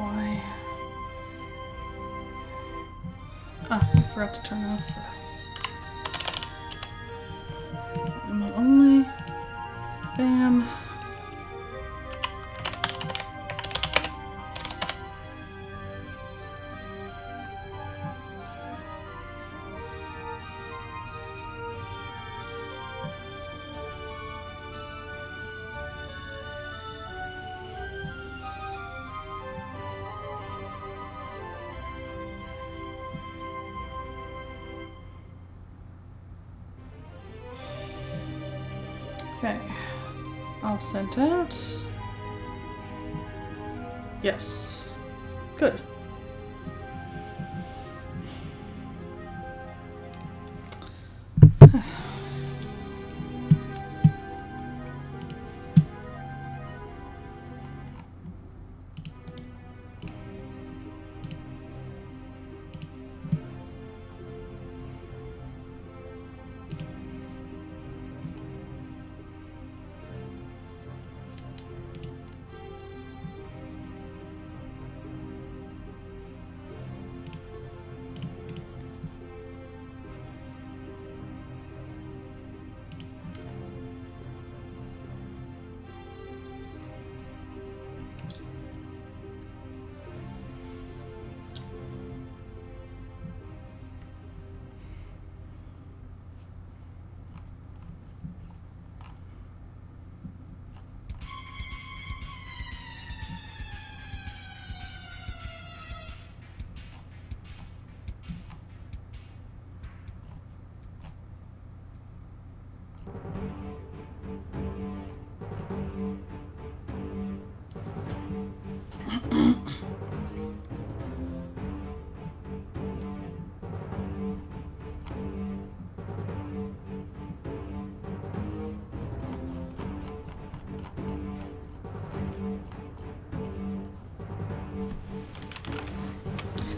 Why? Ah, I forgot to turn off remote only. Bam. Okay, all sent out. Yes, good.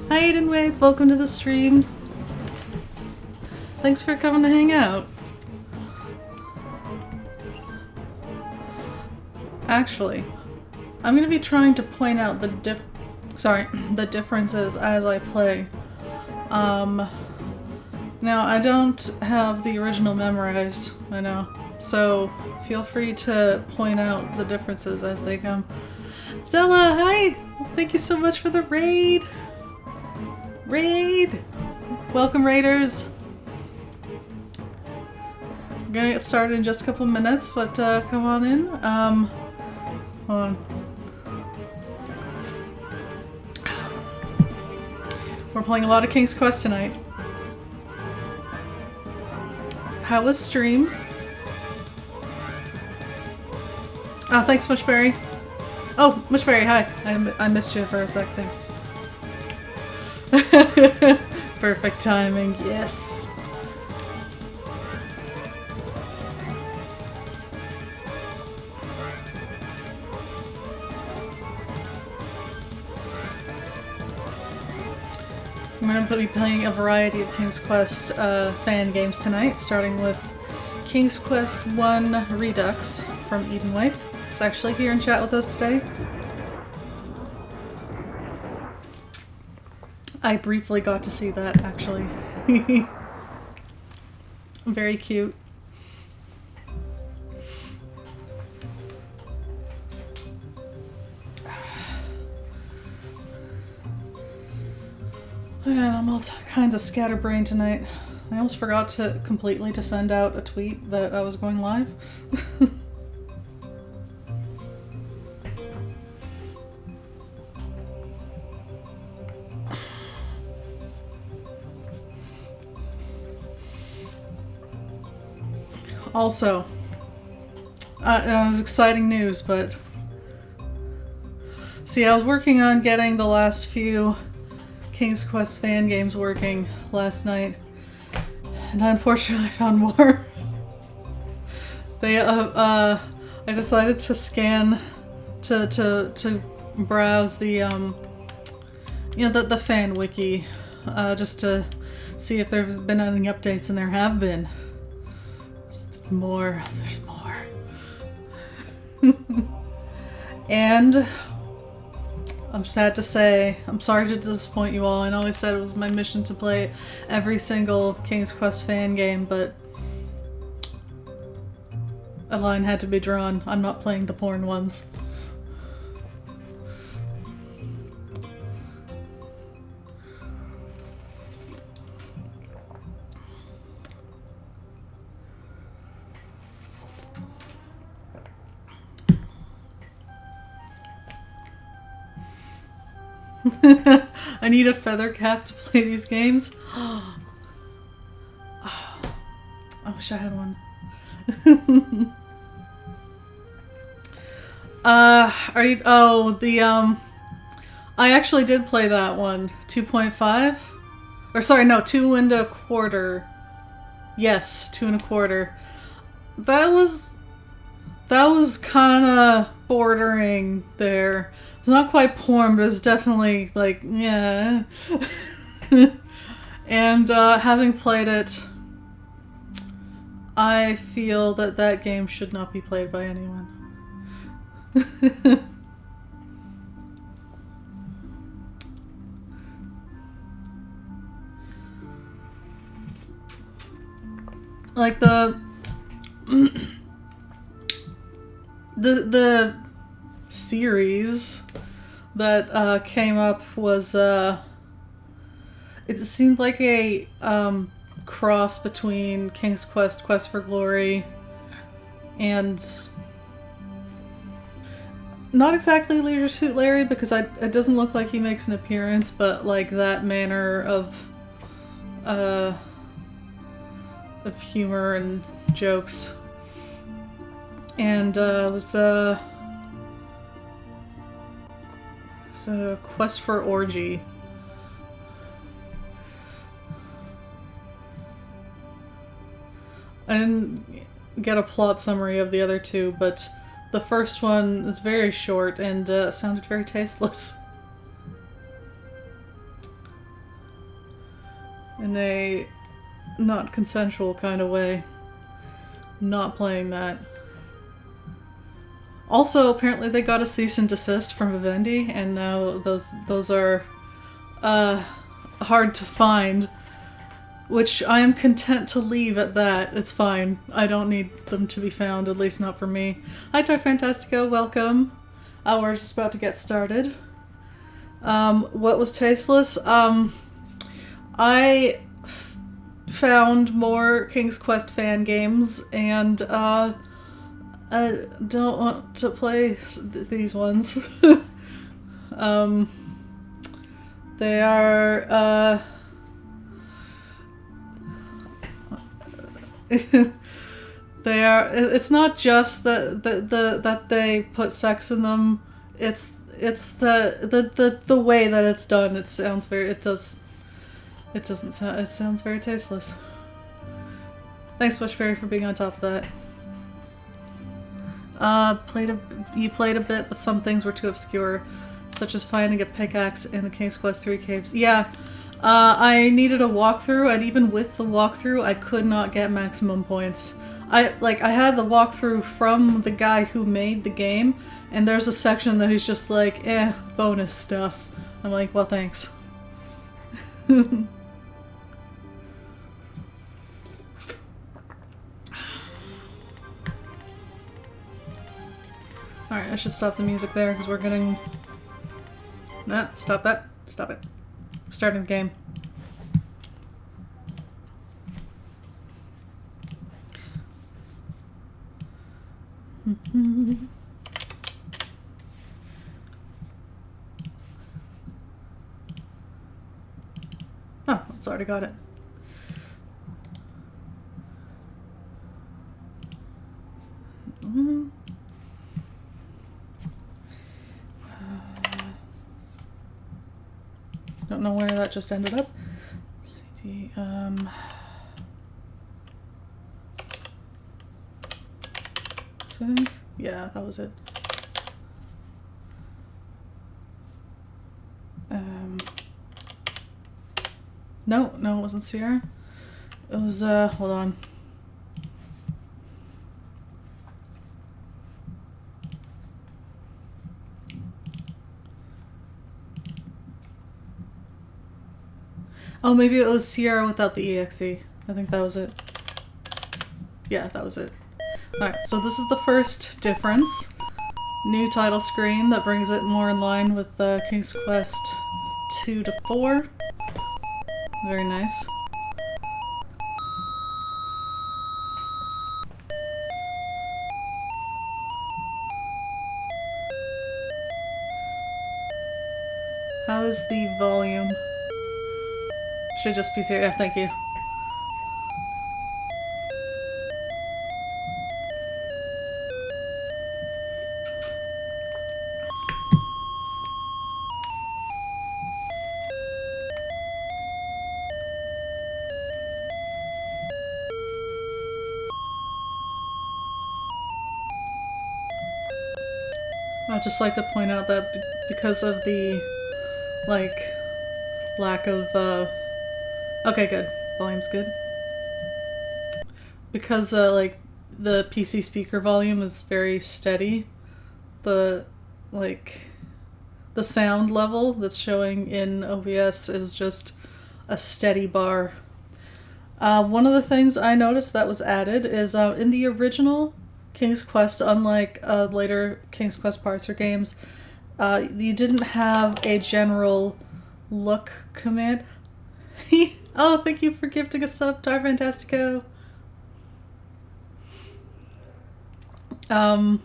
Hi Aiden Wade, welcome to the stream. Thanks for coming to hang out. Actually, I'm going to be trying to point out the differences as I play. Now I don't have the original memorized, I know, so feel free to point out the differences as they come. Zella, hi! Thank you so much for the raid! Raid! Welcome, raiders! I'm gonna get started in just a couple minutes, but come on in. Hold on. We're playing a lot of King's Quest tonight. How was stream? Ah, thanks, Mushberry. Oh, Mushberry, hi. I missed you for a sec there. Perfect timing, yes. I'm going to be playing a variety of King's Quest fan games tonight, starting with King's Quest I Redux from Edenwaith. It's actually here in chat with us today. I briefly got to see that, actually. Very cute. Man, I'm all kinds of scatterbrained tonight. I almost forgot to completely to send out a tweet that I was going live. Also, it was exciting news, but see, I was working on getting the last few King's Quest fan games working last night, and unfortunately I found more. I decided to scan to browse the the fan wiki just to see if there's been any updates, and there have been. There's more. And I'm sad to say, I'm sorry to disappoint you all. I know I said it was my mission to play every single King's Quest fan game, but a line had to be drawn. I'm not playing the porn ones. I need a feather cap to play these games. Oh, I wish I had one. Are you? Oh, I actually did play that one. 2.5? Or sorry, no, 2.25. Yes, 2.25. That was kind of bordering there. It's not quite porn, but it's definitely like, yeah. And having played it, I feel that that game should not be played by anyone. Like the series that came up was it seemed like a cross between King's Quest, Quest for Glory, and not exactly Leisure Suit Larry, because it doesn't look like he makes an appearance, but like that manner of humor and jokes. And it was a Quest for Orgy. I didn't get a plot summary of the other two, but the first one is very short and sounded very tasteless. In a not consensual kind of way. Not playing that. Also, apparently they got a cease and desist from Vivendi, and now those are hard to find, which I am content to leave at that. It's fine. I don't need them to be found, at least not for me. Hi, Tar Fantastico. Welcome. We're just about to get started. What was tasteless? I found more King's Quest fan games, and I don't want to play these ones. They are they are. It's not just that they put sex in them. It's the way that it's done. It sounds very. It doesn't sound. It sounds very tasteless. Thanks, Bushberry, for being on top of that. You played a bit, but some things were too obscure, such as finding a pickaxe in the King's Quest III caves. Yeah, I needed a walkthrough, and even with the walkthrough, I could not get maximum points. I had the walkthrough from the guy who made the game, and there's a section that he's just like, bonus stuff. I'm like, well, thanks. Alright, I should stop the music there because we're getting... Nah, stop that. Stop it. Starting the game. Oh, it's already got it. Don't know where that just ended up. CD, so, yeah, that was it. No, it wasn't Sierra. It was, hold on. Oh, maybe it was Sierra without the EXE. I think that was it. Yeah, that was it. Alright, so this is the first difference. New title screen that brings it more in line with King's Quest II to IV. Very nice. How is the volume? Should just be here. Yeah, thank you. I'd just like to point out that because of the, like, lack of, okay, good. Volume's good. Because, like, the PC speaker volume is very steady, the, like, the sound level that's showing in OBS is just a steady bar. One of the things I noticed that was added is in the original King's Quest, unlike later King's Quest parser games, you didn't have a general look command. Oh, thank you for gifting a sub, Tar Fantastico. Yeah,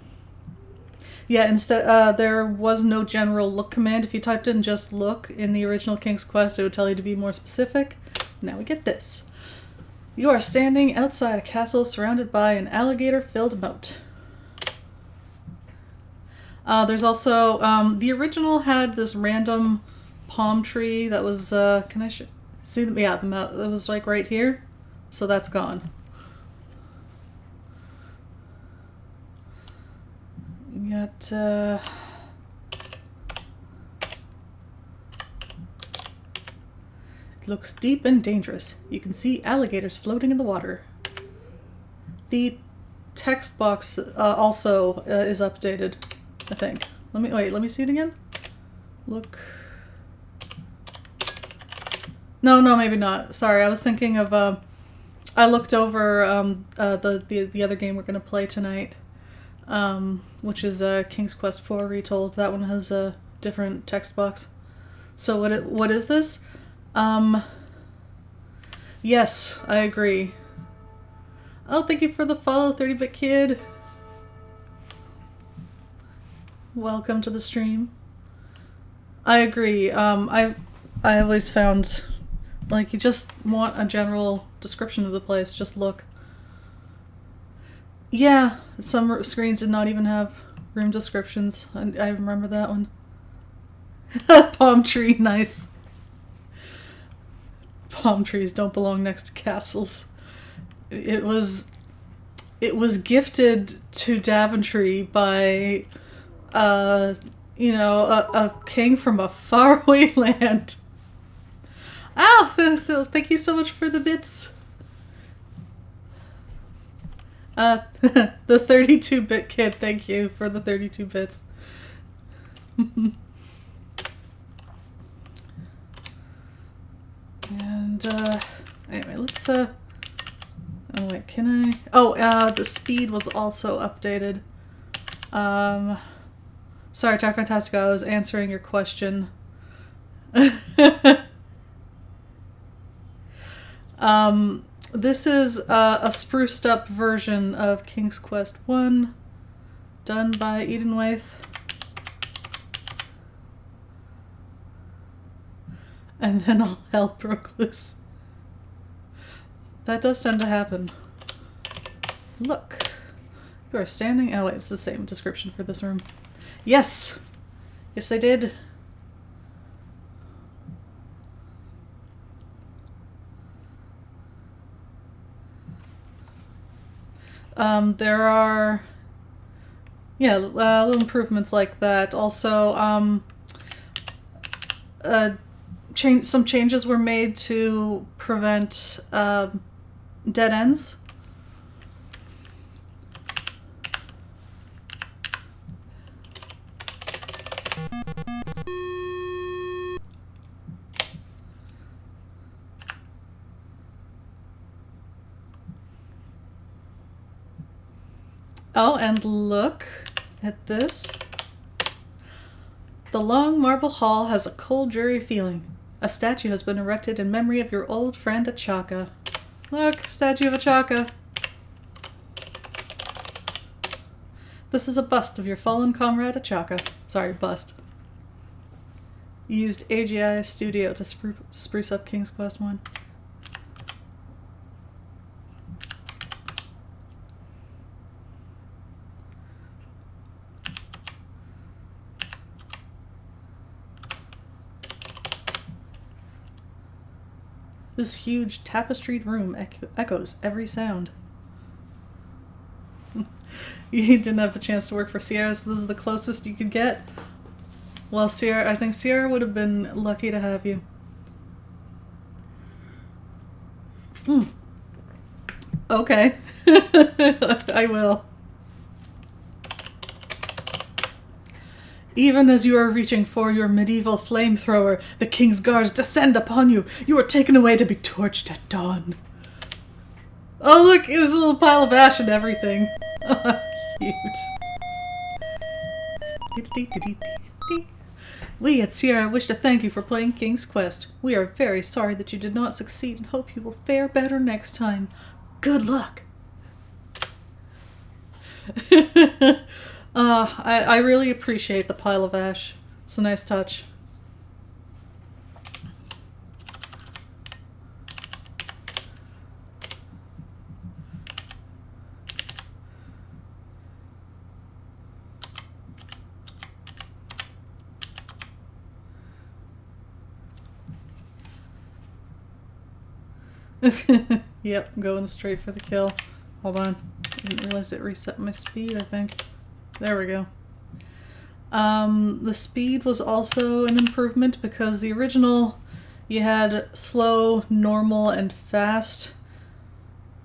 instead, there was no general look command. If you typed in just look in the original King's Quest, it would tell you to be more specific. Now we get this. You are standing outside a castle surrounded by an alligator-filled moat. There's also, the original had this random palm tree that was, can I see them? Yeah, the moat, it was like right here. So that's gone. You got, looks deep and dangerous. You can see alligators floating in the water. The text box also is updated, I think. Let me see it again. Look. No, maybe not. Sorry, I was thinking of, I looked over the other game we're going to play tonight, which is King's Quest IV Retold. That one has a different text box. So what is this? Yes, I agree. Oh, thank you for the follow, 30-bit kid. Welcome to the stream. I agree. I always found, like, you just want a general description of the place. Just look. Yeah, some screens did not even have room descriptions. I remember that one. Palm tree, nice. Palm trees don't belong next to castles. It was gifted to Daventry by, you know, a king from a faraway land. Ow! Thank you so much for the bits. The 32-bit kid, thank you for the 32 bits. And, anyway, let's, oh wait, can I? Oh, the speed was also updated. Sorry, Tar Fantastico, I was answering your question. This is a spruced up version of King's Quest I, done by Edenwaith. And then all hell broke loose. That does tend to happen. Look. You are standing... Oh wait, it's the same description for this room. Yes! Yes, they did. There are... Yeah, little improvements like that. Also, some changes were made to prevent dead ends. Oh, and look at this. The long marble hall has a cold, dreary feeling. A statue has been erected in memory of your old friend Achaka. Look, statue of Achaka. This is a bust of your fallen comrade Achaka. Sorry, bust. Used AGI Studio to spruce up King's Quest I. This huge tapestried room echoes every sound. You didn't have the chance to work for Sierra, so this is the closest you could get. Well, Sierra, I think Sierra would have been lucky to have you. Okay. I will. Even as you are reaching for your medieval flamethrower, the king's guards descend upon you. You are taken away to be torched at dawn. Oh look, there's a little pile of ash and everything. Cute. We at Sierra wish to thank you for playing King's Quest. We are very sorry that you did not succeed and hope you will fare better next time. Good luck! I really appreciate the pile of ash. It's a nice touch. Yep, going straight for the kill. Hold on. I didn't realize it reset my speed, I think. There we go. The speed was also an improvement because the original you had slow, normal, and fast.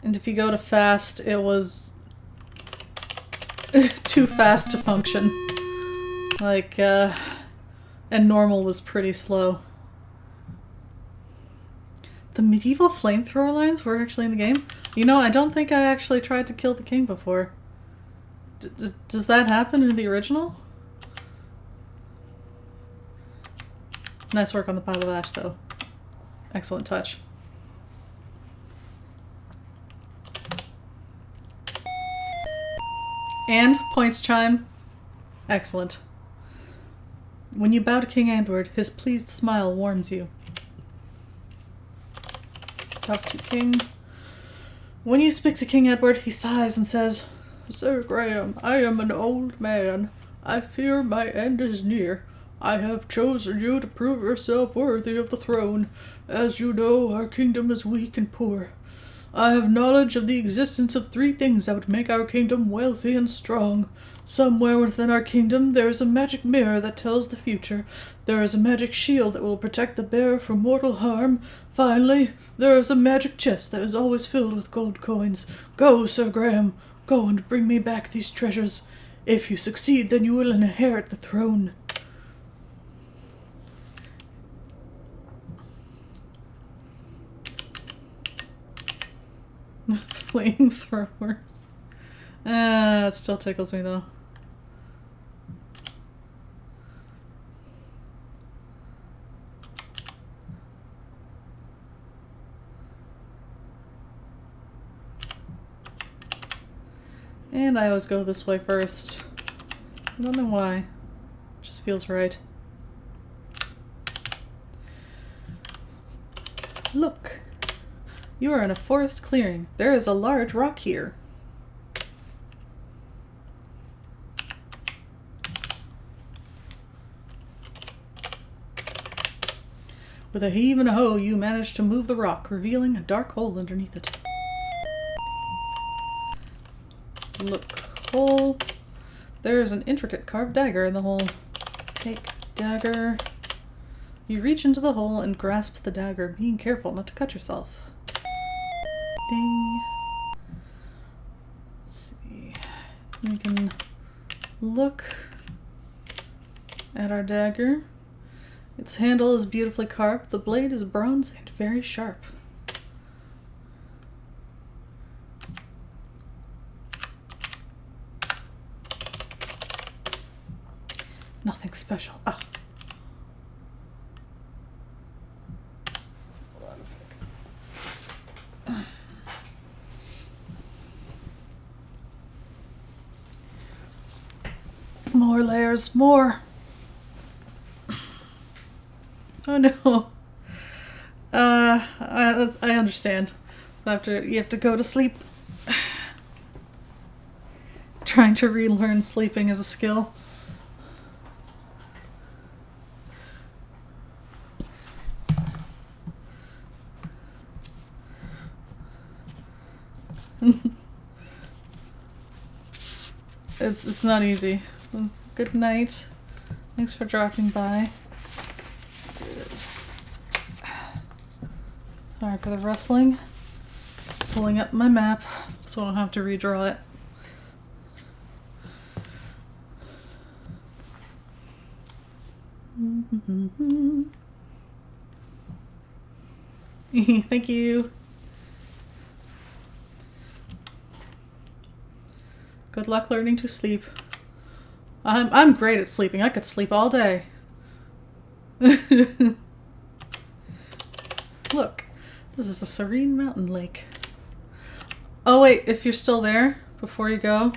And if you go to fast, it was too fast to function. Like, and normal was pretty slow. The medieval flamethrower lines were actually in the game? You know, I don't think I actually tried to kill the king before. Does that happen in the original? Nice work on the pile of ash, though. Excellent touch. And points chime. Excellent. When you bow to King Edward, his pleased smile warms you. Talk to King. When you speak to King Edward, he sighs and says, Sir Graham, I am an old man. I fear my end is near. I have chosen you to prove yourself worthy of the throne. As you know, our kingdom is weak and poor. I have knowledge of the existence of 3 things that would make our kingdom wealthy and strong. Somewhere within our kingdom there is a magic mirror that tells the future. There is a magic shield that will protect the bearer from mortal harm. Finally, there is a magic chest that is always filled with gold coins. Go, Sir Graham. Go and bring me back these treasures. If you succeed, then you will inherit the throne. Flamethrowers. It still tickles me though. And I always go this way first. I don't know why. It just feels right. Look! You are in a forest clearing. There is a large rock here. With a heave and a hoe, you manage to move the rock, revealing a dark hole underneath it. Look, hole. There is an intricate carved dagger in the hole. Take dagger. You reach into the hole and grasp the dagger, being careful not to cut yourself. Ding. Let's see. We can look at our dagger. Its handle is beautifully carved. The blade is bronze and very sharp. Nothing special. Ah. Hold on a second. More layers, more. Oh no. I understand. You have to go to sleep. Trying to relearn sleeping as a skill. It's not easy. Good night. Thanks for dropping by. Here it is. Sorry for the rustling. Pulling up my map so I don't have to redraw it. Thank you. Good luck learning to sleep. I'm great at sleeping. I could sleep all day. Look, this is a serene mountain lake. Oh wait, if you're still there, before you go.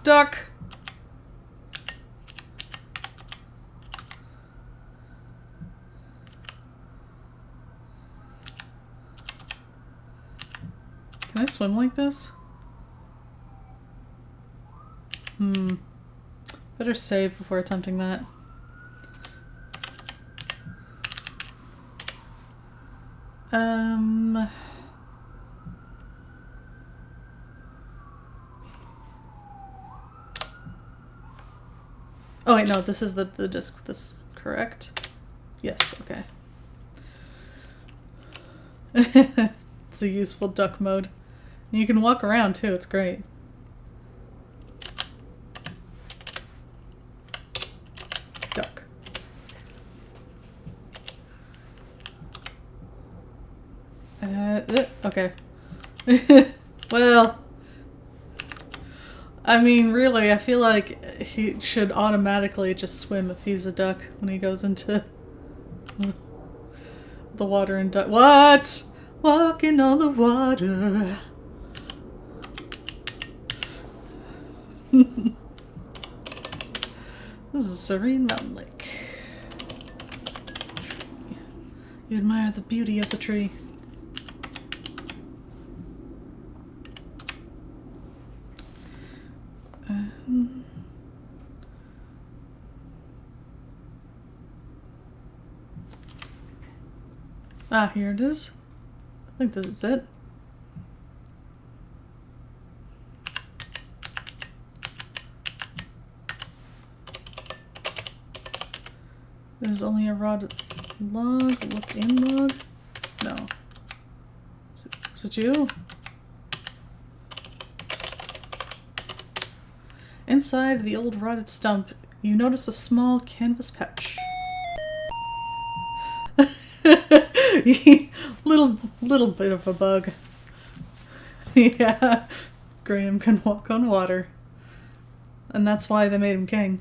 Duck! Can I swim like this? Better save before attempting that. Oh wait, no, this is the disc with this, correct? Yes, okay. It's a useful duck mode. And you can walk around too, it's great. Duck. Okay. Well, I mean, really, I feel like he should automatically just swim if he's a duck when he goes into the water and duck. What? Walking on the water. This is a serene mountain lake. You admire the beauty of the tree. Ah, here it is. I think this is it. There's only a rotted log. Look in log? No. Is it you? Inside the old rotted stump, you notice a small canvas pouch. little bit of a bug. Yeah, Graham can walk on water. And that's why they made him king.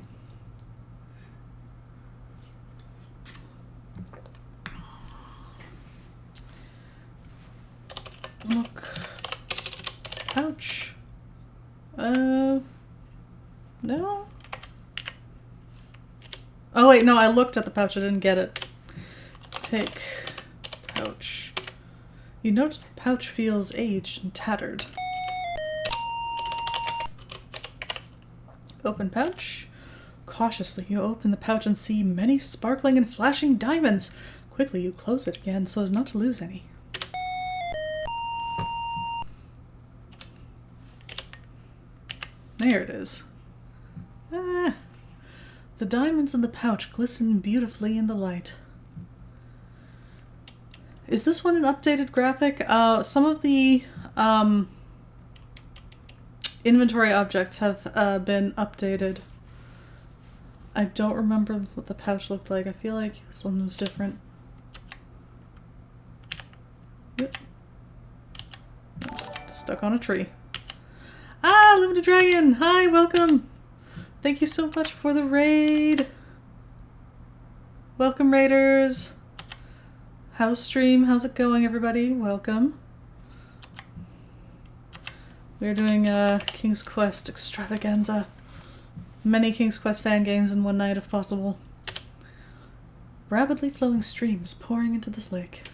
Look. Pouch. No? Oh wait, no, I looked at the pouch, I didn't get it. Take pouch. You notice the pouch feels aged and tattered. Open pouch. Cautiously, you open the pouch and see many sparkling and flashing diamonds. Quickly, you close it again so as not to lose any. There it is. Ah, the diamonds in the pouch glisten beautifully in the light. Is this one an updated graphic? Some of the inventory objects have been updated. I don't remember what the pouch looked like. I feel like this one was different. Yep. I'm stuck on a tree. Ah, limited dragon! Hi, welcome! Thank you so much for the raid. Welcome, raiders. How's stream? How's it going, everybody? Welcome. We're doing a King's Quest extravaganza. Many King's Quest fan games in one night, if possible. Rapidly flowing streams pouring into this lake.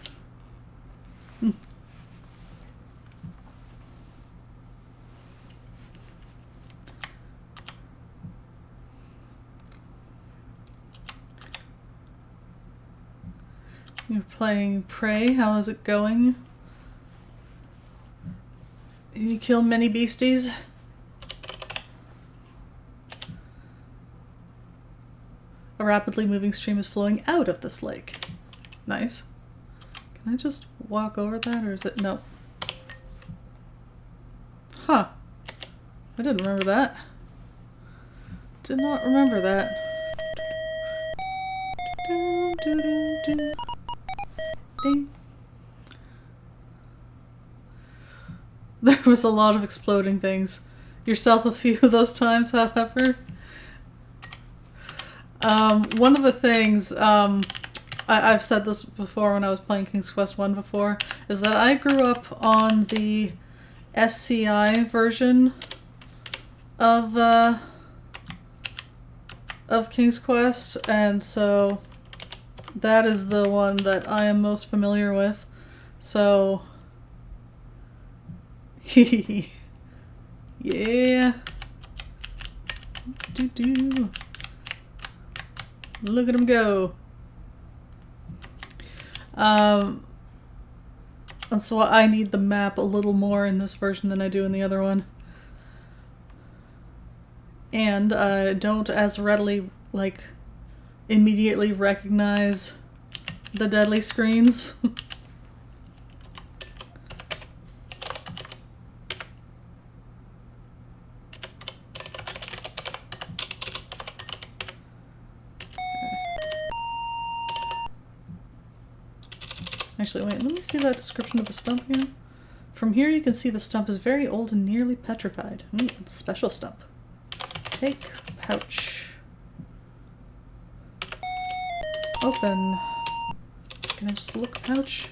You're playing Prey. How is it going? Did you kill many beasties? A rapidly moving stream is flowing out of this lake. Nice. Can I just walk over that, or is it... No. Huh. I didn't remember that. Did not remember that. Ding. There was a lot of exploding things. Yourself a few of those times, however. One of the things, I've said this before when I was playing King's Quest I before, is that I grew up on the SCI version of King's Quest, and so that is the one that I am most familiar with. So, yeah. Look at him go. And so I need the map a little more in this version than I do in the other one. And I don't as readily, like, immediately recognize the deadly screens. Actually, wait, let me see that description of the stump here. From here you can see the stump is very old and nearly petrified. It's a special stump. Take pouch. Open. Can I just look pouch?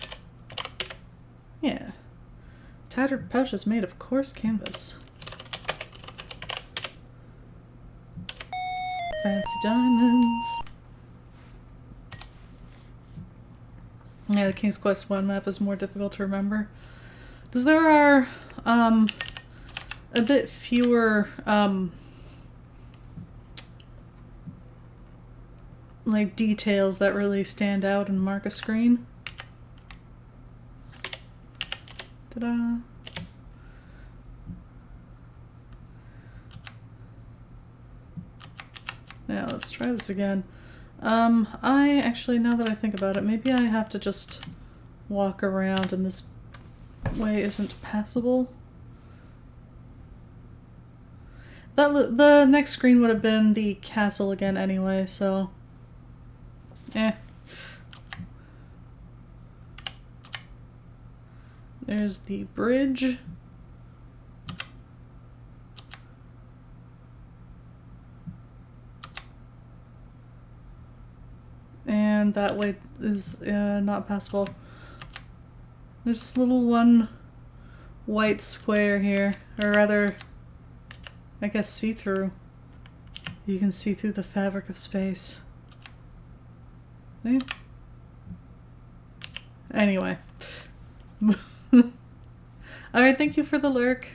Yeah. Tattered pouch is made of coarse canvas. Fancy diamonds. Yeah, the King's Quest I map is more difficult to remember. Because there are a bit fewer like details that really stand out and mark a screen. Ta-da! Now let's try this again. I actually, now that I think about it, maybe I have to just walk around and this way isn't passable. The next screen would have been the castle again anyway, so... There's the bridge. And that way is not passable. There's this little one white square here, or rather, I guess see-through. You can see through the fabric of space. See? Anyway. Alright, thank you for the lurk.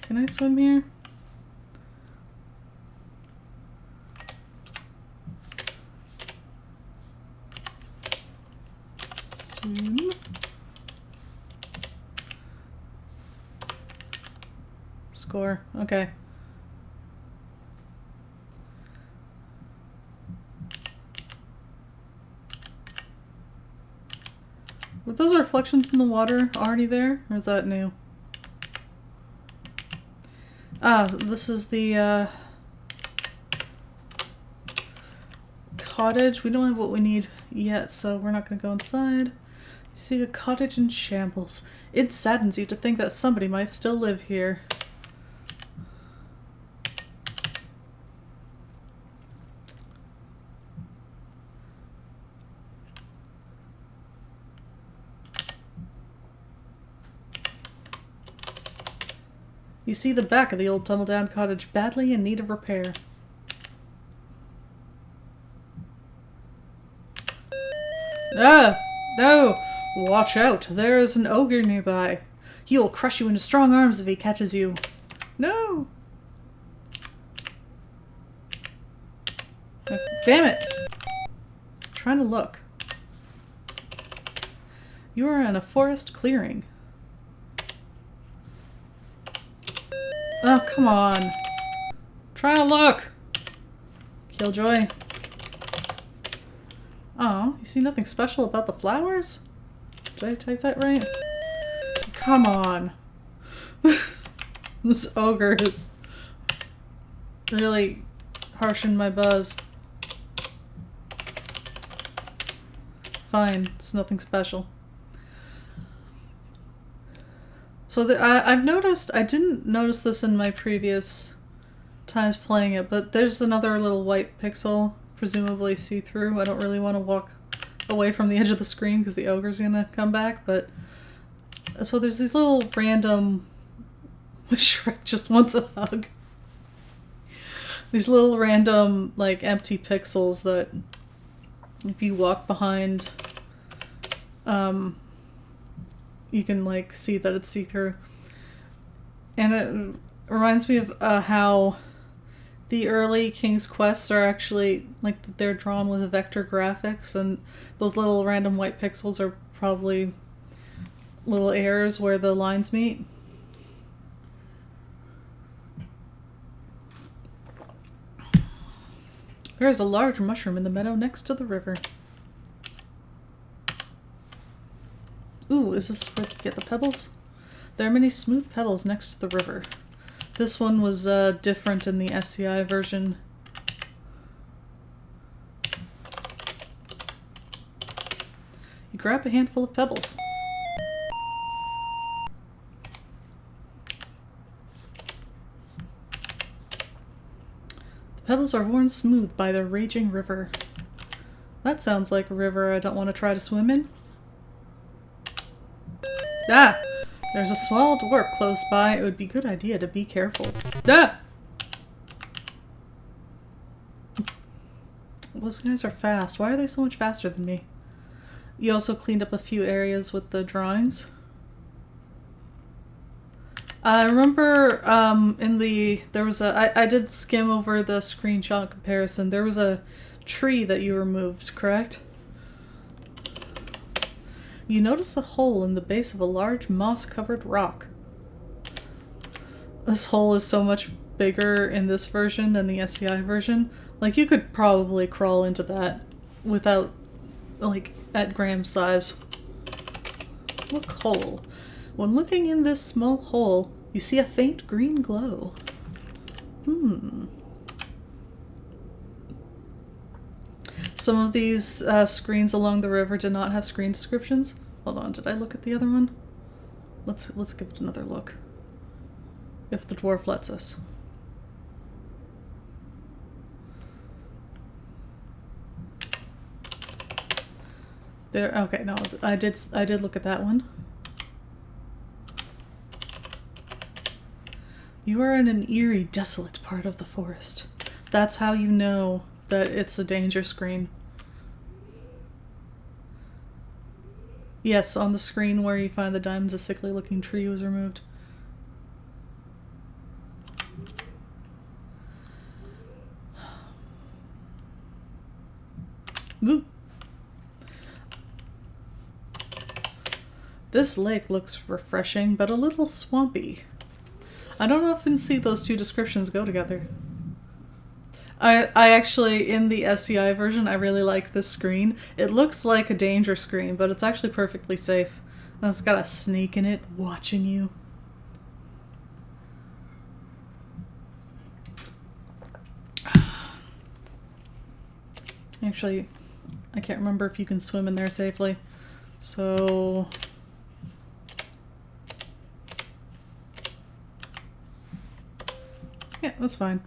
Can I swim here? Swim. Score. Okay. Were those reflections in the water already there, or is that new? Ah, this is the cottage. We don't have what we need yet, so we're not going to go inside. See a cottage in shambles. It saddens you to think that somebody might still live here. You see the back of the old tumble-down cottage badly in need of repair. Ah! No! Watch out! There is an ogre nearby. He will crush you into strong arms if he catches you. No! Damn it! I'm trying to look. You are in a forest clearing. Oh, come on. Trying to look. Killjoy. Oh, you see nothing special about the flowers? Did I type that right? Come on. This ogre is really harshened my buzz. Fine, it's nothing special. So I've noticed, I didn't notice this in my previous times playing it, but there's another little white pixel, presumably see-through. I don't really want to walk away from the edge of the screen because the ogre's gonna come back, but... So there's these little random... Shrek just wants a hug. These little random, like, empty pixels that if you walk behind, you can, like, see that it's see-through. And it reminds me of how the early King's Quests are actually, like, they're drawn with vector graphics, and those little random white pixels are probably little errors where the lines meet. There is a large mushroom in the meadow next to the river. Ooh, is this where to get the pebbles? There are many smooth pebbles next to the river. This one was different in the SCI version. You grab a handful of pebbles. The pebbles are worn smooth by the raging river. That sounds like a river I don't want to try to swim in. Ah! There's a small dwarf close by. It would be a good idea to be careful. Ah! Those guys are fast. Why are they so much faster than me? You also cleaned up a few areas with the drawings. I remember I did skim over the screenshot comparison. There was a tree that you removed, correct? You notice a hole in the base of a large moss-covered rock. This hole is so much bigger in this version than the SCI version. Like, you could probably crawl into that without, like, at Graham's size. Look, hole. When looking in this small hole, you see a faint green glow. Some of these screens along the river did not have screen descriptions. Hold on, did I look at the other one? Let's give it another look. If the dwarf lets us. There, okay, no, I did look at that one. You are in an eerie, desolate part of the forest. That's how you know that it's a danger screen. Yes, on the screen where you find the diamonds, a sickly looking tree was removed. Boop. This lake looks refreshing, but a little swampy. I don't know if you can see those two descriptions go together. I actually, in the SCI version, I really like this screen. It looks like a danger screen, but it's actually perfectly safe. And it's got a snake in it watching you. Actually, I can't remember if you can swim in there safely. So yeah, that's fine.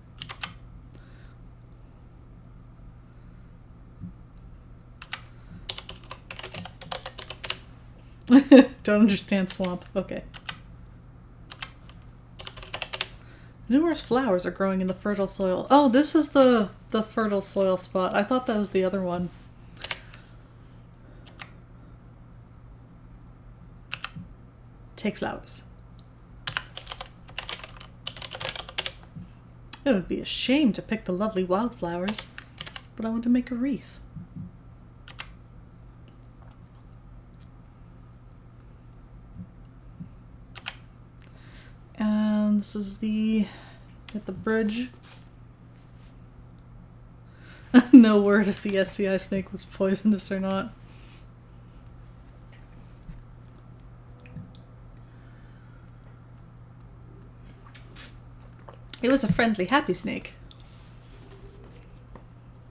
Don't understand swamp. Okay. Numerous flowers are growing in the fertile soil. Oh, this is the fertile soil spot. I thought that was the other one. Take flowers. It would be a shame to pick the lovely wildflowers, but I want to make a wreath. And this is at the bridge. No word if the SCI snake was poisonous or not. It was a friendly, happy snake.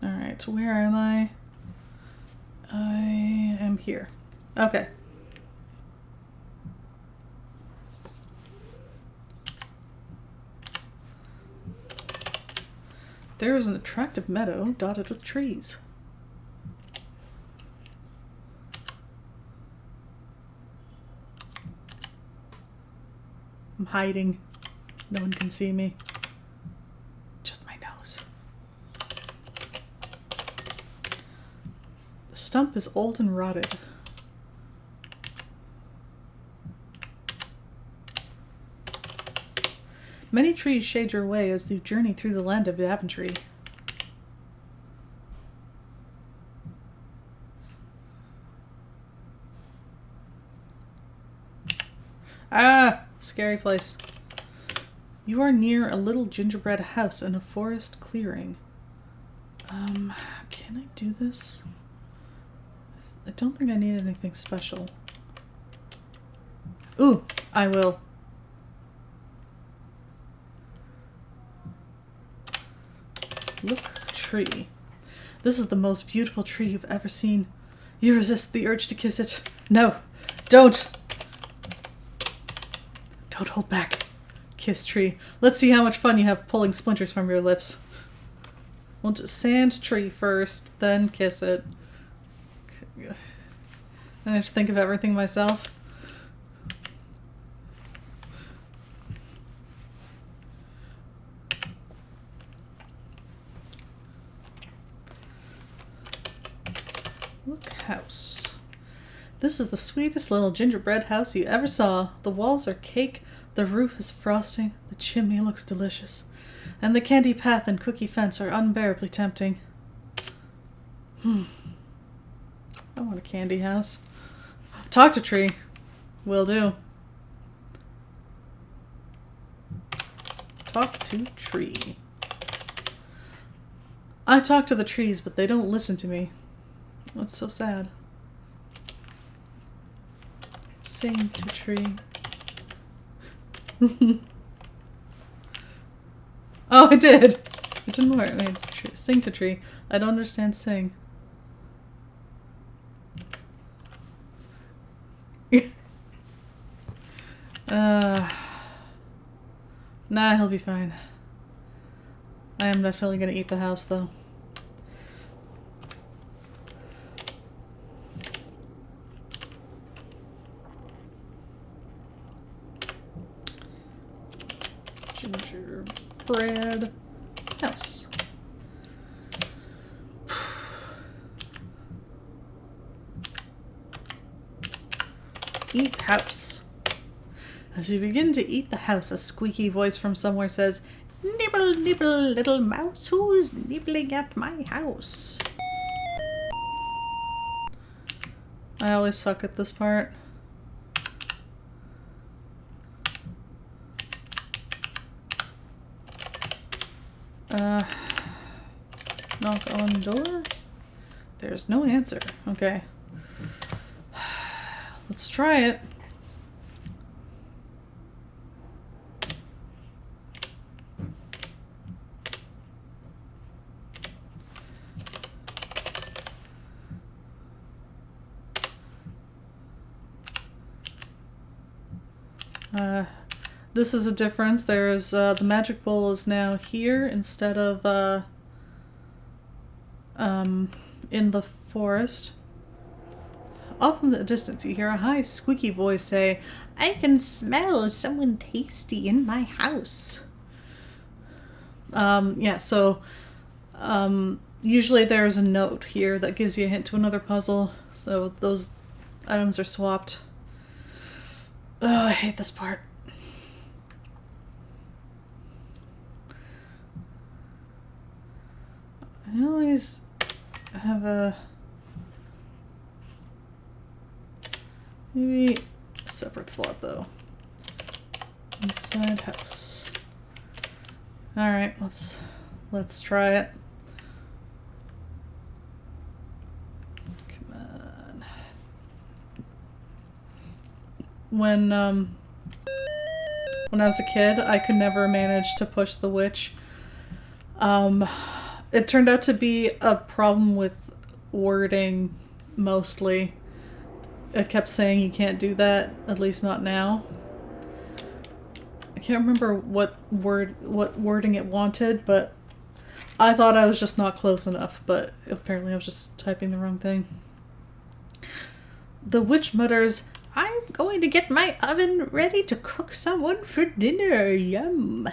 Alright, where am I? I am here. Okay. There is an attractive meadow dotted with trees. I'm hiding. No one can see me. Just my nose. The stump is old and rotted. Many trees shade your way as you journey through the land of Daventry. Ah! Scary place. You are near a little gingerbread house in a forest clearing. Can I do this? I don't think I need anything special. Ooh, I will. Look, tree. This is the most beautiful tree you've ever seen. You resist the urge to kiss it. No, don't! Don't hold back. Kiss tree. Let's see how much fun you have pulling splinters from your lips. We'll just sand tree first, then kiss it. I have to think of everything myself. Look, house. This is the sweetest little gingerbread house you ever saw. The walls are cake, the roof is frosting, the chimney looks delicious, and the candy path and cookie fence are unbearably tempting. I want a candy house. Talk to tree. Will do. Talk to tree. I talk to the trees, but they don't listen to me. That's so sad. Sing to tree. Oh, I did! It didn't work. Wait, sing to tree. I don't understand sing. Nah, he'll be fine. I am definitely gonna eat the house, though. Gingerbread house. Eat house. As you begin to eat the house, a squeaky voice from somewhere says, "Nibble, nibble, little mouse, who's nibbling at my house?" I always suck at this part. Knock on door? There's no answer. Okay. Let's try it. This is a difference. There's the magic bowl is now here instead of in the forest. Off in the distance, you hear a high, squeaky voice say, "I can smell someone tasty in my house." Yeah, so usually there's a note here that gives you a hint to another puzzle, so those items are swapped. Oh, I hate this part. I always have a... maybe a separate slot, though. Inside house. Alright, let's try it. Come on. When I was a kid, I could never manage to push the witch. It turned out to be a problem with wording, mostly. It kept saying you can't do that, at least not now. I can't remember what wording it wanted, but I thought I was just not close enough, but apparently I was just typing the wrong thing. The witch mutters, "I'm going to get my oven ready to cook someone for dinner, yum."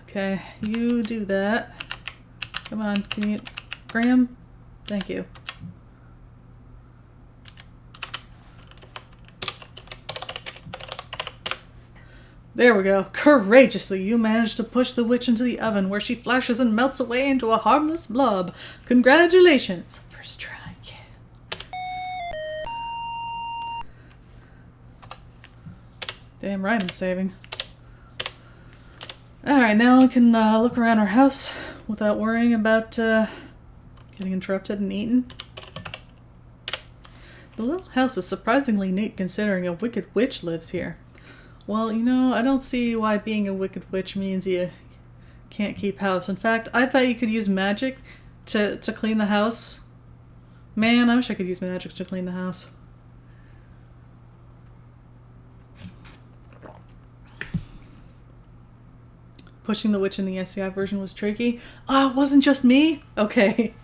Okay, you do that. Come on, can you... Graham? Thank you. There we go. Courageously, you managed to push the witch into the oven, where she flashes and melts away into a harmless blob. Congratulations. First try. Yeah. Damn right I'm saving. Alright, now we can look around our house without worrying about getting interrupted and eaten. The little house is surprisingly neat considering a wicked witch lives here. Well, you know, I don't see why being a wicked witch means you can't keep house. In fact, I bet you could use magic to clean the house. Man, I wish I could use magic to clean the house. Pushing the witch in the SCI version was tricky. Oh, it wasn't just me? Okay.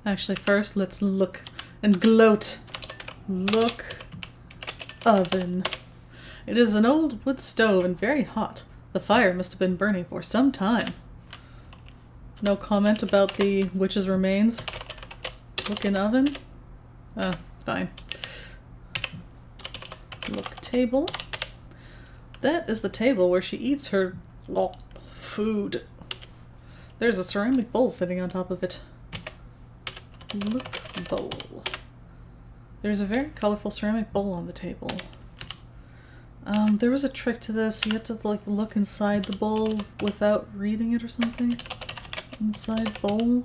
Actually, first, let's look and gloat. Look. Oven. It is an old wood stove and very hot. The fire must have been burning for some time. No comment about the witch's remains. Looking oven. Oh, fine. Look table. That is the table where she eats her food. There's a ceramic bowl sitting on top of it. Look bowl. There's a very colorful ceramic bowl on the table. There was a trick to this. You had to like look inside the bowl without reading it or something. Inside bowl.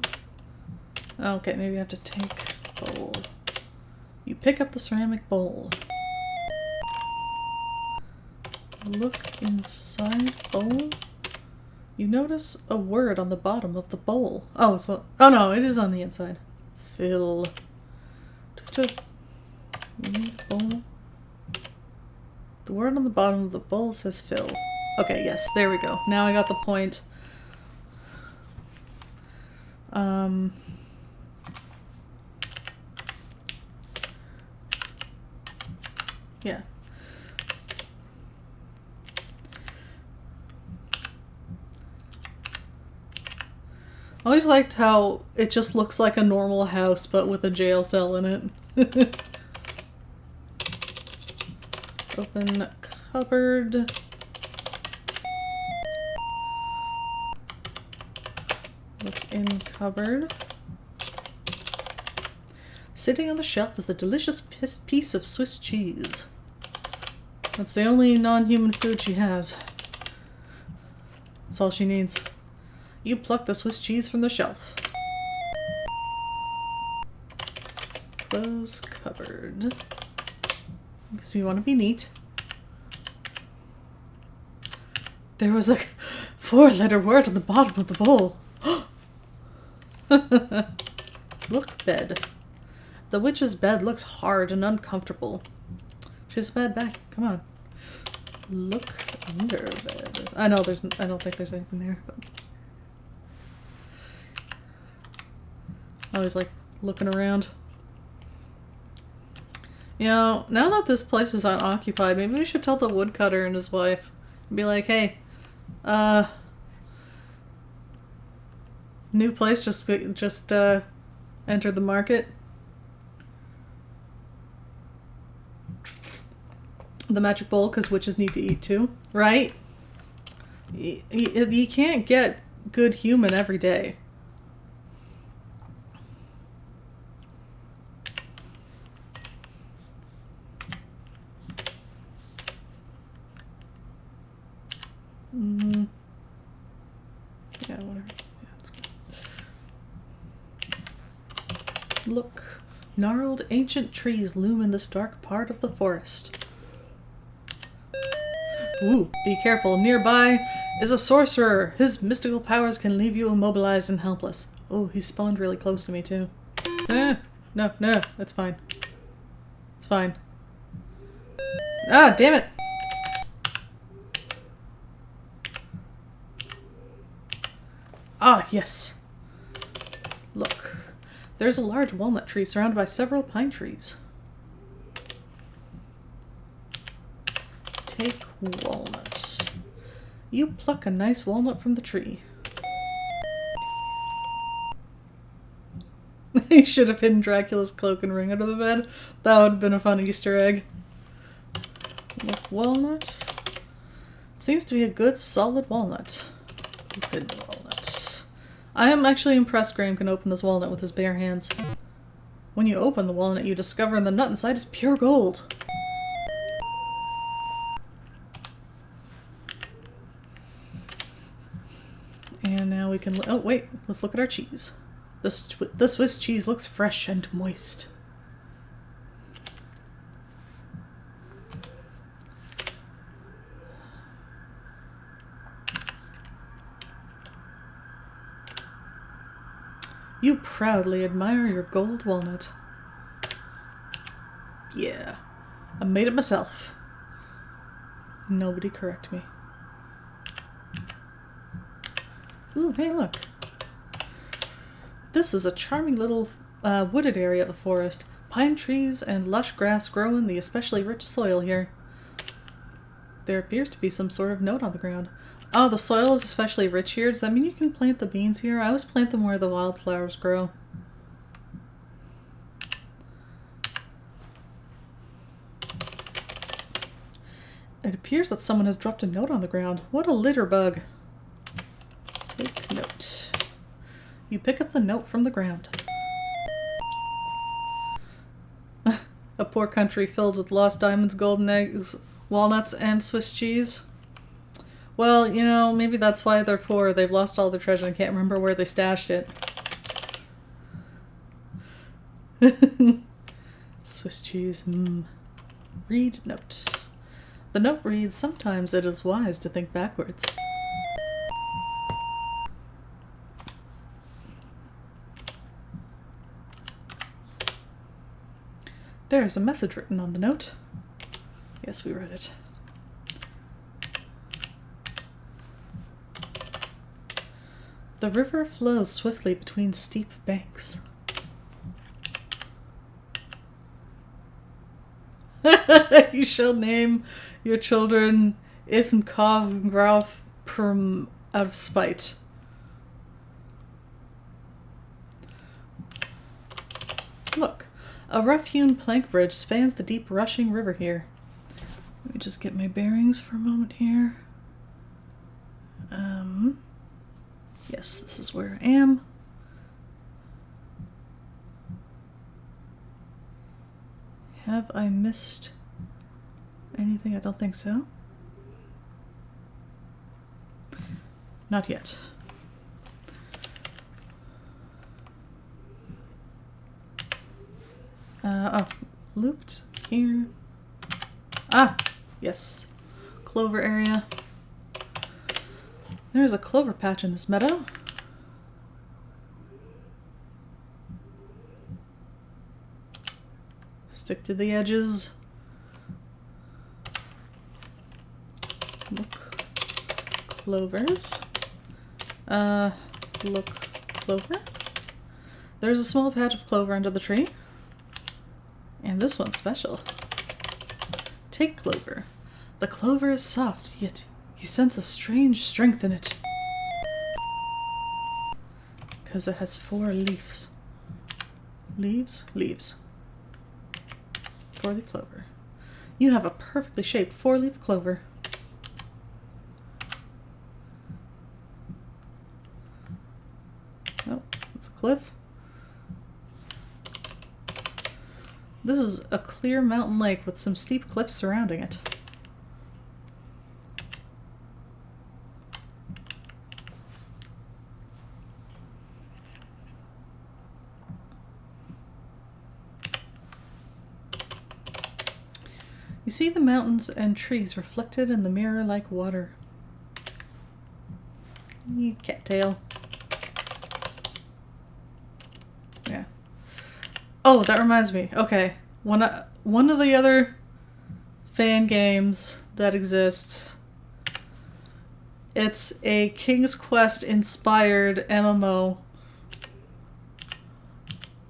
Okay, maybe I have to take bowl. You pick up the ceramic bowl. Look inside bowl. You notice a word on the bottom of the bowl. Oh, so oh no, it is on the inside. Fill. Bowl. The word on the bottom of the bowl says fill. Okay, yes, there we go. Now I got the point. Yeah. I always liked how it just looks like a normal house, but with a jail cell in it. Open cupboard. Look in cupboard. Sitting on the shelf is a delicious piece of Swiss cheese. That's the only non-human food she has. That's all she needs. You pluck the Swiss cheese from the shelf. Close cupboard. Because we want to be neat. There was a 4-letter word on the bottom of the bowl. Look bed. The witch's bed looks hard and uncomfortable. She has a bad back. Come on. Look under bed. I know there's. I don't think there's anything there. But I always like looking around. You know, now that this place is unoccupied, maybe we should tell the woodcutter and his wife. And be like, hey, new place just entered the market. The magic bowl, because witches need to eat too, right? You can't get good human every day. Yeah, whatever. Yeah, that's good. Look, gnarled ancient trees loom in this dark part of the forest. Ooh, be careful. Nearby is a sorcerer. His mystical powers can leave you immobilized and helpless. Oh, he spawned really close to me too. No, it's fine. It's fine. Ah, damn it! Ah, yes. Look, there's a large walnut tree surrounded by several pine trees. Take walnut. You pluck a nice walnut from the tree. You should have hidden Dracula's cloak and ring under the bed. That would have been a fun Easter egg. Look, walnut. Seems to be a good solid walnut. Open walnut. I am actually impressed Graham can open this walnut with his bare hands. When you open the walnut, you discover the nut inside is pure gold. And now we can... Oh, wait. Let's look at our cheese. The Swiss cheese looks fresh and moist. You proudly admire your gold walnut. Yeah. I made it myself. Nobody correct me. Ooh, hey, look. This is a charming little wooded area of the forest. Pine trees and lush grass grow in the especially rich soil here. There appears to be some sort of note on the ground. Oh, the soil is especially rich here. Does that mean you can plant the beans here? I always plant them where the wildflowers grow. It appears that someone has dropped a note on the ground. What a litter bug. Take note. You pick up the note from the ground. A poor country filled with lost diamonds, golden eggs, walnuts, and Swiss cheese. Well, you know, maybe that's why they're poor. They've lost all their treasure and can't remember where they stashed it. Swiss cheese. Read note. The note reads, sometimes it is wise to think backwards. There is a message written on the note. Yes, we read it. The river flows swiftly between steep banks. You shall name your children Ifnkov Grauf Prum out of spite. Look, a rough-hewn plank bridge spans the deep rushing river here. Let me just get my bearings for a moment here. Yes, this is where I am. Have I missed anything? I don't think so. Not yet. Oh, looped here. Ah, yes. Clover area. There's a clover patch in this meadow. Stick to the edges. Look. Clovers. Look. Clover. There's a small patch of clover under the tree. And this one's special. Take clover. The clover is soft, yet you sense a strange strength in it. Because it has 4 leaves. Leaves? Leaves. 4-leaf clover. You have a perfectly shaped 4-leaf clover. Oh, it's a cliff. This is a clear mountain lake with some steep cliffs surrounding it. You see the mountains and trees reflected in the mirror like water. Cattail. Yeah. Oh, that reminds me. Okay. One of the other fan games that exists, it's a King's Quest inspired MMO.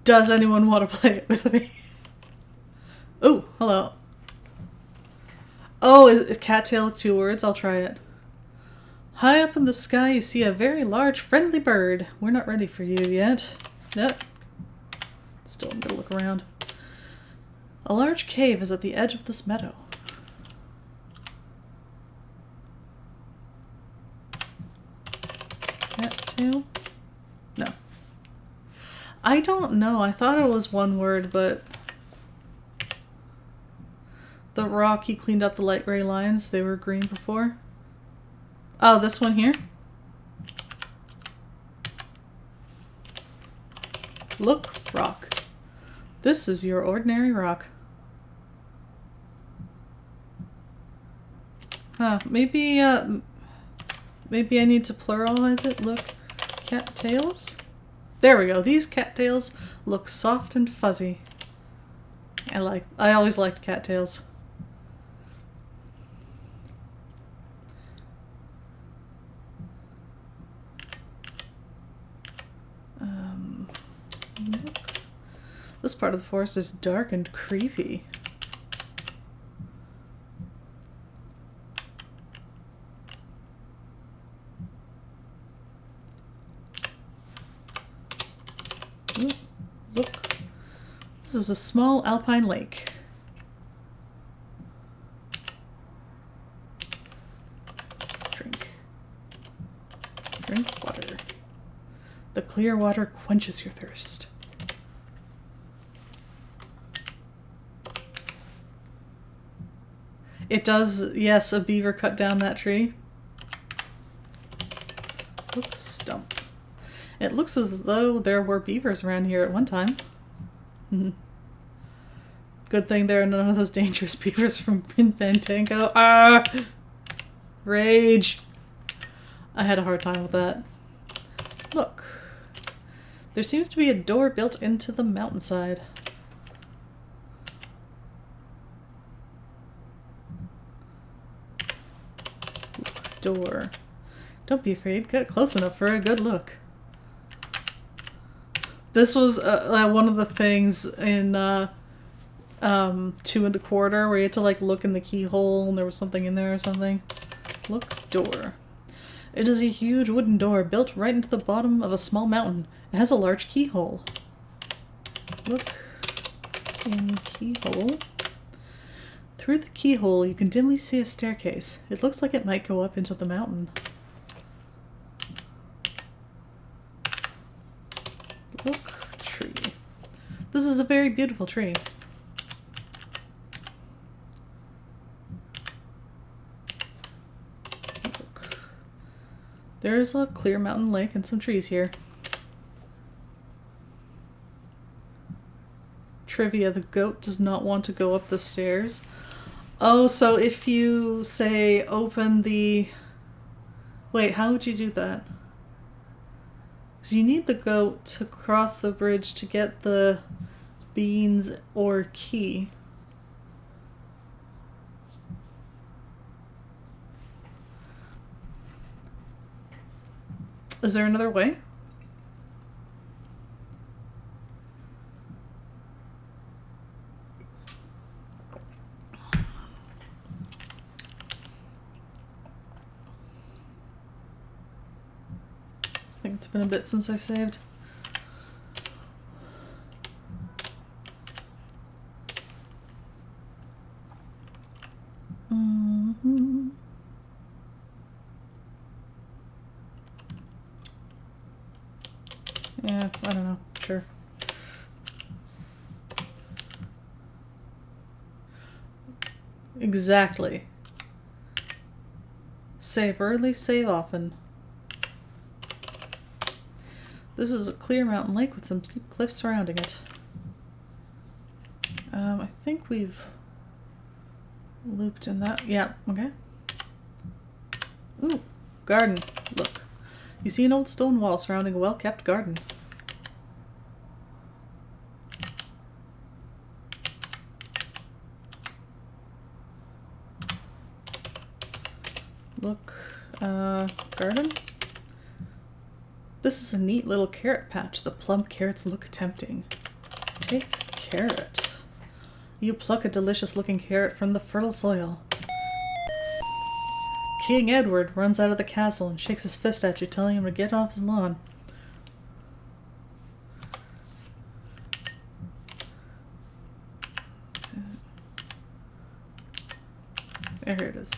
Does anyone want to play it with me? Oh, hello. Oh, is cattail 2 words? I'll try it. High up in the sky, you see a very large, friendly bird. We're not ready for you yet. Nope. Still, I'm gonna look around. A large cave is at the edge of this meadow. Cattail? No. I don't know. I thought it was 1 word, but... The rock, he cleaned up the light gray lines. They were green before. Oh, this one here? Look, rock. This is your ordinary rock. Huh, maybe I need to pluralize it. Look, cattails? There we go. These cattails look soft and fuzzy. I always liked cattails. Look. This part of the forest is dark and creepy. Ooh, look. This is a small alpine lake. Drink. Drink water. The clear water quenches your thirst. It does, yes, a beaver cut down that tree. Look, stump. It looks as though there were beavers around here at one time. Good thing there are none of those dangerous beavers from Fantango. Ah! Rage! I had a hard time with that. Look. There seems to be a door built into the mountainside. Door. Don't be afraid. Get close enough for a good look. This was one of the things in 2 1/4 where you had to like look in the keyhole and there was something in there or something. Look, door. It is a huge wooden door built right into the bottom of a small mountain. It has a large keyhole. Look in keyhole. Through the keyhole, you can dimly see a staircase. It looks like it might go up into the mountain. Look, tree. This is a very beautiful tree. Look. There's a clear mountain lake and some trees here. Trivia, the goat does not want to go up the stairs. Oh, so if you say open the... Wait, how would you do that? Because you need the goat to cross the bridge to get the beans or key. Is there another way? I think it's been a bit since I saved. Yeah, I don't know. Sure. Exactly. Save early, save often. This is a clear mountain lake with some steep cliffs surrounding it. I think we've looped in that. Yeah, okay. Ooh, garden. Look. You see an old stone wall surrounding a well-kept garden. Look, garden? This is a neat little carrot patch. The plump carrots look tempting. Take carrot. You pluck a delicious-looking carrot from the fertile soil. King Edward runs out of the castle and shakes his fist at you, telling him to get off his lawn. There it is.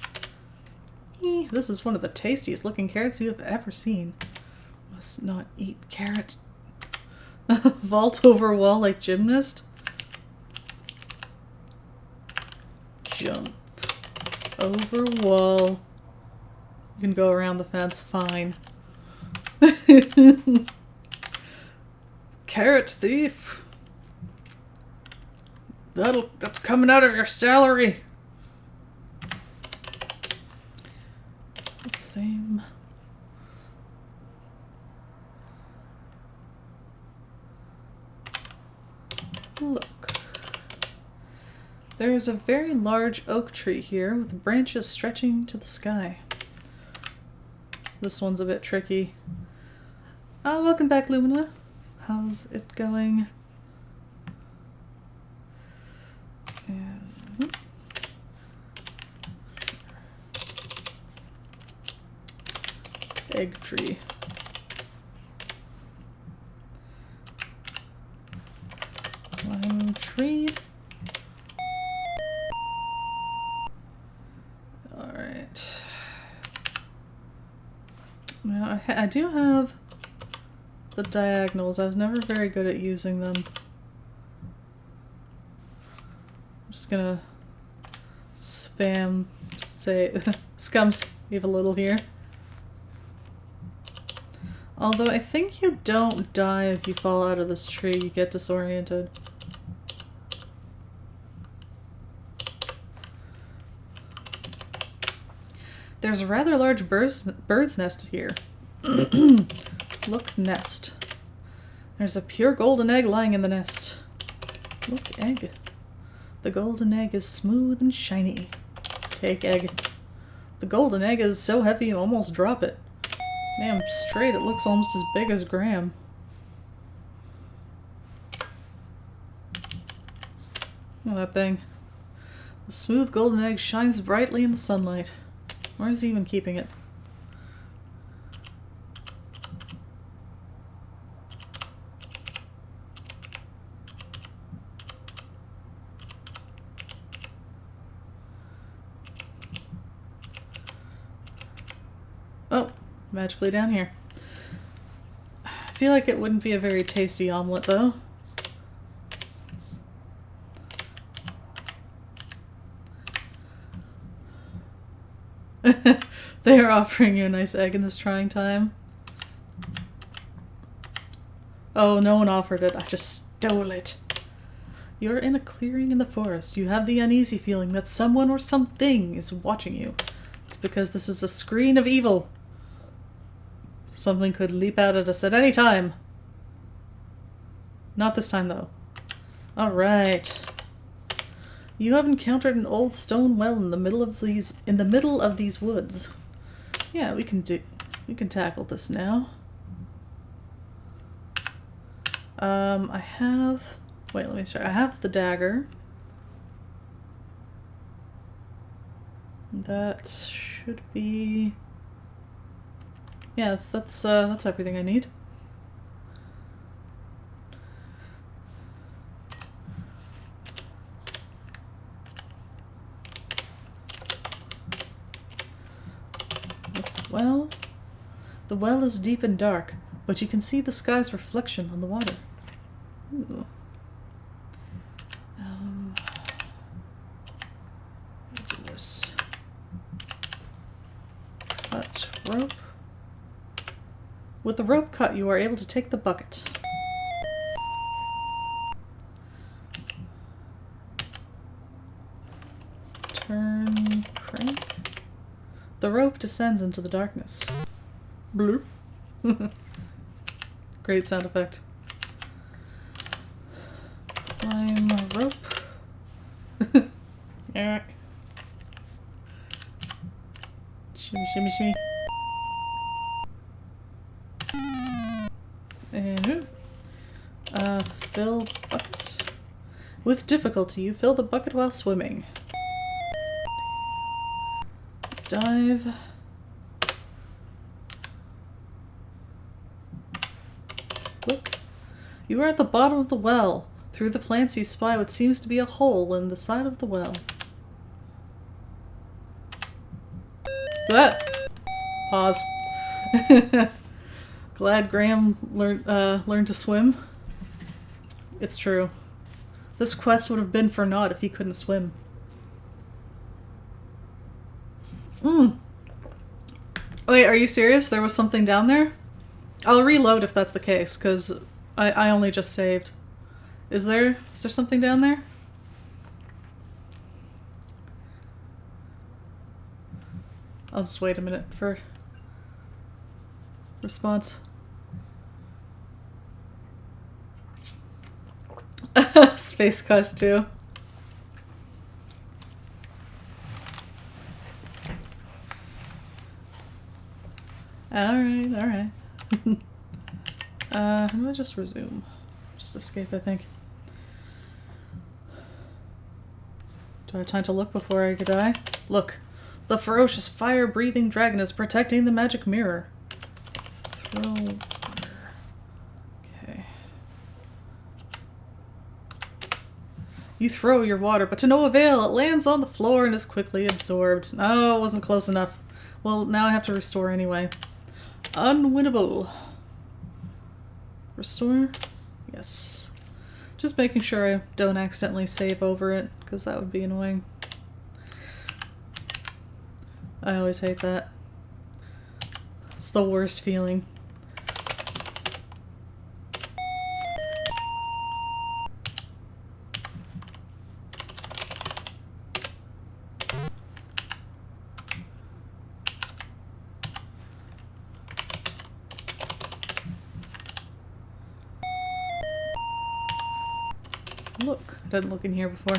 This is one of the tastiest looking carrots you have ever seen. Must not eat carrot. Vault over wall like gymnast. Jump over wall. You can go around the fence, fine. Carrot thief. That's coming out of your salary. It's the same. Look. There is a very large oak tree here with branches stretching to the sky. This one's a bit tricky. Welcome back, Lumina. How's it going? And egg tree. Lime tree. Alright. Now, I do have the diagonals. I was never very good at using them. I'm just gonna spam, say, scum save a little here. Although I think you don't die if you fall out of this tree, you get disoriented. There's a rather large bird's nest here. Look, nest. There's a pure golden egg lying in the nest. Look, egg. The golden egg is smooth and shiny. Take egg. The golden egg is so heavy you almost drop it. Damn straight, it looks almost as big as Graham. Look at that thing. The smooth golden egg shines brightly in the sunlight. Where is he even keeping it? Oh, magically down here. I feel like it wouldn't be a very tasty omelet, though. They are offering you a nice egg in this trying time. Oh, no one offered it. I just stole it. You're in a clearing in the forest. You have the uneasy feeling that someone or something is watching you. It's because this is a screen of evil. Something could leap out at us at any time. Not this time, though. Alright. You have encountered an old stone well in the middle of these woods. Yeah, we can tackle this now. I have wait, let me start. I have the dagger. That should be yeah, that's everything I need. Well, the well is deep and dark, but you can see the sky's reflection on the water. Ooh. Let me do this. Cut rope. With the rope cut, you are able to take the bucket. Turn crank. The rope descends into the darkness. Bloop. Great sound effect. Climb a rope. Alright. Shimmy, shimmy, shimmy. And fill bucket. With difficulty, you fill the bucket while swimming. Dive. Look. You are at the bottom of the well. Through the plants you spy what seems to be a hole in the side of the well. What? Pause. Glad Graham learned to swim. It's true. This quest would have been for naught if he couldn't swim. Wait, are you serious? There was something down there? I'll reload if that's the case, because I only just saved. Is there something down there? I'll just wait a minute for response. Space Quest 2. Alright. How do I just resume? Just escape, I think. Do I have time to look before I die? Look. The ferocious fire-breathing dragon is protecting the magic mirror. Throw water. Okay. You throw your water, but to no avail. It lands on the floor and is quickly absorbed. Oh, it wasn't close enough. Well, now I have to restore anyway. Unwinnable. Restore? Yes. Just making sure I don't accidentally save over it, because that would be annoying. I always hate that. It's the worst feeling. Look, I didn't look in here before.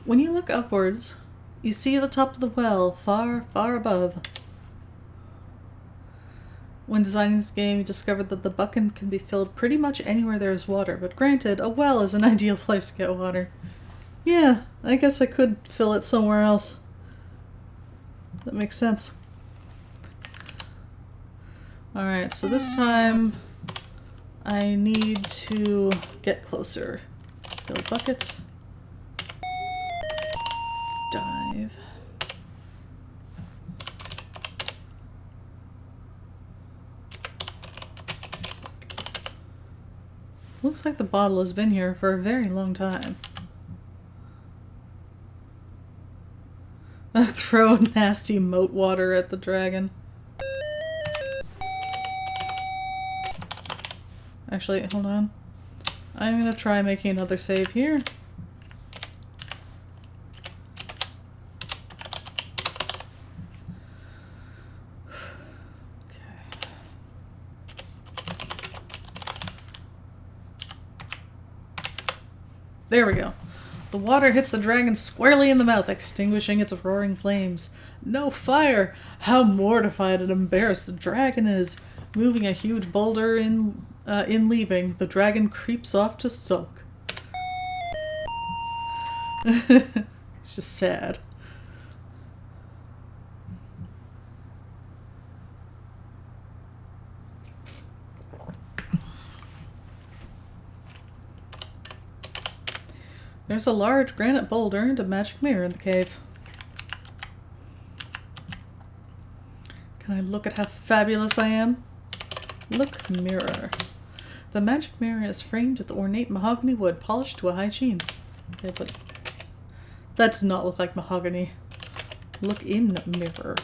When you look upwards, you see the top of the well, far, far above. When designing this game, you discovered that the bucket can be filled pretty much anywhere there is water, but granted, a well is an ideal place to get water. Yeah, I guess I could fill it somewhere else. That makes sense. Alright, so this time I need to get closer. Fill bucket. Dive. Looks like the bottle has been here for a very long time. Throw nasty moat water at the dragon. Actually, hold on. I'm gonna try making another save here. There we go. The water hits the dragon squarely in the mouth, extinguishing its roaring flames. No fire! How mortified and embarrassed the dragon is. Moving a huge boulder in leaving, the dragon creeps off to sulk. It's just sad. There's a large granite boulder and a magic mirror in the cave. Can I look at how fabulous I am? Look, mirror. The magic mirror is framed with ornate mahogany wood polished to a high sheen. Okay, but that does not look like mahogany. Look in mirror.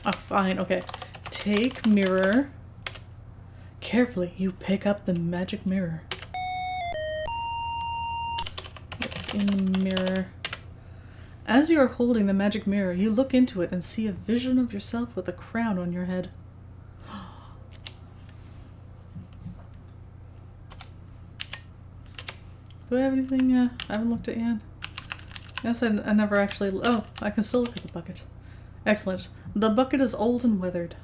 Ah, fine, okay. Take mirror. Carefully, you pick up the magic mirror. Look in the mirror. As you are holding the magic mirror, you look into it and see a vision of yourself with a crown on your head. Do I have anything I haven't looked at yet? Yes, I never actually... Oh, I can still look at the bucket. Excellent. The bucket is old and weathered.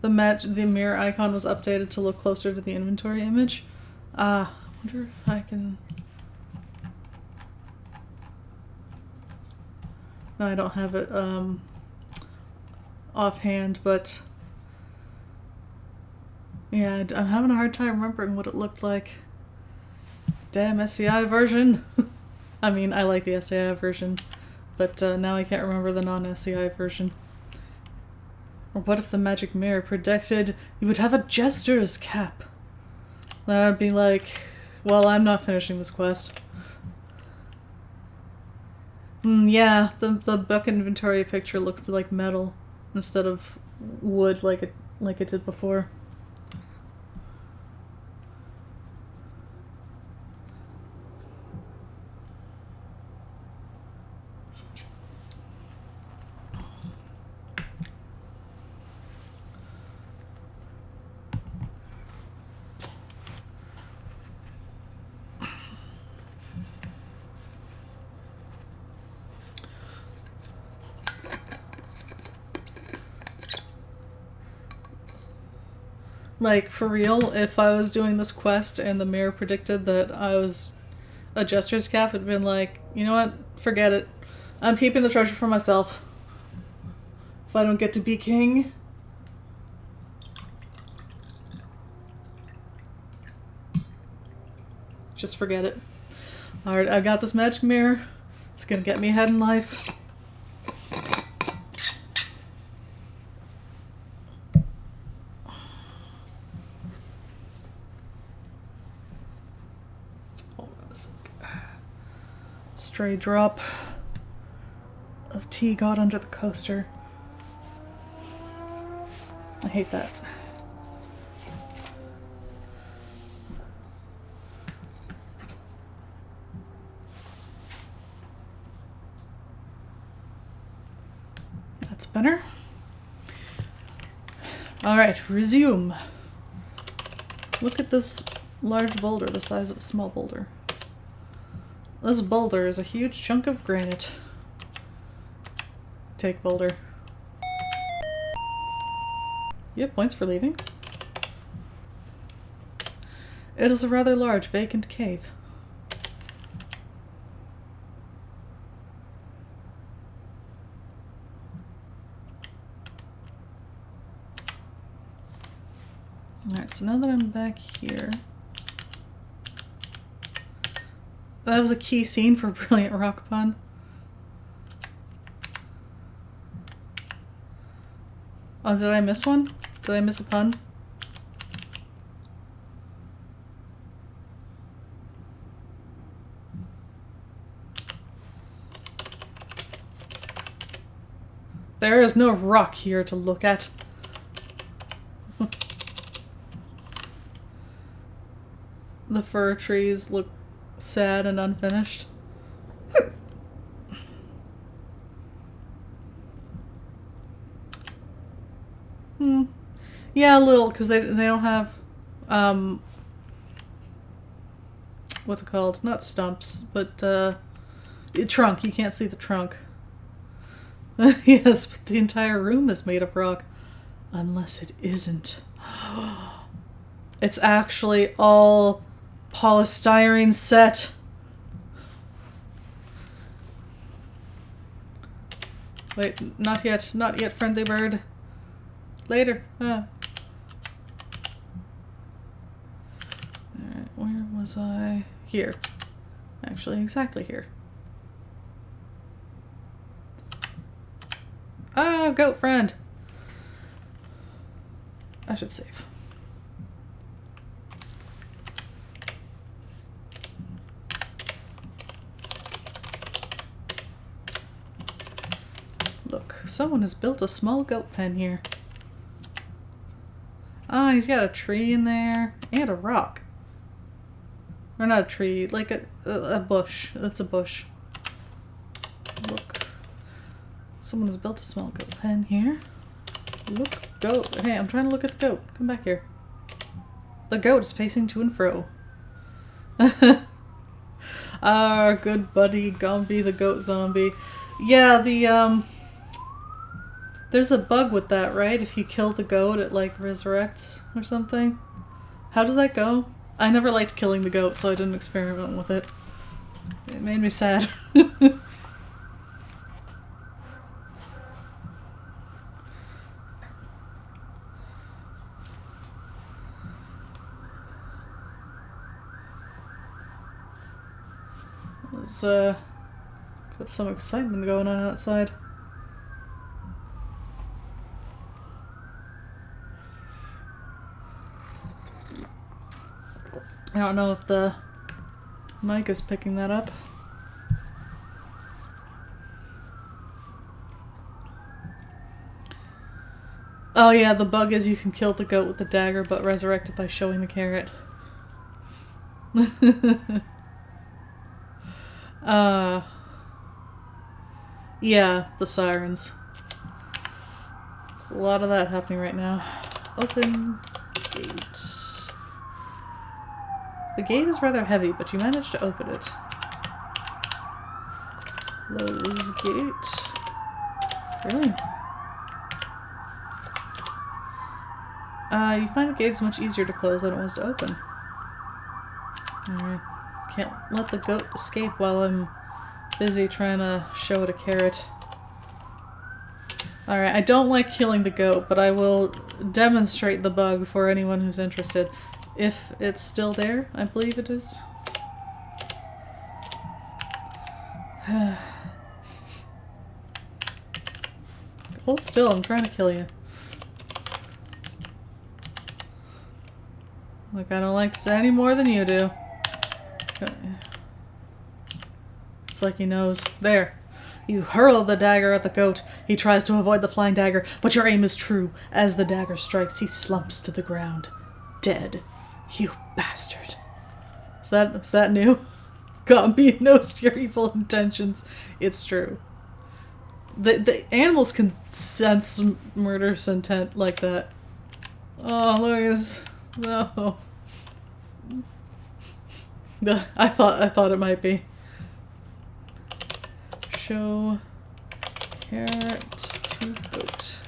The mirror icon was updated to look closer to the inventory image. I wonder if I can... No, I don't have it offhand, but yeah, I'm having a hard time remembering what it looked like. Damn SCI version! I mean, I like the SCI version, but now I can't remember the non-SCI version. Or what if the magic mirror predicted you would have a jester's cap? Then I'd be like, well, I'm not finishing this quest. Yeah, the bucket inventory picture looks like metal instead of wood like it did before. Like, for real, if I was doing this quest and the mirror predicted that I was a jester's cap, it'd been like, you know what? Forget it. I'm keeping the treasure for myself. If I don't get to be king. Just forget it. Alright, I got this magic mirror. It's gonna get me ahead in life. Stray drop of tea got under the coaster. I hate that. That's better. Alright, resume. Look at this large boulder the size of a small boulder. This boulder is a huge chunk of granite. Take boulder. You have points for leaving. It is a rather large vacant cave. Alright, so now that I'm back here... That was a key scene for Brilliant Rock Pun. Oh, did I miss one? Did I miss a pun? There is no rock here to look at. The fir trees look sad and unfinished. Yeah, a little, because they don't have, what's it called? Not stumps, but, trunk. You can't see the trunk. Yes, but the entire room is made of rock. Unless it isn't. It's actually all polystyrene set. Wait, not yet. Not yet, friendly bird. Later. Alright, where was I? Here. Actually, exactly here. Oh, goat friend. I should save. Look, someone has built a small goat pen here. Ah, he's got a tree in there and a rock. Or not a tree, like a bush. That's a bush. Look. Someone has built a small goat pen here. Look, goat. Hey, I'm trying to look at the goat. Come back here. The goat is pacing to and fro. Our good buddy Gomby the goat zombie. Yeah, there's a bug with that, right? If you kill the goat, it like resurrects or something. How does that go? I never liked killing the goat, so I didn't experiment with it. It made me sad. There's got some excitement going on outside. I don't know if the mic is picking that up. Oh yeah, the bug is you can kill the goat with the dagger but resurrect it by showing the carrot. Yeah, the sirens. There's a lot of that happening right now. Open gate. The gate is rather heavy, but you managed to open it. Close gate. Really? You find the gate is much easier to close than it was to open. Alright. Can't let the goat escape while I'm busy trying to show it a carrot. Alright, I don't like killing the goat, but I will demonstrate the bug for anyone who's interested. If it's still there, I believe it is. Hold still, I'm trying to kill you. Look, I don't like this any more than you do. It's like he knows. There. You hurl the dagger at the goat. He tries to avoid the flying dagger, but your aim is true. As the dagger strikes, he slumps to the ground. Dead. You bastard. Is that new? Gomby knows your evil intentions. It's true. The animals can sense murderous intent like that. Oh, look at this. No. I thought it might be. Show carrot to goat.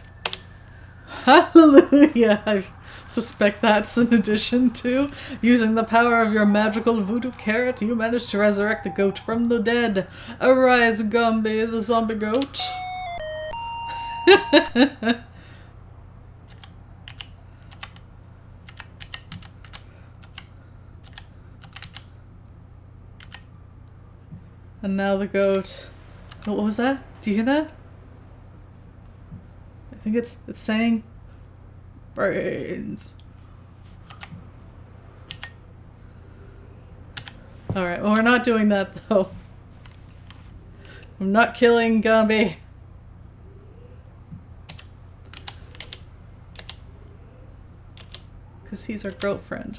Hallelujah! I suspect that's in addition to using the power of your magical voodoo carrot, you managed to resurrect the goat from the dead. Arise, Gomby, the zombie goat. And now the goat. What was that? Do you hear that? I think it's saying brains. Alright, well we're not doing that though. I'm not killing Gomby. Because he's our goat friend.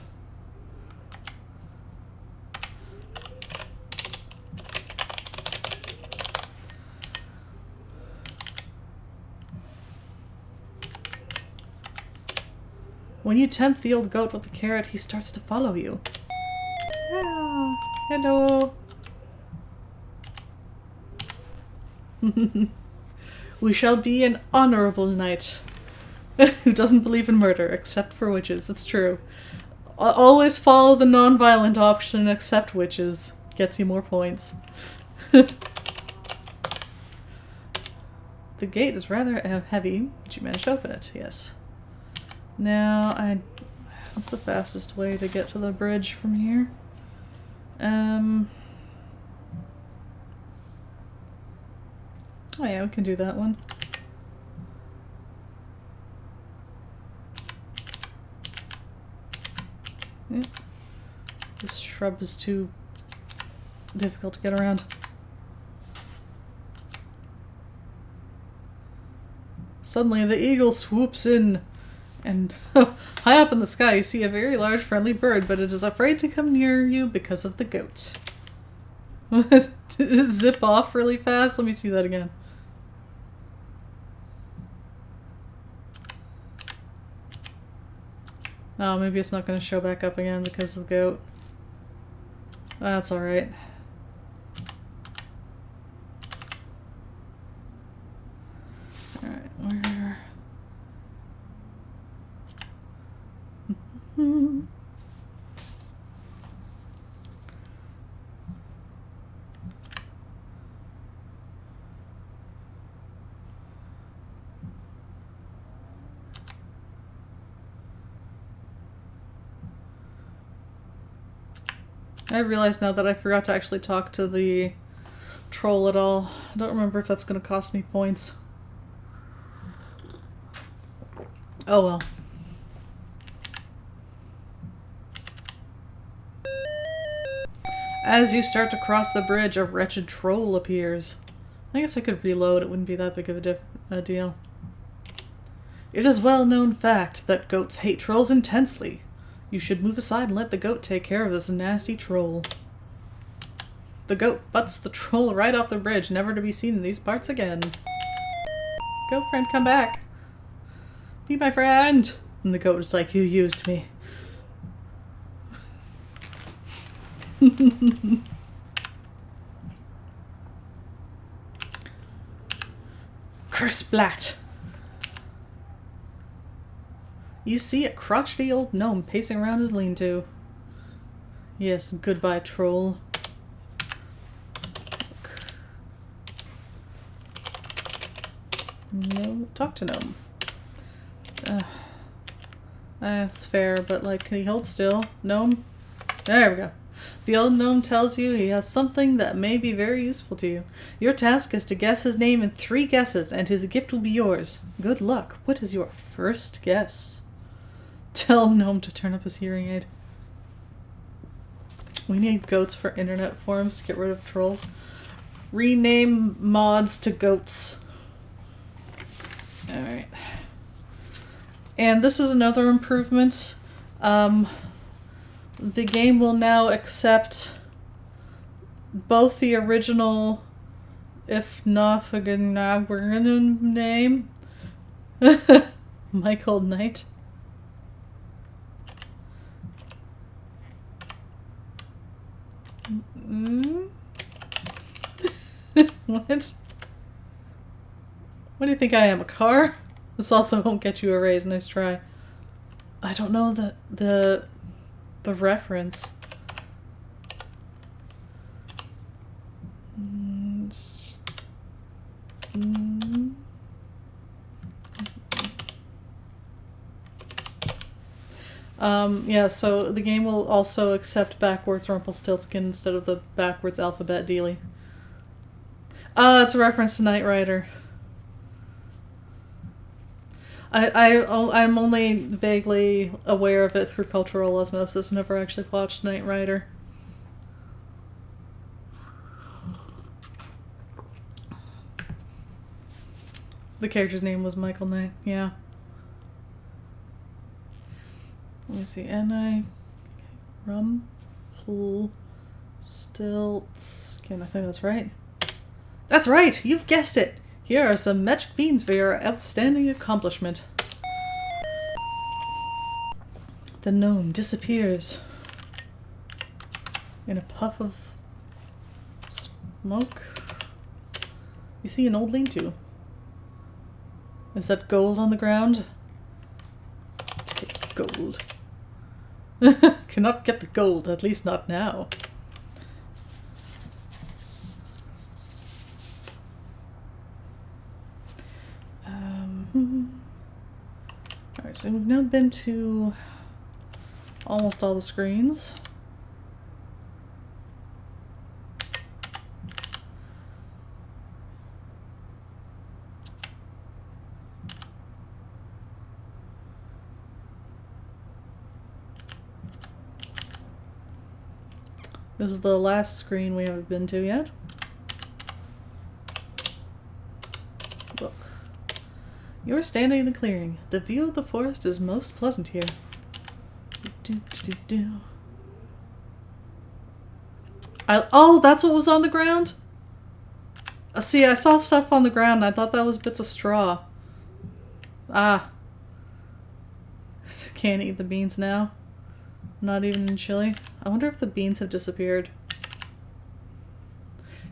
When you tempt the old goat with the carrot, he starts to follow you. Ah, hello. We shall be an honorable knight who doesn't believe in murder, except for witches. It's true. Always follow the non-violent option, except witches. Gets you more points. The gate is rather heavy, but you managed to open it, yes. Now, what's the fastest way to get to the bridge from here? Oh yeah, we can do that one. Yep. This shrub is too difficult to get around. Suddenly the eagle swoops in, and high up in the sky you see a very large friendly bird, but it is afraid to come near you because of the goat. Did it zip off really fast? Let me see that again. Oh, maybe it's not going to show back up again because of the goat. That's alright. Alright, where... I realize now that I forgot to actually talk to the troll at all. I don't remember if that's going to cost me points. Oh well. As you start to cross the bridge, a wretched troll appears. I guess I could reload, it wouldn't be that big of a deal. It is well-known fact that goats hate trolls intensely. You should move aside and let the goat take care of this nasty troll. The goat butts the troll right off the bridge, never to be seen in these parts again. Go, friend, come back. Be my friend. And the goat is like, you used me. Kersplat! You see a crotchety old gnome pacing around his lean-to. Yes, goodbye, troll. No, talk to gnome. That's fair, but like, can he hold still? Gnome? There we go. The old gnome tells you he has something that may be very useful to you. Your task is to guess his name in 3 guesses, and his gift will be yours. Good luck. What is your first guess? Tell gnome to turn up his hearing aid. We need goats for internet forums to get rid of trolls. Rename mods to goats. Alright. And this is another improvement. The game will now accept both the original, if not forgetting name, Michael Knight. What? What do you think I am, a car? This also won't get you a raise. Nice try. I don't know the reference. Yeah, so the game will also accept backwards Rumpelstiltskin instead of the backwards alphabet dealy. It's a reference to Knight Rider. I'm only vaguely aware of it through cultural osmosis. Never actually watched Knight Rider. The character's name was Michael Knight. Yeah. Let me see. N.I. Rumpelstiltskin. I think that's right. That's right! You've guessed it! Here are some magic beans for your outstanding accomplishment. The gnome disappears in a puff of smoke. You see an old lean-to. Is that gold on the ground? Take gold. Cannot get the gold, at least not now. Alright, so we've now been to almost all the screens. This is the last screen we haven't been to yet. Look. You're standing in the clearing. The view of the forest is most pleasant here. Oh, that's what was on the ground? See, I saw stuff on the ground and I thought that was bits of straw. Ah. Can't eat the beans now. Not even in chili. I wonder if the beans have disappeared.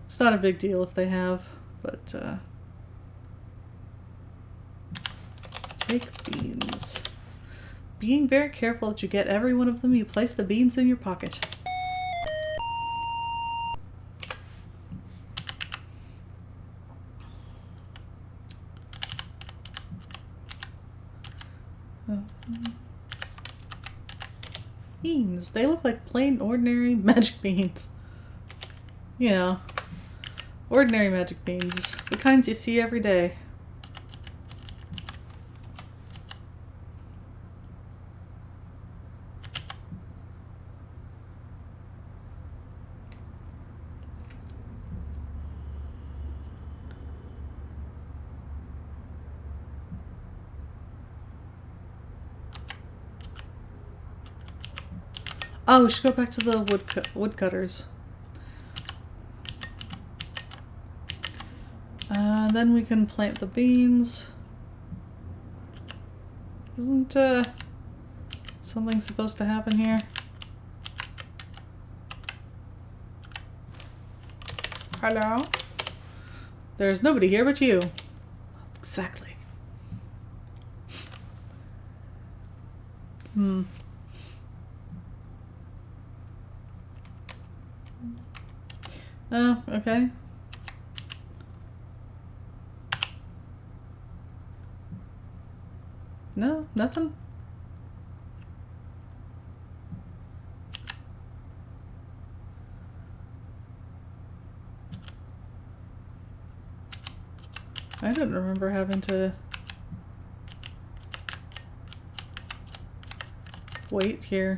It's not a big deal if they have, but take beans. Being very careful that you get every one of them, you place the beans in your pocket. Beans. They look like plain, ordinary magic beans. You know, ordinary magic beans. The kinds you see every day. Oh, we should go back to the woodcutters. Then we can plant the beans. Isn't something supposed to happen here? Hello? There's nobody here but you. Exactly. Oh, okay. No, nothing? I don't remember having to wait here.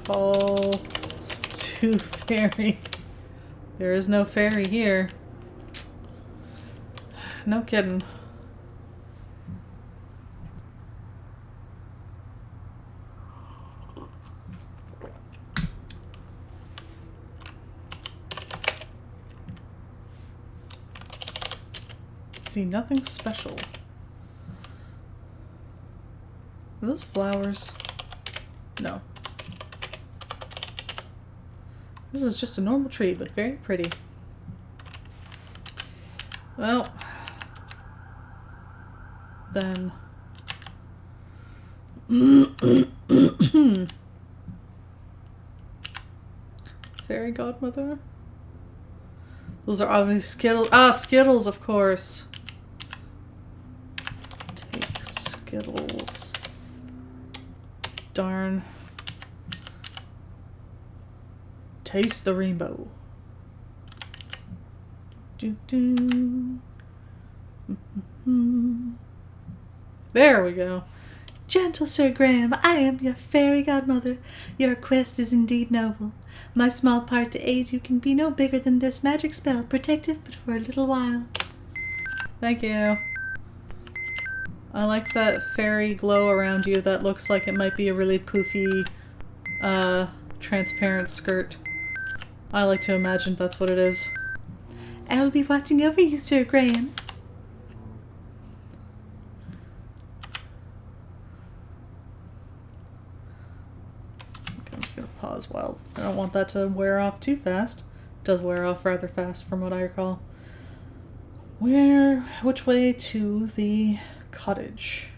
Call to fairy. There is no fairy here. No kidding. See, nothing special. Are those flowers? No. This is just a normal tree, but very pretty. Well, then. Fairy godmother? Those are obviously Skittles. Ah, Skittles, of course. Take Skittles. Darn. Taste the rainbow. There we go. Gentle Sir Graham, I am your fairy godmother. Your quest is indeed noble. My small part to aid you can be no bigger than this magic spell, protective but for a little while. Thank you. I like that fairy glow around you that looks like it might be a really poofy, transparent skirt. I like to imagine that's what it is. I'll be watching over you, Sir Graham. Okay, I'm just gonna pause while I don't want that to wear off too fast. It does wear off rather fast from what I recall. Which way to the cottage?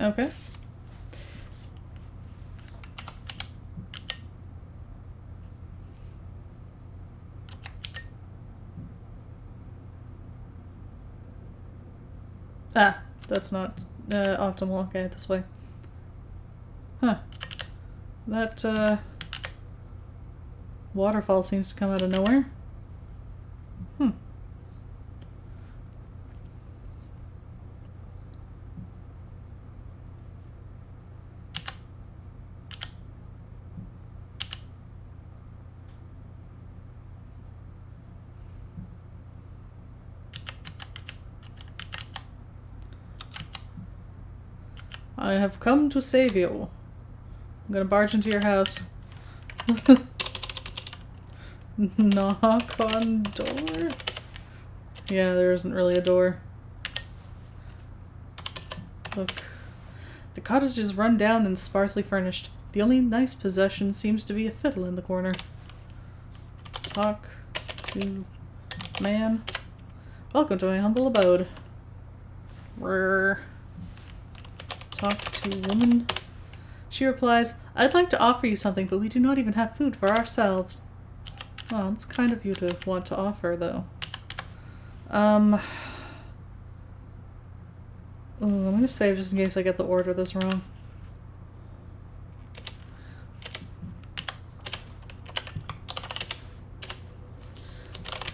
Okay. Ah, that's not optimal. Okay, this way. Huh. That waterfall seems to come out of nowhere. Hmm. I have come to save you. I'm gonna barge into your house. Knock on door? Yeah, there isn't really a door. Look. The cottage is run down and sparsely furnished. The only nice possession seems to be a fiddle in the corner. Talk to man. Welcome to my humble abode. Rrr. Talk to woman. She replies, I'd like to offer you something, but we do not even have food for ourselves. Well, it's kind of you to want to offer, though. Ooh, I'm gonna save just in case I get the order this wrong.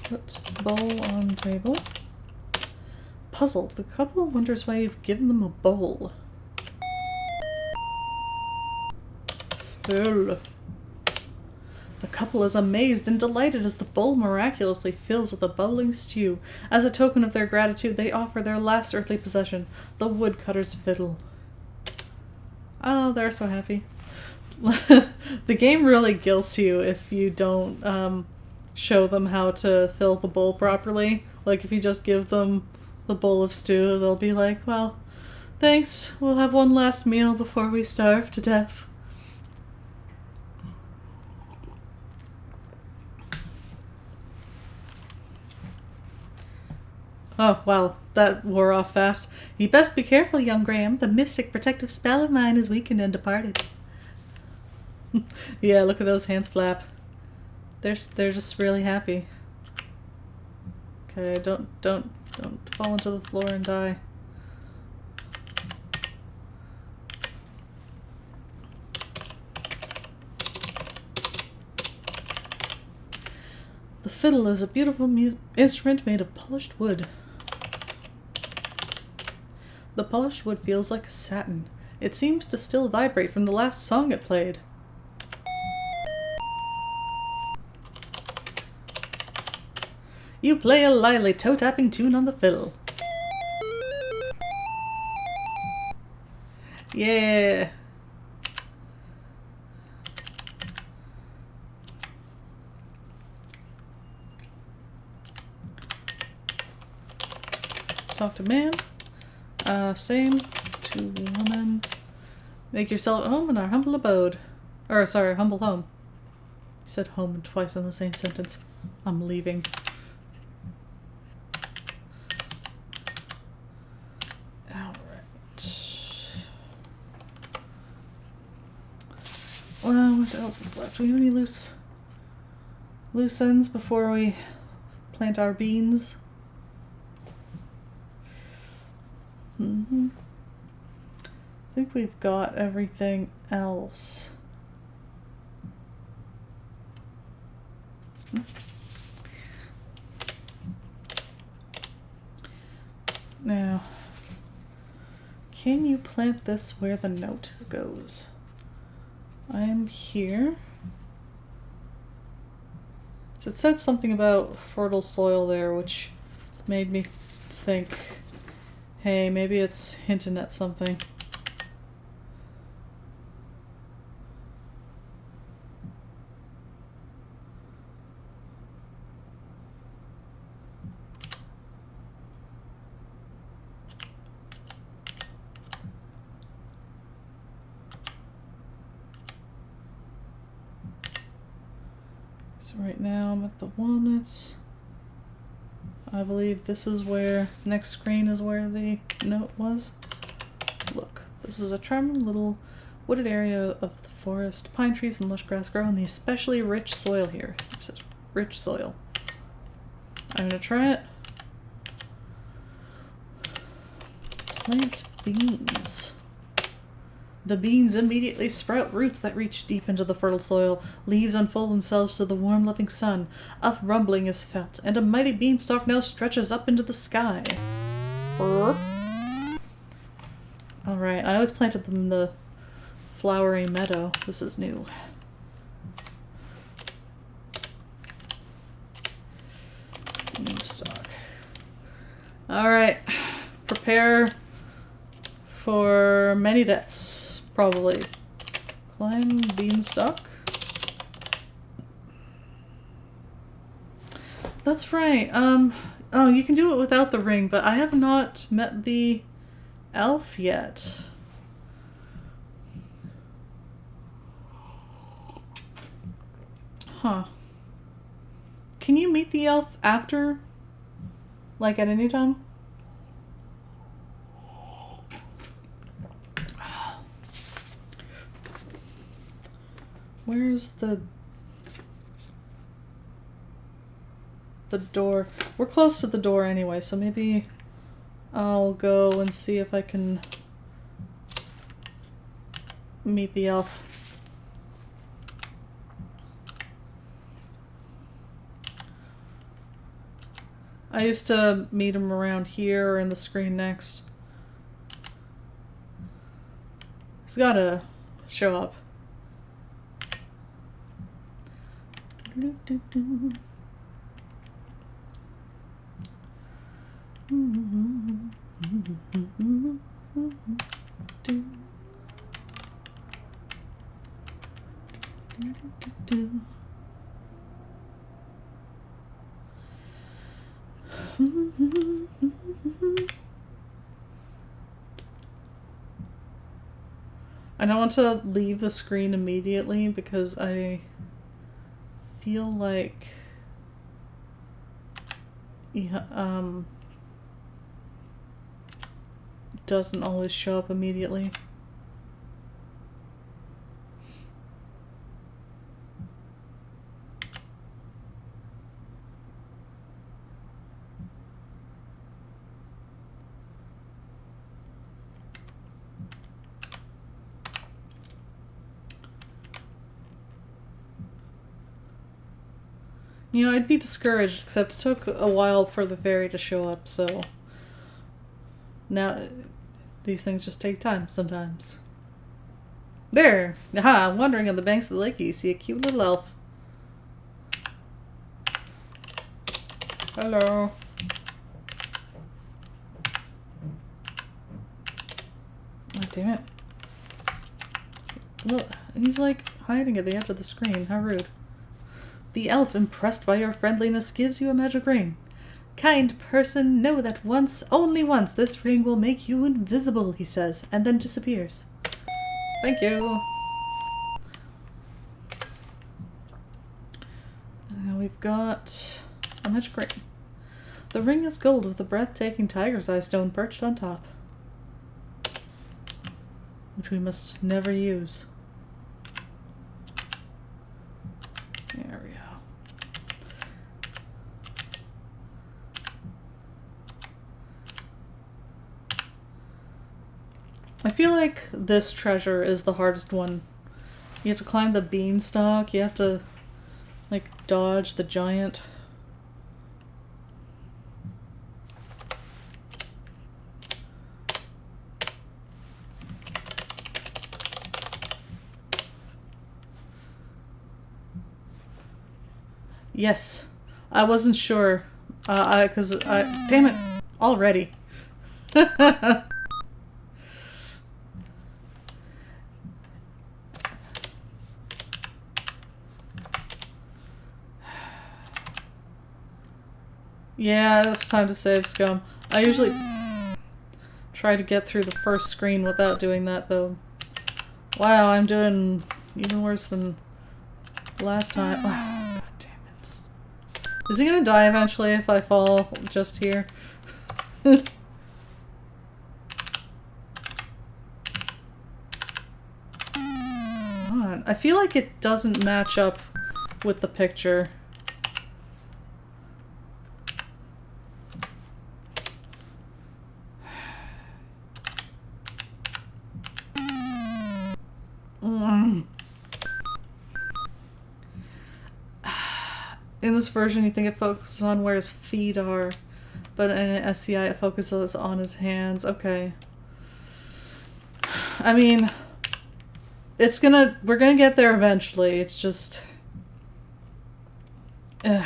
Put bowl on table. Puzzled, the couple wonders why you've given them a bowl. Full. The couple is amazed and delighted as the bowl miraculously fills with a bubbling stew. As a token of their gratitude, they offer their last earthly possession, the woodcutter's fiddle. Oh, they're so happy. The game really guilts you if you don't show them how to fill the bowl properly. Like, if you just give them the bowl of stew, they'll be like, well, thanks, we'll have one last meal before we starve to death. Oh, wow, that wore off fast. You best be careful, young Graham. The mystic protective spell of mine is weakened and departed. Yeah, look at those hands flap. They're just really happy. Okay, don't fall into the floor and die. The fiddle is a beautiful instrument made of polished wood. The polished wood feels like satin. It seems to still vibrate from the last song it played. You play a lively toe-tapping tune on the fiddle. Yeah. Talk to man. Same to woman. Make yourself at home in our humble abode. Or, sorry, humble home. I said home twice in the same sentence. I'm leaving. Alright. Well, what else is left? Do we have any loose ends before we plant our beans? I think we've got everything else. Now, can you plant this where the note goes? I'm here. It said something about fertile soil there, which made me think, hey, maybe it's hinting at something. So right now I'm at the walnuts. I believe this is where, next screen is where the note was. Look, this is a charming little wooded area of the forest. Pine trees and lush grass grow in the especially rich soil here. It says rich soil. I'm gonna try it. Plant beans. The beans immediately sprout roots that reach deep into the fertile soil. Leaves unfold themselves to the warm, loving sun. A rumbling is felt, and a mighty beanstalk now stretches up into the sky. Alright, I always planted them in the flowery meadow. This is new. Beanstalk. Alright, prepare for many deaths, probably. Climb beanstalk. That's right. Oh, you can do it without the ring, but I have not met the elf yet. Huh. Can you meet the elf after? Like at any time? Where's the door? We're close to the door anyway, so maybe I'll go and see if I can meet the elf. I used to meet him around here or in the screen next. He's gotta show up. I don't want to leave the screen immediately because I feel like doesn't always show up immediately. You know, I'd be discouraged, except it took a while for the fairy to show up, so now these things just take time sometimes. There! Aha! Wandering on the banks of the lake, you see a cute little elf. Hello. Oh, damn it. Look, he's like hiding at the edge of the screen. How rude. The elf, impressed by your friendliness, gives you a magic ring. Kind person, know that once, only once, this ring will make you invisible, he says, and then disappears. Thank you. Now we've got a magic ring. The ring is gold with a breathtaking tiger's eye stone perched on top, which we must never use. There we go. I feel like this treasure is the hardest one. You have to climb the beanstalk, you have to, like, dodge the giant. Yes, I wasn't sure, damn it, already. Yeah, it's time to save, scum. I usually try to get through the first screen without doing that, though. Wow, I'm doing even worse than last time. Oh, God damn Is he gonna die eventually if I fall just here? I feel like it doesn't match up with the picture. In this version, you think it focuses on where his feet are, but in an SCI, it focuses on his hands. Okay. I mean, we're gonna get there eventually. It's just, it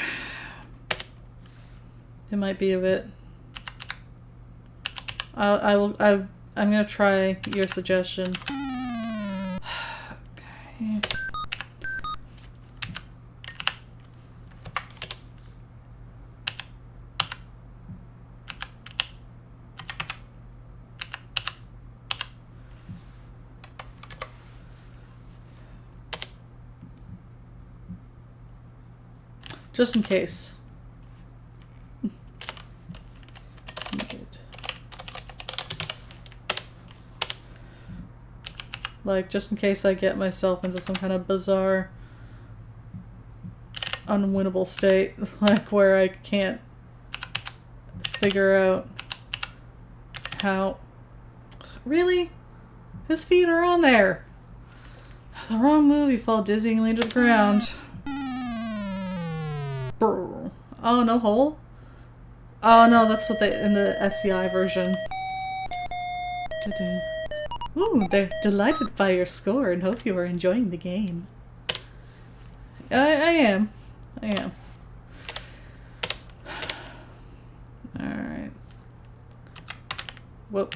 might be a bit. I'm gonna try your suggestion. Okay. Just in case. Like, just in case I get myself into some kind of bizarre, unwinnable state, like where I can't figure out how... Really? His feet are on there! The wrong move, you fall dizzyingly to the ground. Oh, no hole? Oh no, that's what they in the SCI version. Ooh, they're delighted by your score and hope you are enjoying the game. I am. I am. Alright. Whoop.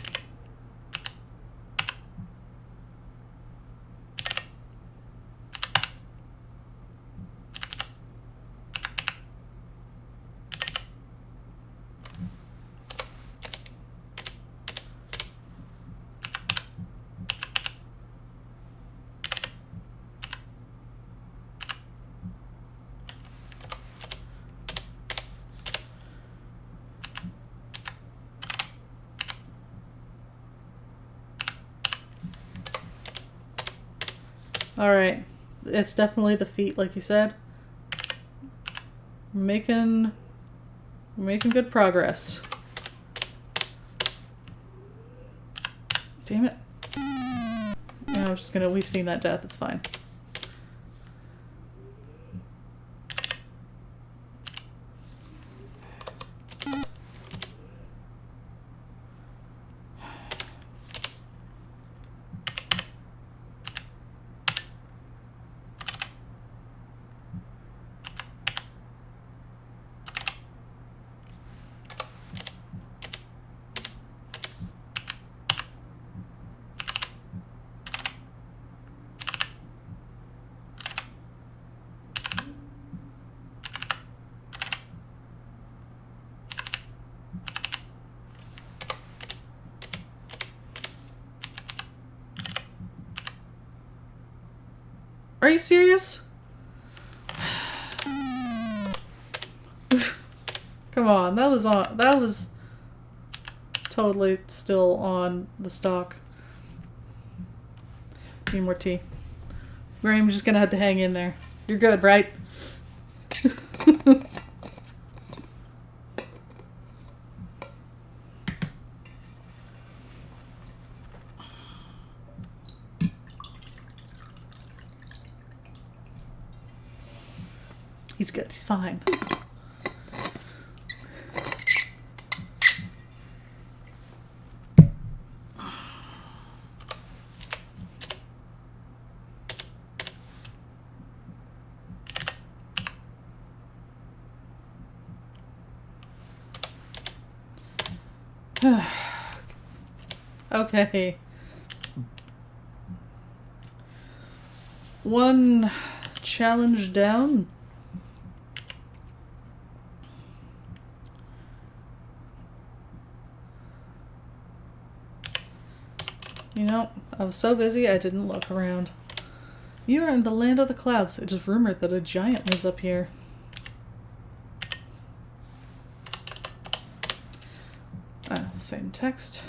Alright. It's definitely the feet, like you said. We're making good progress. Damn it. No, I'm just gonna... We've seen that death. It's fine. Are you serious? Come on, that was totally still on the stock. Need more tea. Graham's just gonna have to hang in there. You're good, right? He's good. He's fine. Okay. One challenge down. You know, I was so busy I didn't look around. You are in the land of the clouds. It is rumored that a giant lives up here. Same text.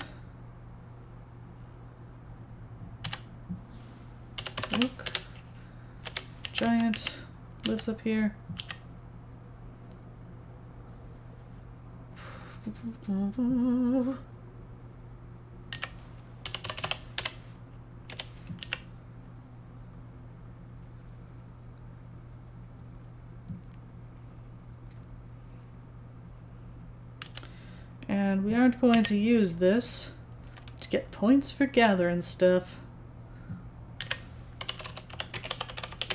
Look. Giant lives up here. And we aren't going to use this to get points for gathering stuff.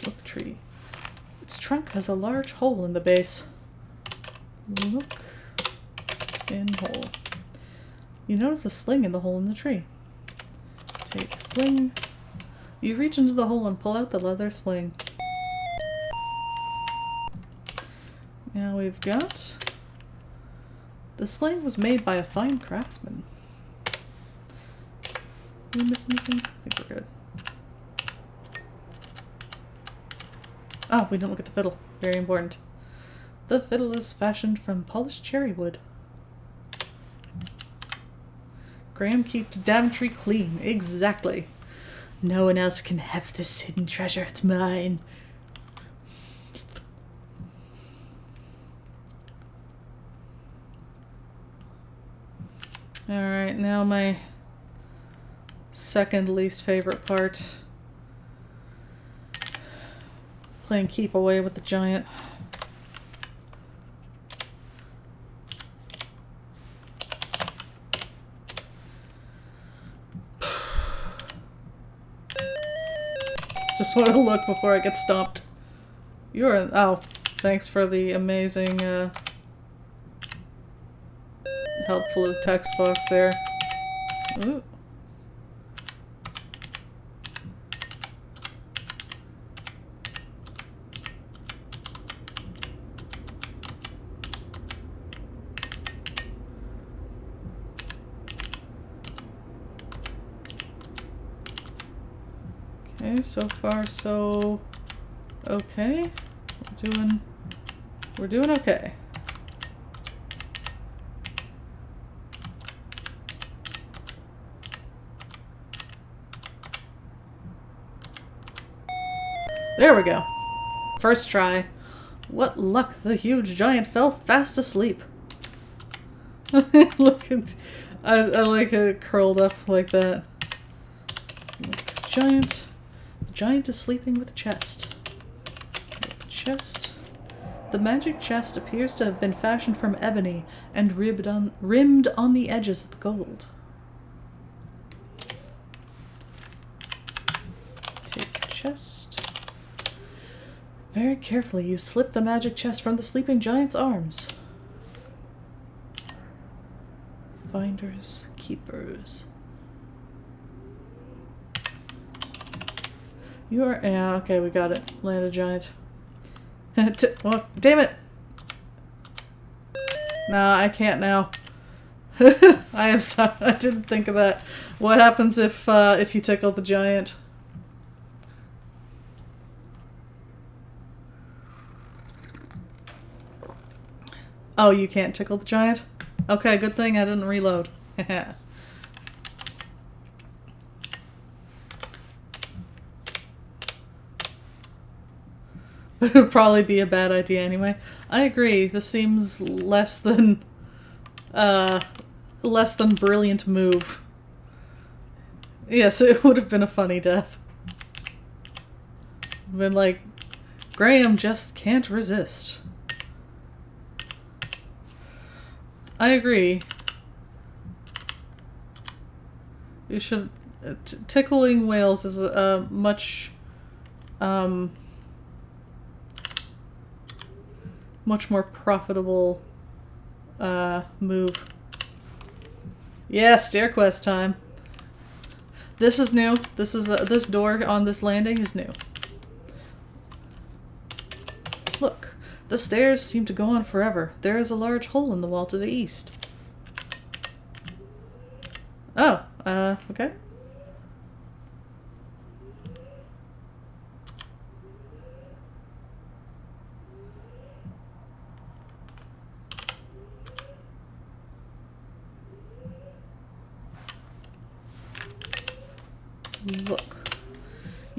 Oak tree. Its trunk has a large hole in the base. Look in hole. You notice a sling in the hole in the tree. Take sling. You reach into the hole and pull out the leather sling. Now we've got... The sling was made by a fine craftsman. Did we miss anything? I think we're good. Oh, we didn't look at the fiddle. Very important. The fiddle is fashioned from polished cherry wood. Graham keeps Daventry clean. Exactly. No one else can have this hidden treasure. It's mine. Alright, now my second least favorite part. Playing keep away with the giant. Just want to look before I get stomped. You're oh, thanks for the amazing helpful text box there. Ooh. Okay, so far so okay. We're doing okay. There we go. First try. What luck, the huge giant fell fast asleep. Look at... I like it curled up like that. Look, giant. The giant is sleeping with a chest. Look, chest. The magic chest appears to have been fashioned from ebony and rimmed on the edges with gold. Take chest. Very carefully, you slip the magic chest from the sleeping giant's arms. Finders, keepers. You are... Yeah, okay, we got it. Land a giant. Well, damn it! Nah, I can't now. I am sorry. I didn't think of that. What happens if you tickle the giant? Oh, you can't tickle the giant? Okay, good thing I didn't reload. It would probably be a bad idea anyway. I agree. This seems less than brilliant move. Yes, it would have been a funny death. Been like, Graham just can't resist. I agree. You should... tickling whales is a much... much more profitable move. Yeah, stair quest time. This is new. This is this door on this landing is new. Look. The stairs seem to go on forever. There is a large hole in the wall to the east. Oh, okay.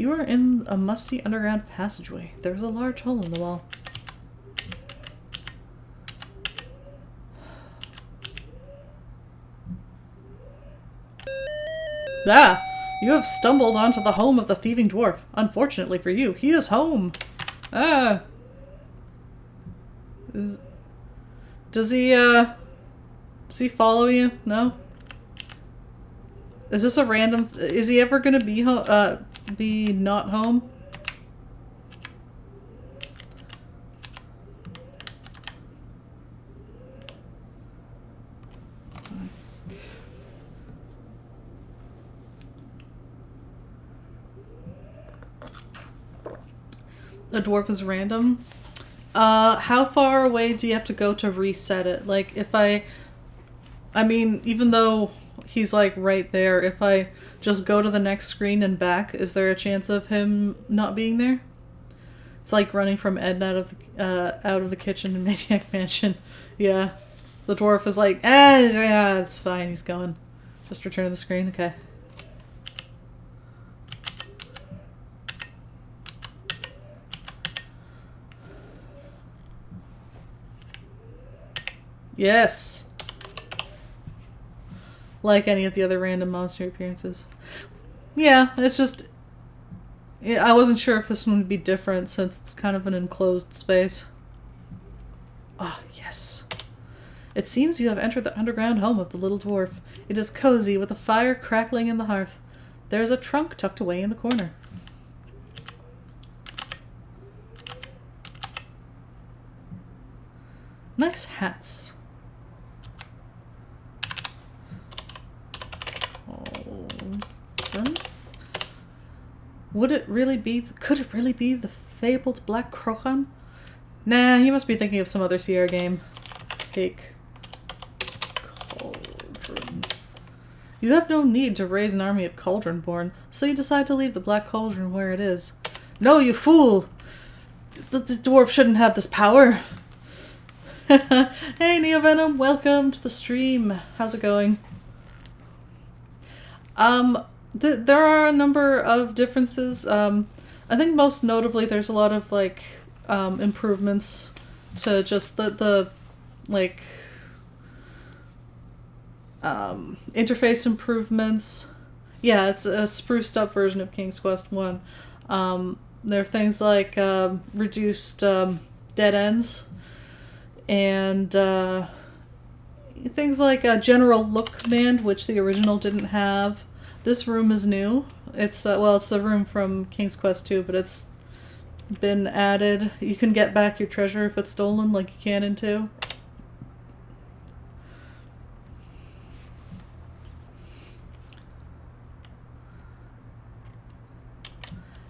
You are in a musty underground passageway. There's a large hole in the wall. Ah! You have stumbled onto the home of the thieving dwarf. Unfortunately for you, he is home. Ah! Does he follow you? No? Is this a random... Is he ever gonna be not home? A dwarf is random? How far away do you have to go to reset it? Like, if I mean, even though he's, like, right there, if I just go to the next screen and back, is there a chance of him not being there? It's like running from Ed out of the kitchen in Maniac Mansion. Yeah. The dwarf is like, yeah, it's fine, he's going. Just return to the screen? Okay. Yes! Like any of the other random monster appearances. Yeah, it's just... I wasn't sure if this one would be different since it's kind of an enclosed space. Ah, yes. It seems you have entered the underground home of the little dwarf. It is cozy with a fire crackling in the hearth. There is a trunk tucked away in the corner. Nice hats. Would it really be... Could it really be the fabled Black Crohan? Nah, he must be thinking of some other Sierra game. Take Cauldron. You have no need to raise an army of Cauldron-born, so you decide to leave the Black Cauldron where it is. No, you fool! The dwarf shouldn't have this power. Hey, Neovenom, welcome to the stream. How's it going? There are a number of differences. I think most notably there's a lot of, like, improvements to just the like, interface improvements. Yeah, it's a spruced up version of King's Quest I. There are things like, reduced, dead ends, and, things like a general look command, which the original didn't have. This room is new. It's, well, it's a room from King's Quest II, but it's been added. You can get back your treasure if it's stolen, like you can in 2.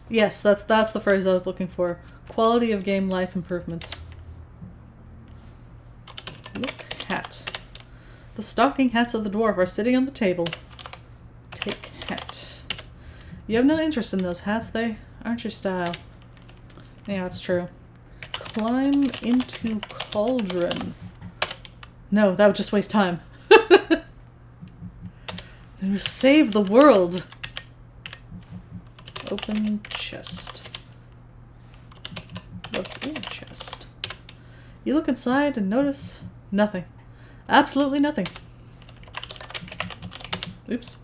Yes, that's the phrase I was looking for. Quality of game life improvements. Look hat. The stocking hats of the dwarf are sitting on the table. Take hat. You have no interest in those hats, they aren't your style. Yeah, that's true. Climb into cauldron. No, that would just waste time. Save the world. Open chest. Look in chest. You look inside and notice nothing. Absolutely nothing. Oops.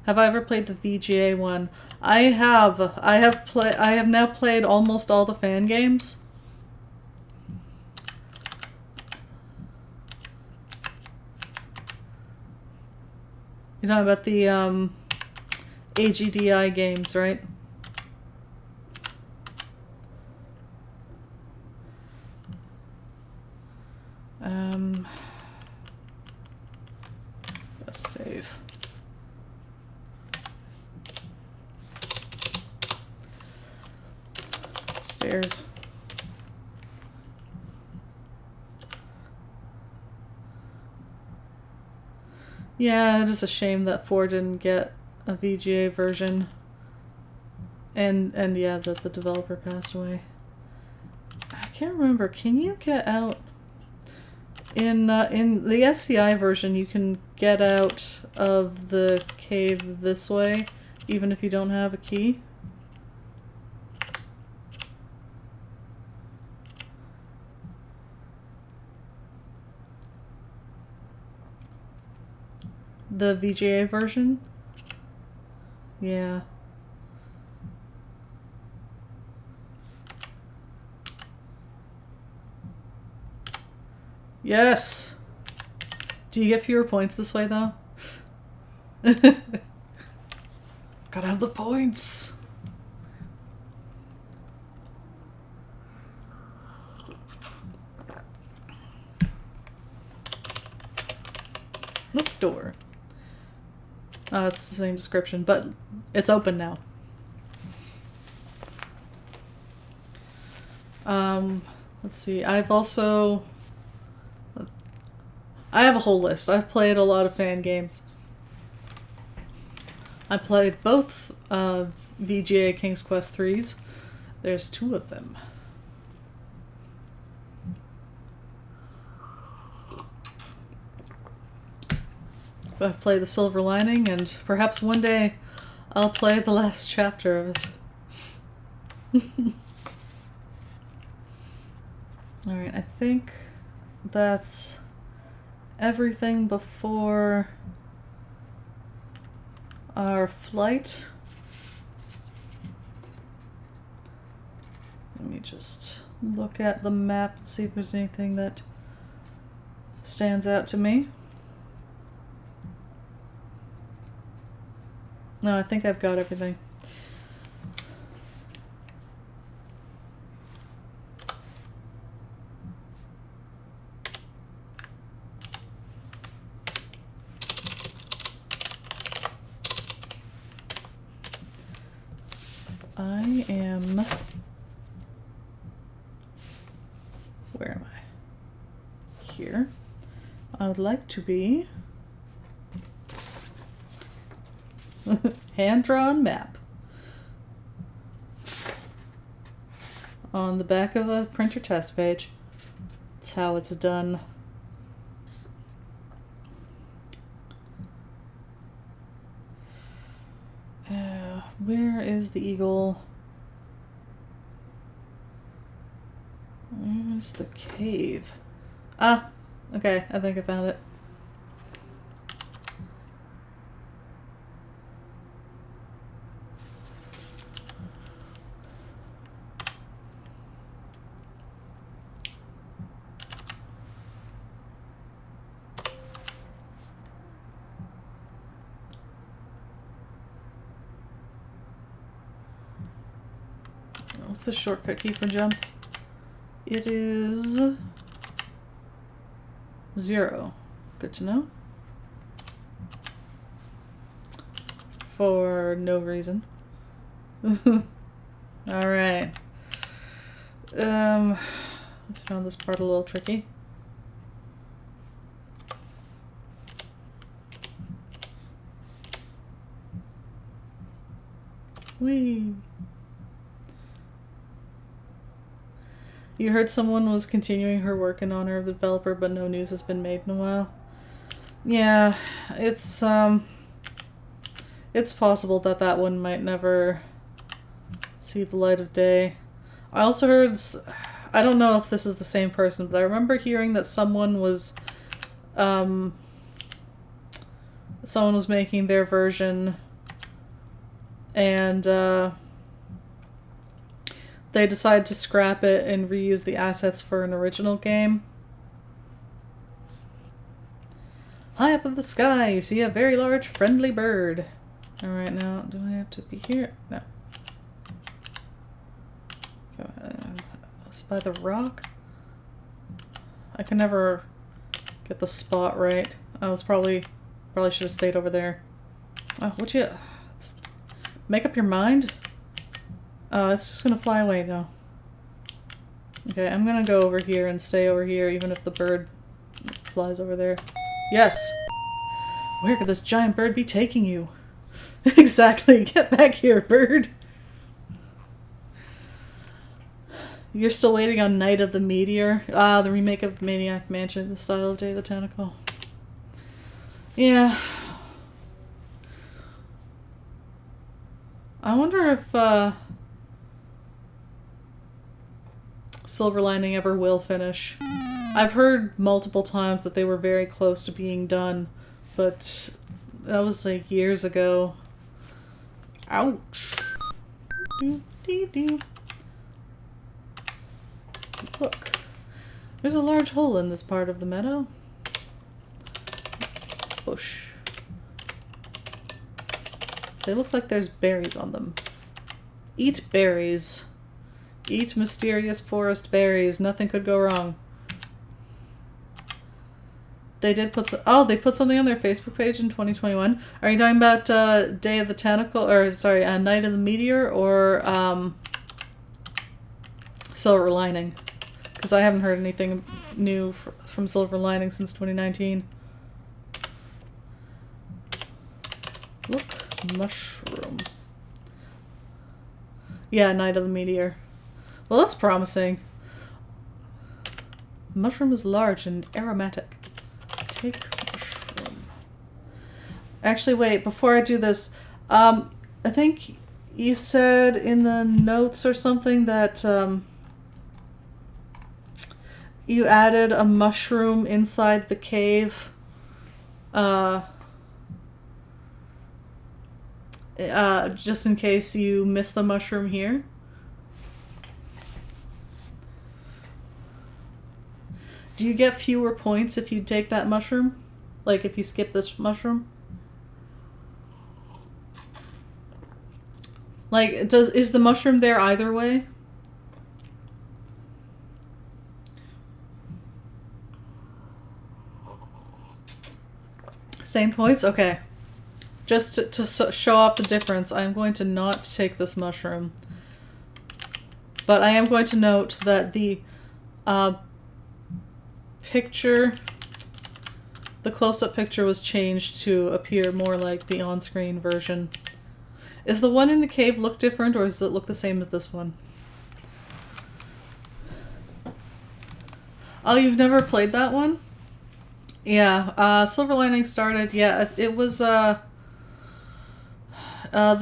Have I ever played the VGA one? I have. I have now played almost all the fan games. You're talking about the AGDI games, right? Let's save. Stairs. Yeah, it is a shame that 4 didn't get a VGA version. And yeah, that the developer passed away. I can't remember. Can you get out? In the SCI version, you can get out of the cave this way, even if you don't have a key. The VGA version? Yeah. Yes! Do you get fewer points this way, though? Gotta have the points! Look, door. It's the same description, but it's open now. Let's see. I have a whole list. I've played a lot of fan games. I played both VGA King's Quest 3s. There's 2 of them. I've played The Silver Lining, and perhaps one day I'll play the last chapter of it. Alright, I think that's everything before our flight. Let me just look at the map and see if there's anything that stands out to me. No, I think I've got everything. I am... Where am I? Here. I would like to be... hand-drawn map. On the back of a printer test page. That's how it's done. Where is the eagle? Where's the cave? Ah, okay, I think I found it. What's the shortcut key for jump? It is 0. Good to know. For no reason. Alright. I just found this part a little tricky. Whee! You heard someone was continuing her work in honor of the developer, but no news has been made in a while. Yeah, it's possible that that one might never see the light of day. I also heard, I don't know if this is the same person, but I remember hearing that someone was making their version, and they decided to scrap it and reuse the assets for an original game. High up in the sky, you see a very large friendly bird. Alright, now, do I have to be here? No. It's by the rock? I can never get the spot right. I was probably should have stayed over there. Oh, would you make up your mind? It's just gonna fly away now. Okay, I'm gonna go over here and stay over here, even if the bird flies over there. Yes! Where could this giant bird be taking you? Exactly, get back here, bird! You're still waiting on Night of the Meteor? Ah, the remake of Maniac Mansion in the style of Day of the Tentacle. Yeah. I wonder if Silver Lining ever will finish. I've heard multiple times that they were very close to being done, but that was like years ago. Ouch. Look, there's a large hole in this part of the meadow. Bush. They look like there's berries on them. Eat berries. Eat mysterious forest berries. Nothing could go wrong. They did put they put something on their Facebook page in 2021. Are you talking about Day of the Tentacle, or sorry, Night of the Meteor, or Silver Lining? Because I haven't heard anything new from Silver Lining since 2019. Look, mushroom. Yeah, Night of the Meteor. Well, that's promising. Mushroom is large and aromatic. Take mushroom. Actually, wait, before I do this, I think you said in the notes or something that you added a mushroom inside the cave. Just in case you miss the mushroom here. Do you get fewer points if you take that mushroom? Like if you skip this mushroom? Like, is the mushroom there either way? Same points? Okay. Just to show off the difference, I'm going to not take this mushroom. But I am going to note that the picture, the close-up picture was changed to appear more like the on-screen version. Is the one in the cave look different, or does it look the same as this one? Oh, you've never played that one? Yeah, Silver Lining started, yeah, it was, the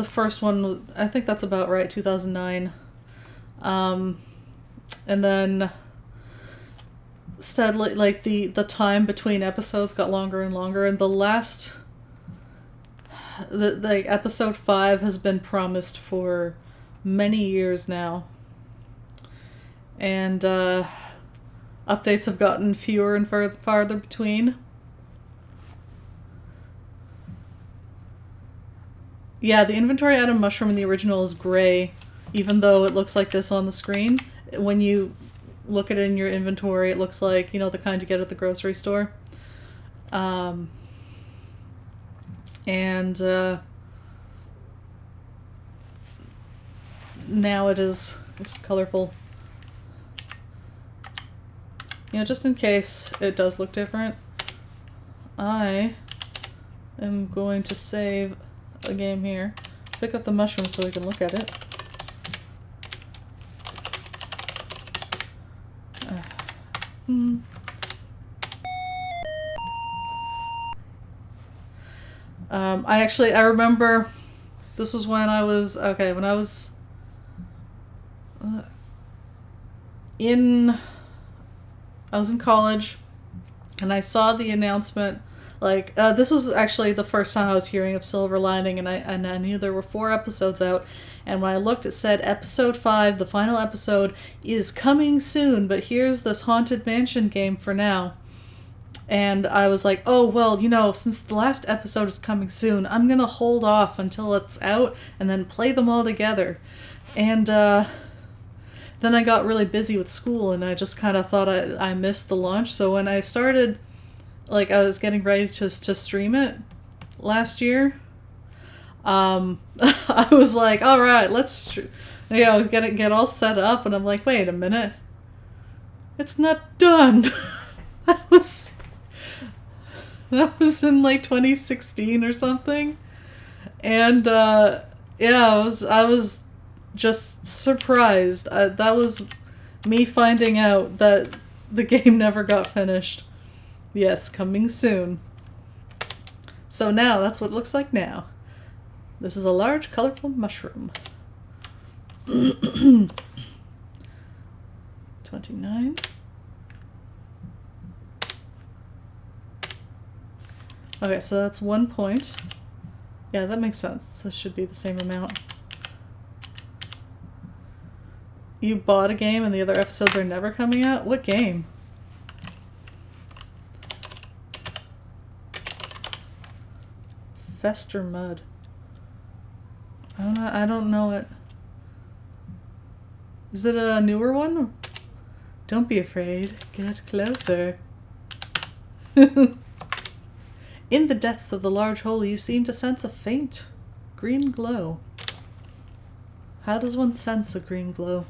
first one, I think that's about right, 2009. And then steadily, like, the time between episodes got longer and longer, and the last, like, episode 5 has been promised for many years now. And, updates have gotten fewer and farther between. Yeah, the inventory item mushroom in the original is gray, even though it looks like this on the screen. When you look at it in your inventory, it looks like, you know, the kind you get at the grocery store. And now it's colorful. You know, just in case it does look different, I am going to save a game here. Pick up the mushroom so we can look at it. I remember this was when I was, in college, and I saw the announcement, like, this was actually the first time I was hearing of Silver Lining, and I knew there were 4 episodes out, and when I looked, it said episode 5, the final episode, is coming soon, but here's this Haunted Mansion game for now. And I was like, oh, well, you know, since the last episode is coming soon, I'm gonna hold off until it's out, and then play them all together. And, then I got really busy with school, and I just kind of thought I missed the launch. So when I started, like, I was getting ready to stream it last year, I was like, all right, let's, get all set up. And I'm like, wait a minute, it's not done. That was in like 2016 or something, and I was just surprised. That was me finding out that the game never got finished. Yes, coming soon. So now, that's what it looks like now. This is a large, colorful mushroom. 29. Okay, so that's 1 point. Yeah, that makes sense. This should be the same amount. You bought a game and the other episodes are never coming out? What game? Fester Mud. I don't know it. Is it a newer one? Don't be afraid. Get closer. In the depths of the large hole, you seem to sense a faint green glow. How does one sense a green glow?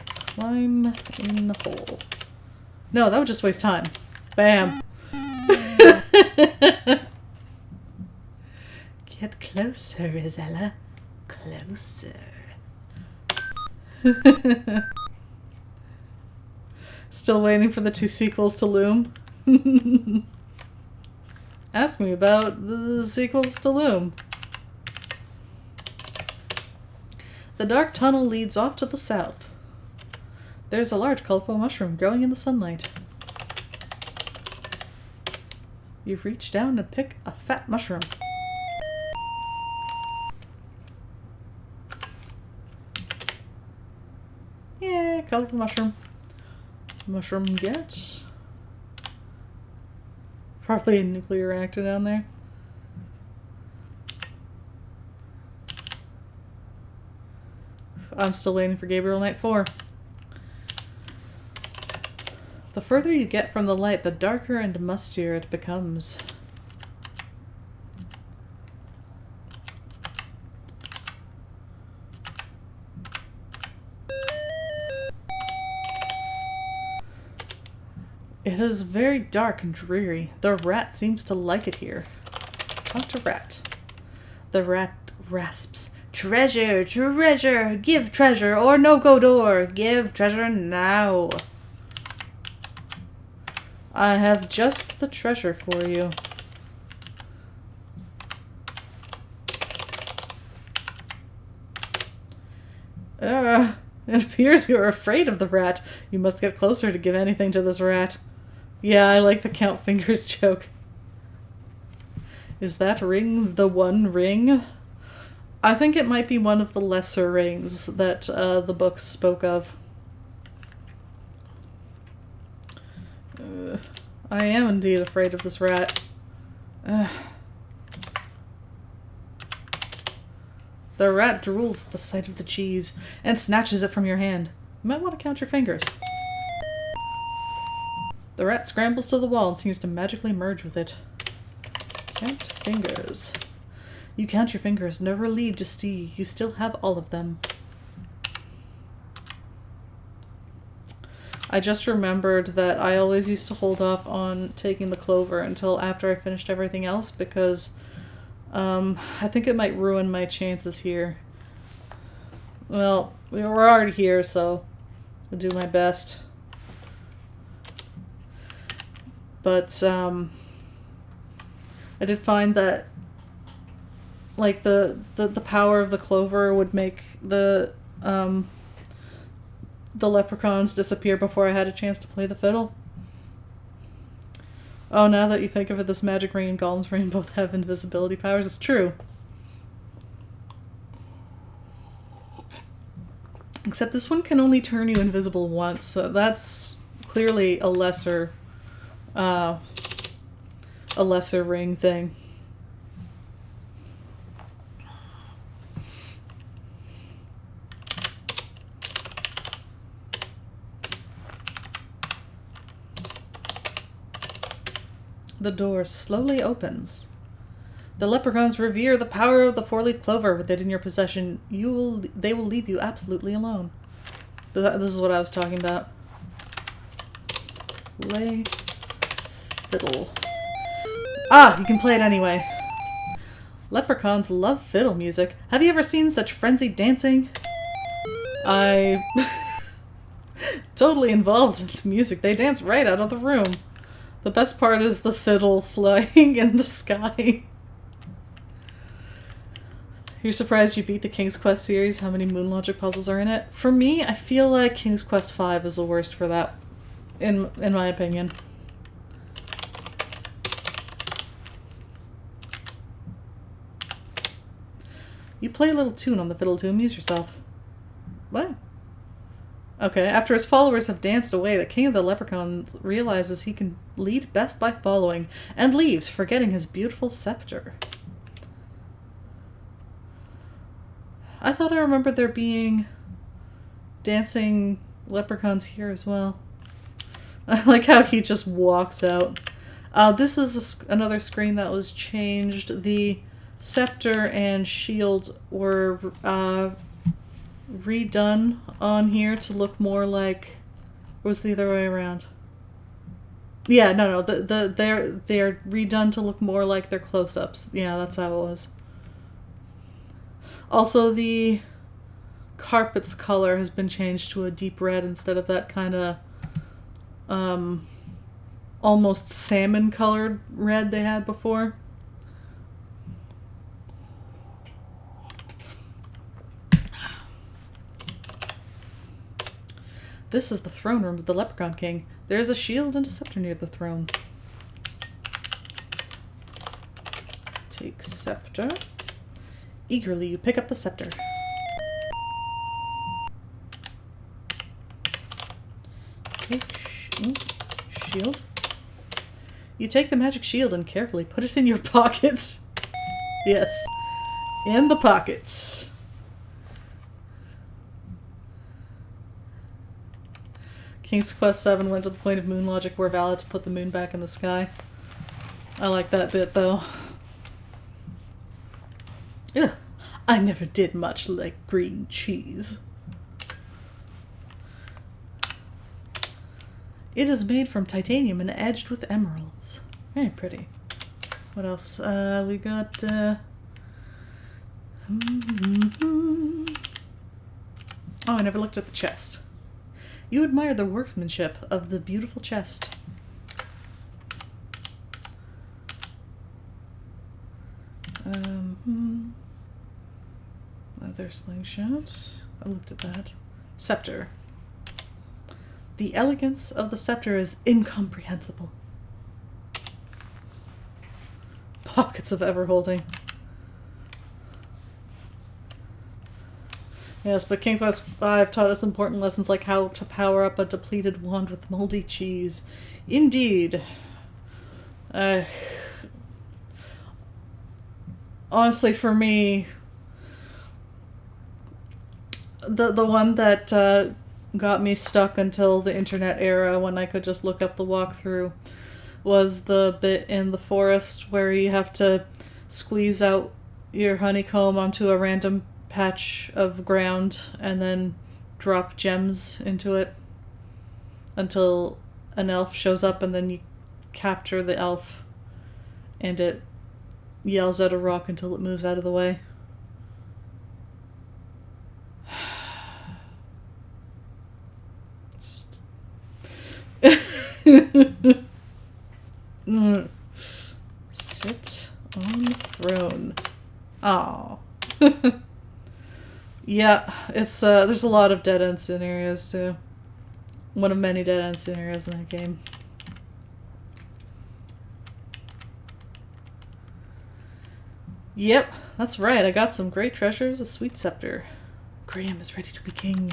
Climb in the hole. No, that would just waste time. Bam. Get closer, Rosella. Closer. Still waiting for the 2 sequels to loom. Ask me about the sequels to loom. The dark tunnel leads off to the south. There's a large colorful mushroom growing in the sunlight. You reach down and pick a fat mushroom. Yeah, colorful mushroom. Mushroom get. Probably a nuclear reactor down there. I'm still waiting for Gabriel Knight 4. The further you get from the light, the darker and mustier it becomes. It is very dark and dreary. The rat seems to like it here. Talk to rat. The rat rasps. Treasure, treasure, give treasure or no go door. Give treasure now. I have just the treasure for you. It appears you are afraid of the rat. You must get closer to give anything to this rat. Yeah, I like the count fingers joke. Is that ring the one ring? I think it might be one of the lesser rings that the books spoke of. I am indeed afraid of this rat. The rat drools at the sight of the cheese and snatches it from your hand. You might want to count your fingers. The rat scrambles to the wall and seems to magically merge with it. Count fingers. You count your fingers, no relieved to see you still have all of them. I just remembered that I always used to hold off on taking the clover until after I finished everything else because I think it might ruin my chances here. Well, we're already here, so I'll do my best. But I did find that like the power of the clover would make the leprechauns disappear before I had a chance to play the fiddle. Oh, now that you think of it, this magic ring and golem's ring both have invisibility powers. It's true. Except this one can only turn you invisible once, so that's clearly a lesser ring thing. The door slowly opens. The leprechauns revere the power of the four-leaf clover. With it in your possession, they will leave you absolutely alone. This is what I was talking about. Play fiddle. Ah, you can play it anyway. Leprechauns love fiddle music. Have you ever seen such frenzied dancing? Totally involved in the music. They dance right out of the room. The best part is the fiddle flying in the sky. You're surprised you beat the King's Quest series? How many Moon Logic puzzles are in it? For me, I feel like King's Quest V is the worst for that, in my opinion. You play a little tune on the fiddle to amuse yourself. What? Okay, after his followers have danced away, the king of the leprechauns realizes he can lead best by following, and leaves, forgetting his beautiful scepter. I thought I remembered there being dancing leprechauns here as well. I like how he just walks out. This is another screen that was changed. The scepter and shield were redone on here to look more like, or was the other way around? Yeah, no, they're redone to look more like their close-ups. Yeah, that's how it was. Also, the carpet's color has been changed to a deep red instead of that kind of almost salmon colored red they had before. This is the throne room of the Leprechaun King. There is a shield and a scepter near the throne. Take scepter. Eagerly, you pick up the scepter. Take shield. You take the magic shield and carefully put it in your pocket. Yes, in the pockets. King's Quest VII went to the point of moon logic where valid to put the moon back in the sky. I like that bit, though. Ugh, I never did much like green cheese. It is made from titanium and edged with emeralds. Very pretty. What else? We got... Oh, I never looked at the chest. You admire the workmanship of the beautiful chest. Leather slingshot. I looked at that. Scepter. The elegance of the scepter is incomprehensible. Pockets of ever-holding. Yes, but King Quest V taught us important lessons like how to power up a depleted wand with moldy cheese. Indeed. Honestly, for me, the one that got me stuck until the internet era when I could just look up the walkthrough was the bit in the forest where you have to squeeze out your honeycomb onto a random patch of ground and then drop gems into it until an elf shows up, and then you capture the elf and it yells at a rock until it moves out of the way. Sit on the throne. Oh. Yeah, it's there's a lot of dead end scenarios too. One of many dead end scenarios in that game. Yep, that's right. I got some great treasures, a sweet scepter. Graham is ready to be king.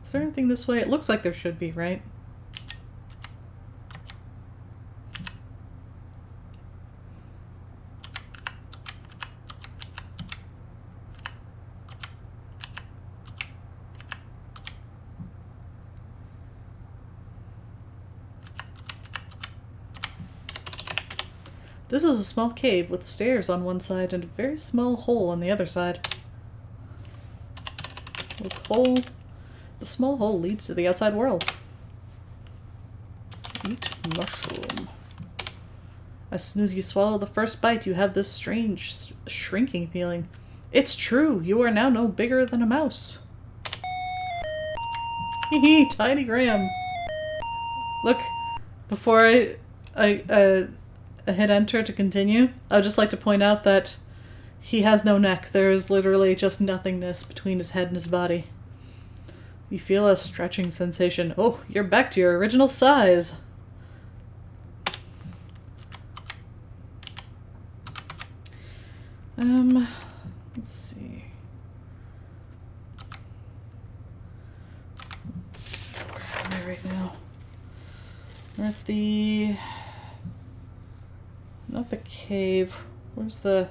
Is there anything this way? It looks like there should be, right? This is a small cave with stairs on one side and a very small hole on the other side. The small hole leads to the outside world. Eat mushroom. As soon as you swallow the first bite, you have this strange shrinking feeling. It's true. You are now no bigger than a mouse. Hee tiny Graham. Look, before I hit enter to continue, I would just like to point out that he has no neck. There is literally just nothingness between his head and his body. You feel a stretching sensation. Oh, you're back to your original size. Let's see. Where am I right now? We're at the... Not the cave. Where's the...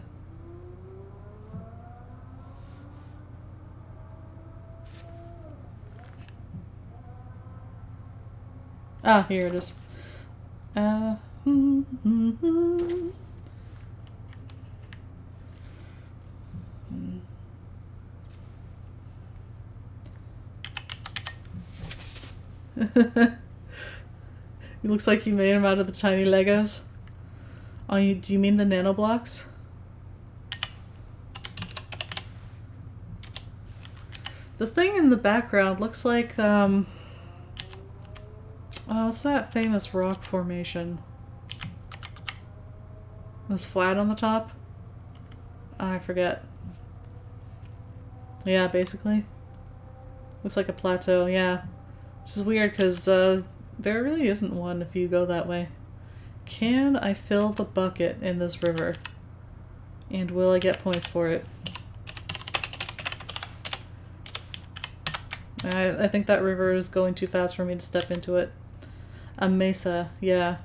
Ah, here it is. It looks like you made them out of the tiny Legos. Oh, do you mean the nanoblocks? The thing in the background looks like, oh, what's that famous rock formation? That's flat on the top? Oh, I forget. Yeah, basically. Looks like a plateau, yeah. Which is weird because there really isn't one if you go that way. Can I fill the bucket in this river? And will I get points for it? I think that river is going too fast for me to step into it. A mesa, yeah.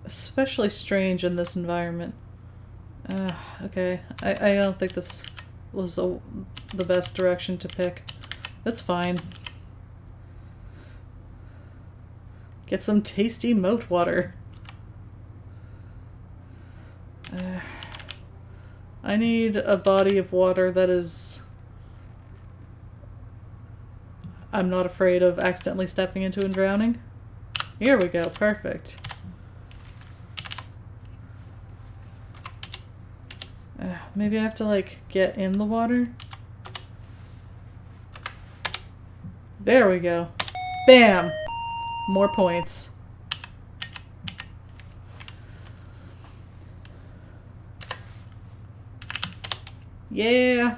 Especially strange in this environment. Okay. I don't think this was the best direction to pick. That's fine. Get some tasty moat water. I need a body of water that is... I'm not afraid of accidentally stepping into and drowning. Here we go, perfect. Maybe I have to, like, get in the water? There we go. Bam! More points. Yeah!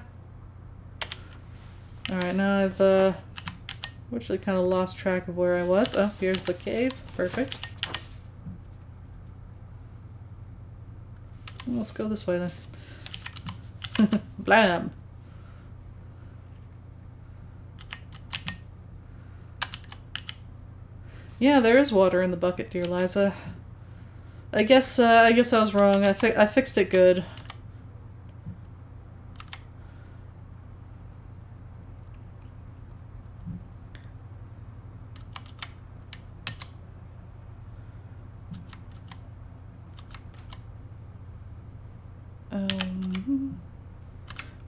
Alright, now I've, actually kind of lost track of where I was. Oh, here's the cave. Perfect. Let's go this way then. Blam! Yeah, there is water in the bucket, dear Liza. I guess I was wrong. I fixed it good.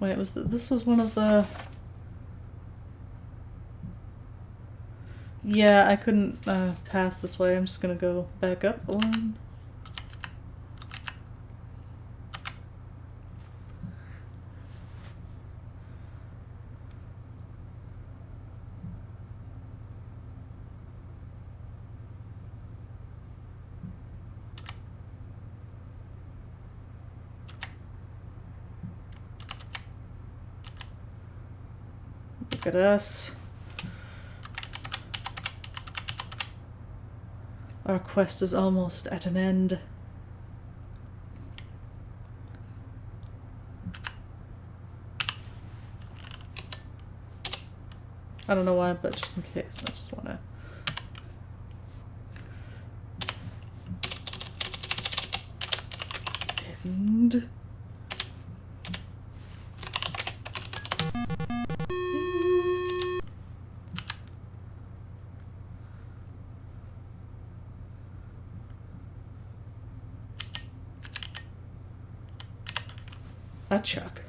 Wait, this was one of the... Yeah, I couldn't pass this way. I'm just gonna go back up one. Look at us. Our quest is almost at an end. I don't know why, but just in case, I just want to... End. A chakra.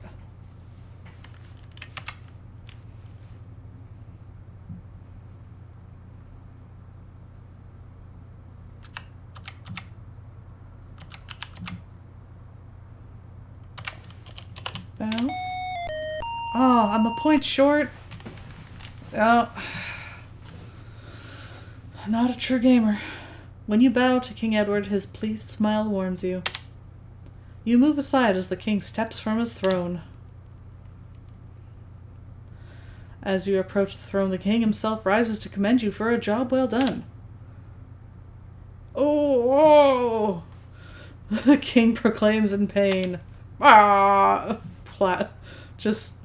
Bow. Oh, I'm a point short. Oh. Not a true gamer. When you bow to King Edward, his pleased smile warms you. You move aside as the king steps from his throne. As you approach the throne, the king himself rises to commend you for a job well done. Oh! The king proclaims in pain. Ah! Just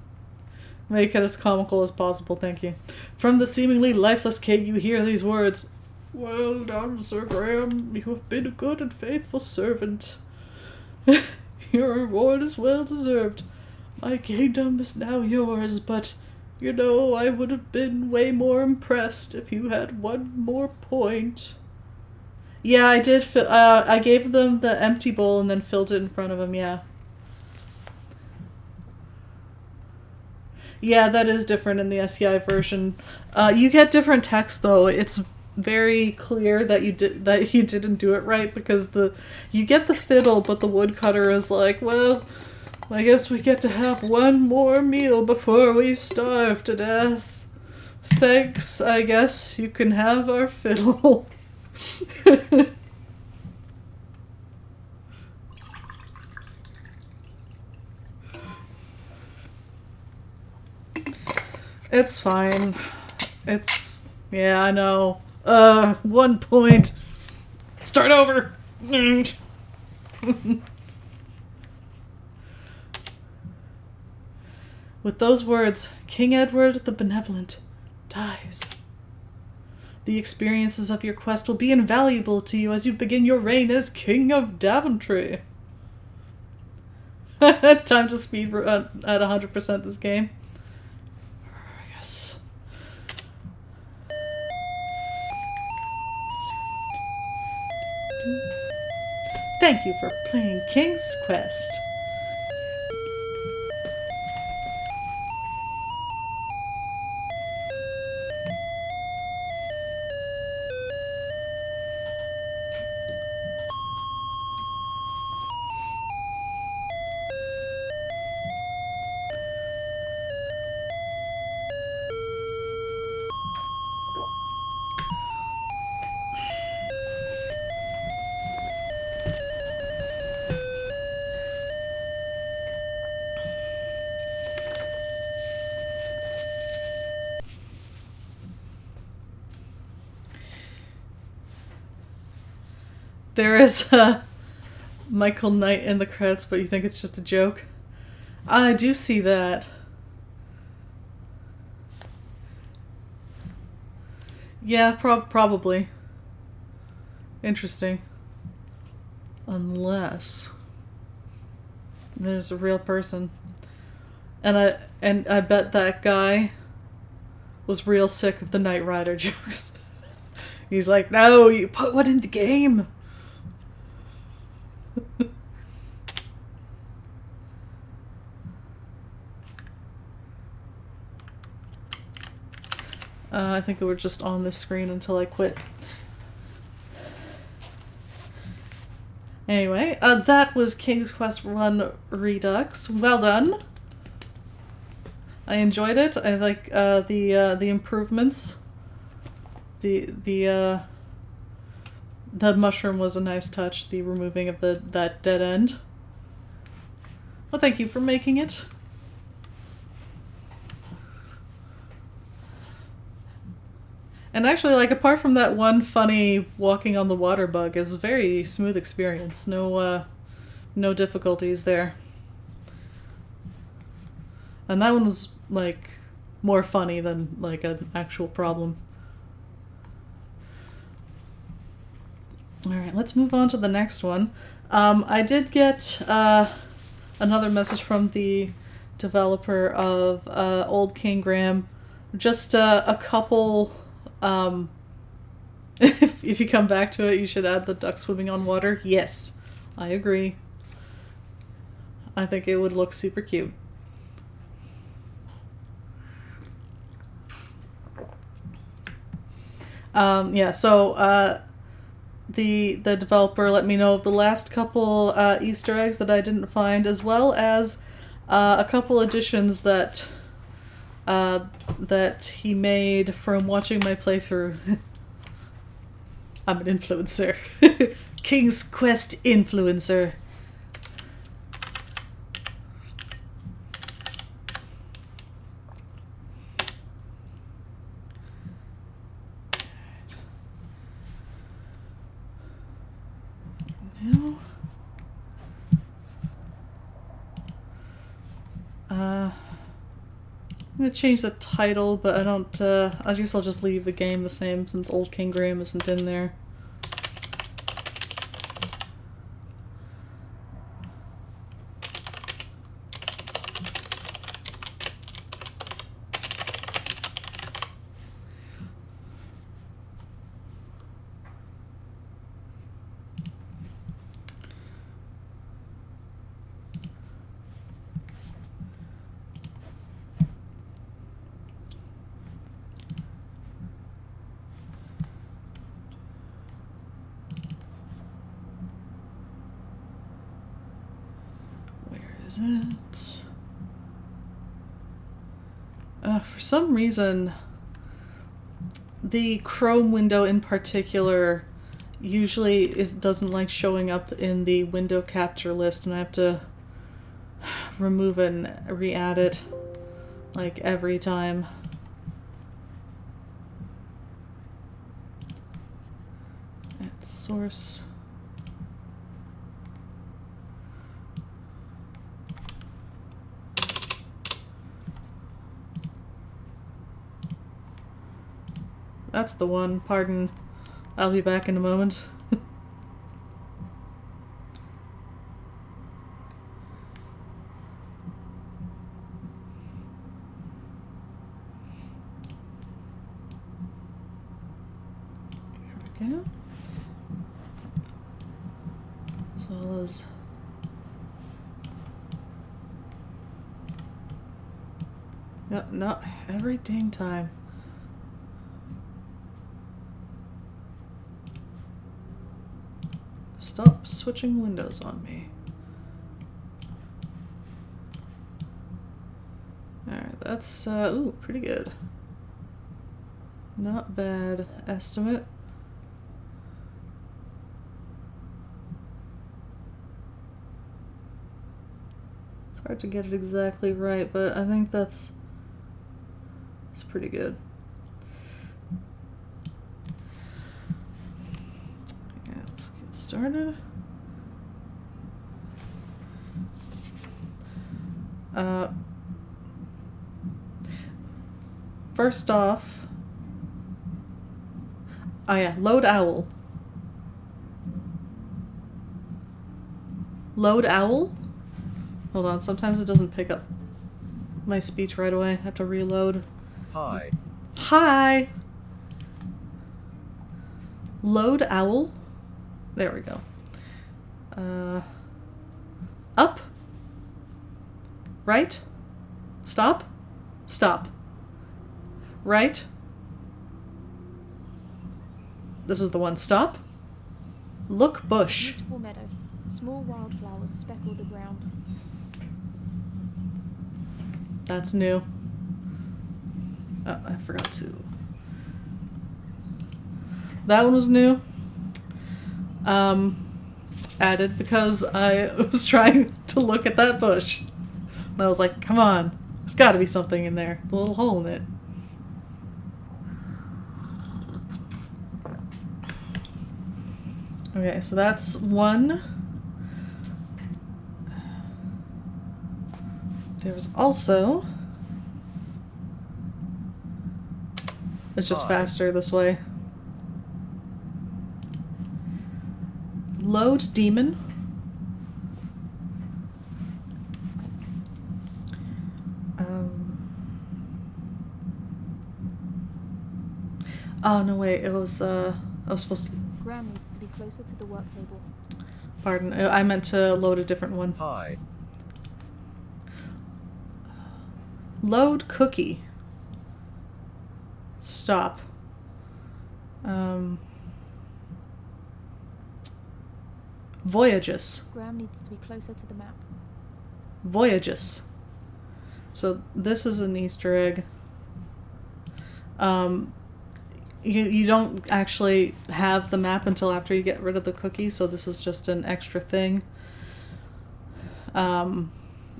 make it as comical as possible, thank you. From the seemingly lifeless king, you hear these words. Well done, Sir Graham. You have been a good and faithful servant. Your reward is well deserved. My kingdom is now yours, but, you know, I would have been way more impressed if you had one more point. Yeah, I did. I gave them the empty bowl and then filled it in front of them, yeah. Yeah, that is different in the SEI version. You get different text, though. It's very clear that you didn't do it right, because you get the fiddle, but the woodcutter is like, well, I guess we get to have one more meal before we starve to death. Thanks, I guess you can have our fiddle. It's fine. Yeah, I know. 1 point. Start over. With those words, King Edward the Benevolent dies. The experiences of your quest will be invaluable to you as you begin your reign as King of Daventry. Time to speed at 100% this game. Yes. Thank you for playing King's Quest. There is Michael Knight in the credits, but you think it's just a joke? I do see that. Yeah, probably. Interesting. Unless there's a real person. And I bet that guy was real sick of the Knight Rider jokes. He's like, no, you put one in the game. I think it was just on this screen until I quit. Anyway, that was King's Quest I Redux. Well done. I enjoyed it. I like the improvements. The mushroom was a nice touch. The removing of that dead end. Well, thank you for making it. And actually, like, apart from that one funny walking on the water bug, is a very smooth experience. No difficulties there. And that one was, like, more funny than, like, an actual problem. Alright, let's move on to the next one. I did get another message from the developer of Old King Graham. Just a couple... if you come back to it, you should add the duck swimming on water. Yes, I agree. I think it would look super cute. Yeah, so the developer let me know of the last couple Easter eggs that I didn't find, as well as A couple additions that that he made from watching my playthrough. I'm an influencer. King's Quest influencer. Now, I'm gonna change the title, but I don't, I guess I'll just leave the game the same since Old King Graham isn't in there. Is it? For some reason, the Chrome window in particular usually doesn't like showing up in the window capture list, and I have to remove it and re-add it like every time. Add source. That's the one. Pardon. I'll be back in a moment. Here we go. So let's... Yep, not every dang time. Stop switching windows on me. Alright, that's, ooh, pretty good. Not bad estimate. It's hard to get it exactly right, but I think it's pretty good. Started. First off, oh yeah, load owl. Load owl? Hold on, sometimes it doesn't pick up my speech right away. I have to reload. Hi. Hi! Load owl? There we go. Up. Right. Stop. Stop. Right. This is the one. Stop. Look bush. Beautiful meadow. Small wildflowers speckle the ground. That's new. Oh, I forgot to. That one was new. Added because I was trying to look at that bush. And I was like, come on. There's gotta be something in there. A little hole in it. Okay, so that's one. There was also... It's just faster this way. Load demon. Oh no, wait, it was I was supposed to... Graham needs to be closer to the work table. Pardon, I meant to load a different one. Hi. Load cookie. Stop. Voyages. Graham needs to be closer to the map. Voyages. So this is an Easter egg. You don't actually have the map until after you get rid of the cookie, so this is just an extra thing.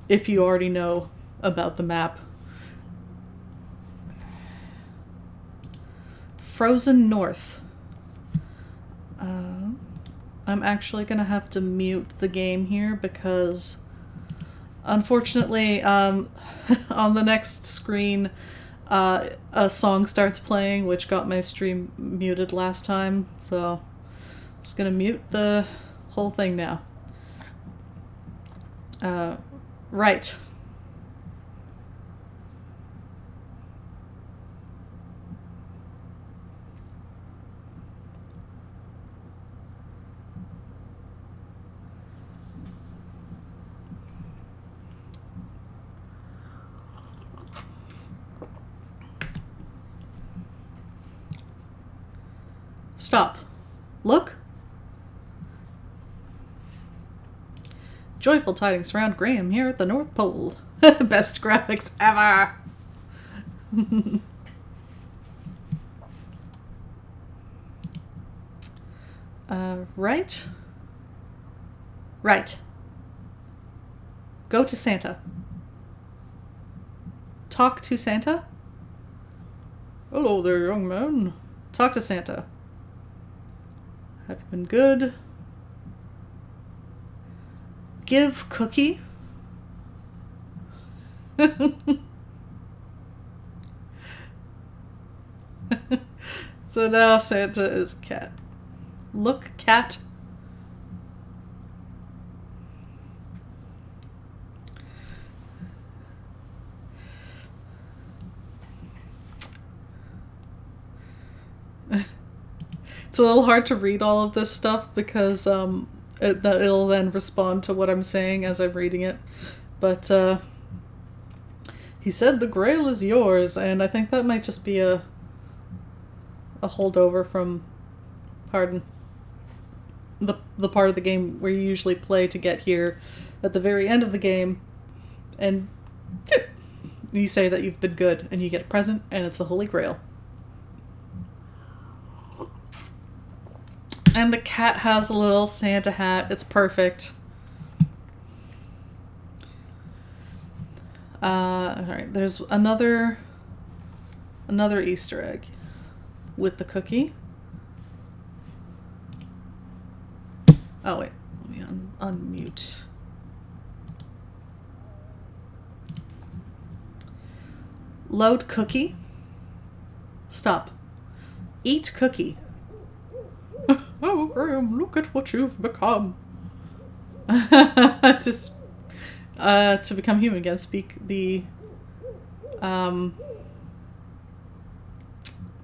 If you already know about the map. Frozen North. I'm actually gonna have to mute the game here because unfortunately on the next screen a song starts playing, which got my stream muted last time, so I'm just gonna mute the whole thing now. Right. Stop. Look. Joyful tidings surround Graham here at the North Pole. Best graphics ever. Right? Right. Go to Santa. Talk to Santa? Hello there, young man. Talk to Santa. Have you been good? Give cookie. So now Santa is cat. Look, cat. It's a little hard to read all of this stuff because it'll then respond to what I'm saying as I'm reading it. But he said the grail is yours, and I think that might just be a holdover from, pardon, the part of the game where you usually play to get here at the very end of the game, and you say that you've been good, and you get a present, and it's the Holy Grail. And the cat has a little Santa hat. It's perfect. Alright, there's another Easter egg with the cookie. Oh wait, let me unmute. Load cookie. Stop. Eat cookie. Oh, Graham, look at what you've become. Just to become human again, speak the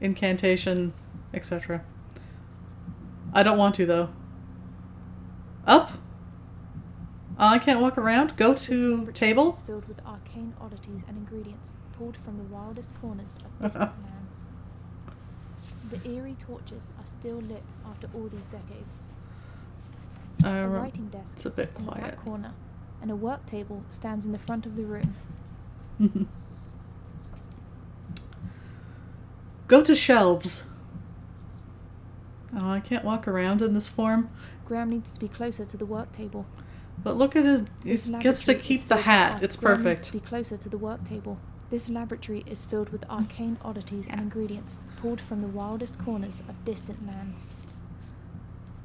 incantation, etc. I don't want to though. Up? I can't walk around. Go to table. Is filled with arcane oddities and ingredients pulled from the wildest corners of distant lands. The eerie torches are still lit after all these decades. A writing desk it's a bit sits in the quiet. back corner, and a work table stands in the front of the room. Go to shelves. Oh, I can't walk around in this form. Graham needs to be closer to the work table. But look at he gets to keep the hat. It's Graham needs perfect. to be closer to the work table. This laboratory is filled with arcane oddities and ingredients pulled from the wildest corners of distant lands.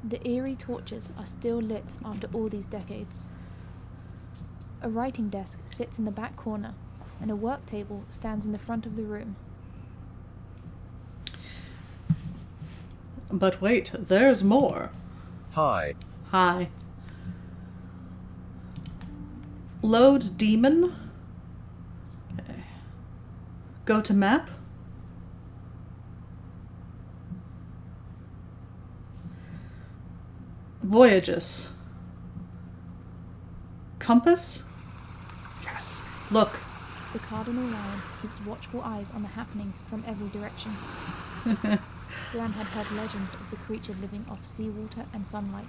The eerie torches are still lit after all these decades. A writing desk sits in the back corner, and a work table stands in the front of the room. But wait, there's more. Hi. Hi. Load demon. Okay. Go to map. Voyages. Compass. Yes. Look. The cardinal lion keeps watchful eyes on the happenings from every direction. Graham had heard legends of the creature living off seawater and sunlight.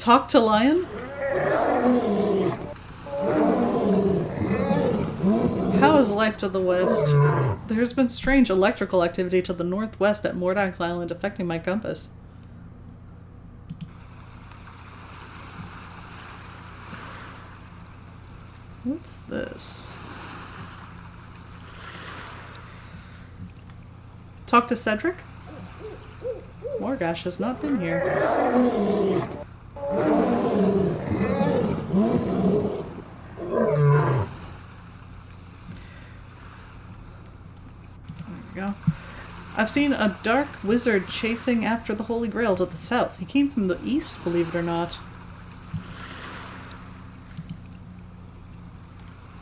Talk to Lion? How is life to the west? There's been strange electrical activity to the northwest at Mordax Island affecting my compass. What's this? Talk to Cedric? Morgash has not been here. Go. I've seen a dark wizard chasing after the Holy Grail to the south. He came from the east, believe it or not.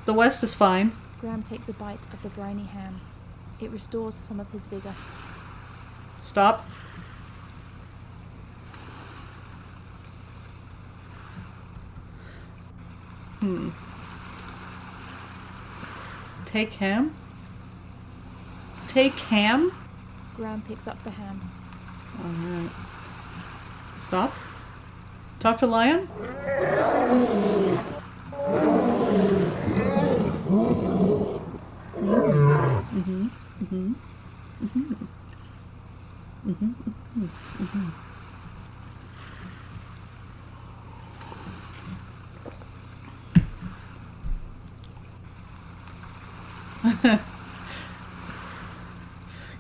The west is fine. Graham takes a bite of the briny ham. It restores some of his vigor. Stop. Take ham? Take ham? Graham picks up the ham. Alright. Stop. Talk to Lion?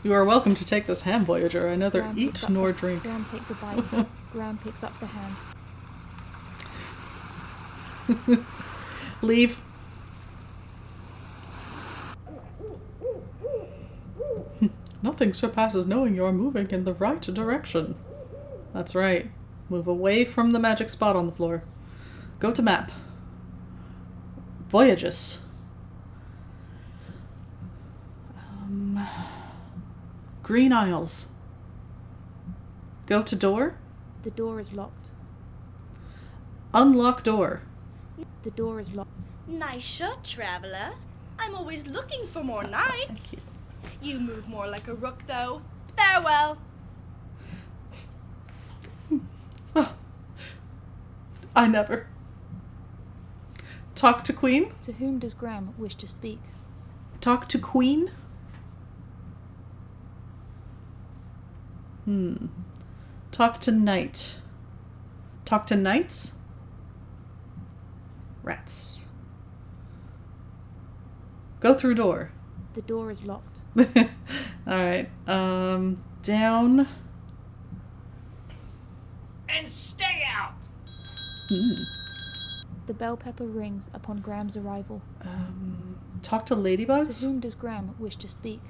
You are welcome to take this ham, Voyager. I neither Graham eat picks up nor the- drink. Graham takes a bite. Graham picks up the ham. Leave. Nothing surpasses knowing you're moving in the right direction. That's right. Move away from the magic spot on the floor. Go to map. Voyages. Green Isles. Go to door. The door is locked. Unlock door. The door is locked. Nice shot, traveler. I'm always looking for more knights. You move more like a rook, though. Farewell. I never. Talk to Queen. To whom does Graham wish to speak? Talk to Queen. Talk to Knight. Talk to Knights. Rats. Go through door. The door is locked. Alright. Down. And stay out! The bell pepper rings upon Graham's arrival. Talk to To Ladybugs. whom does Graham wish to speak?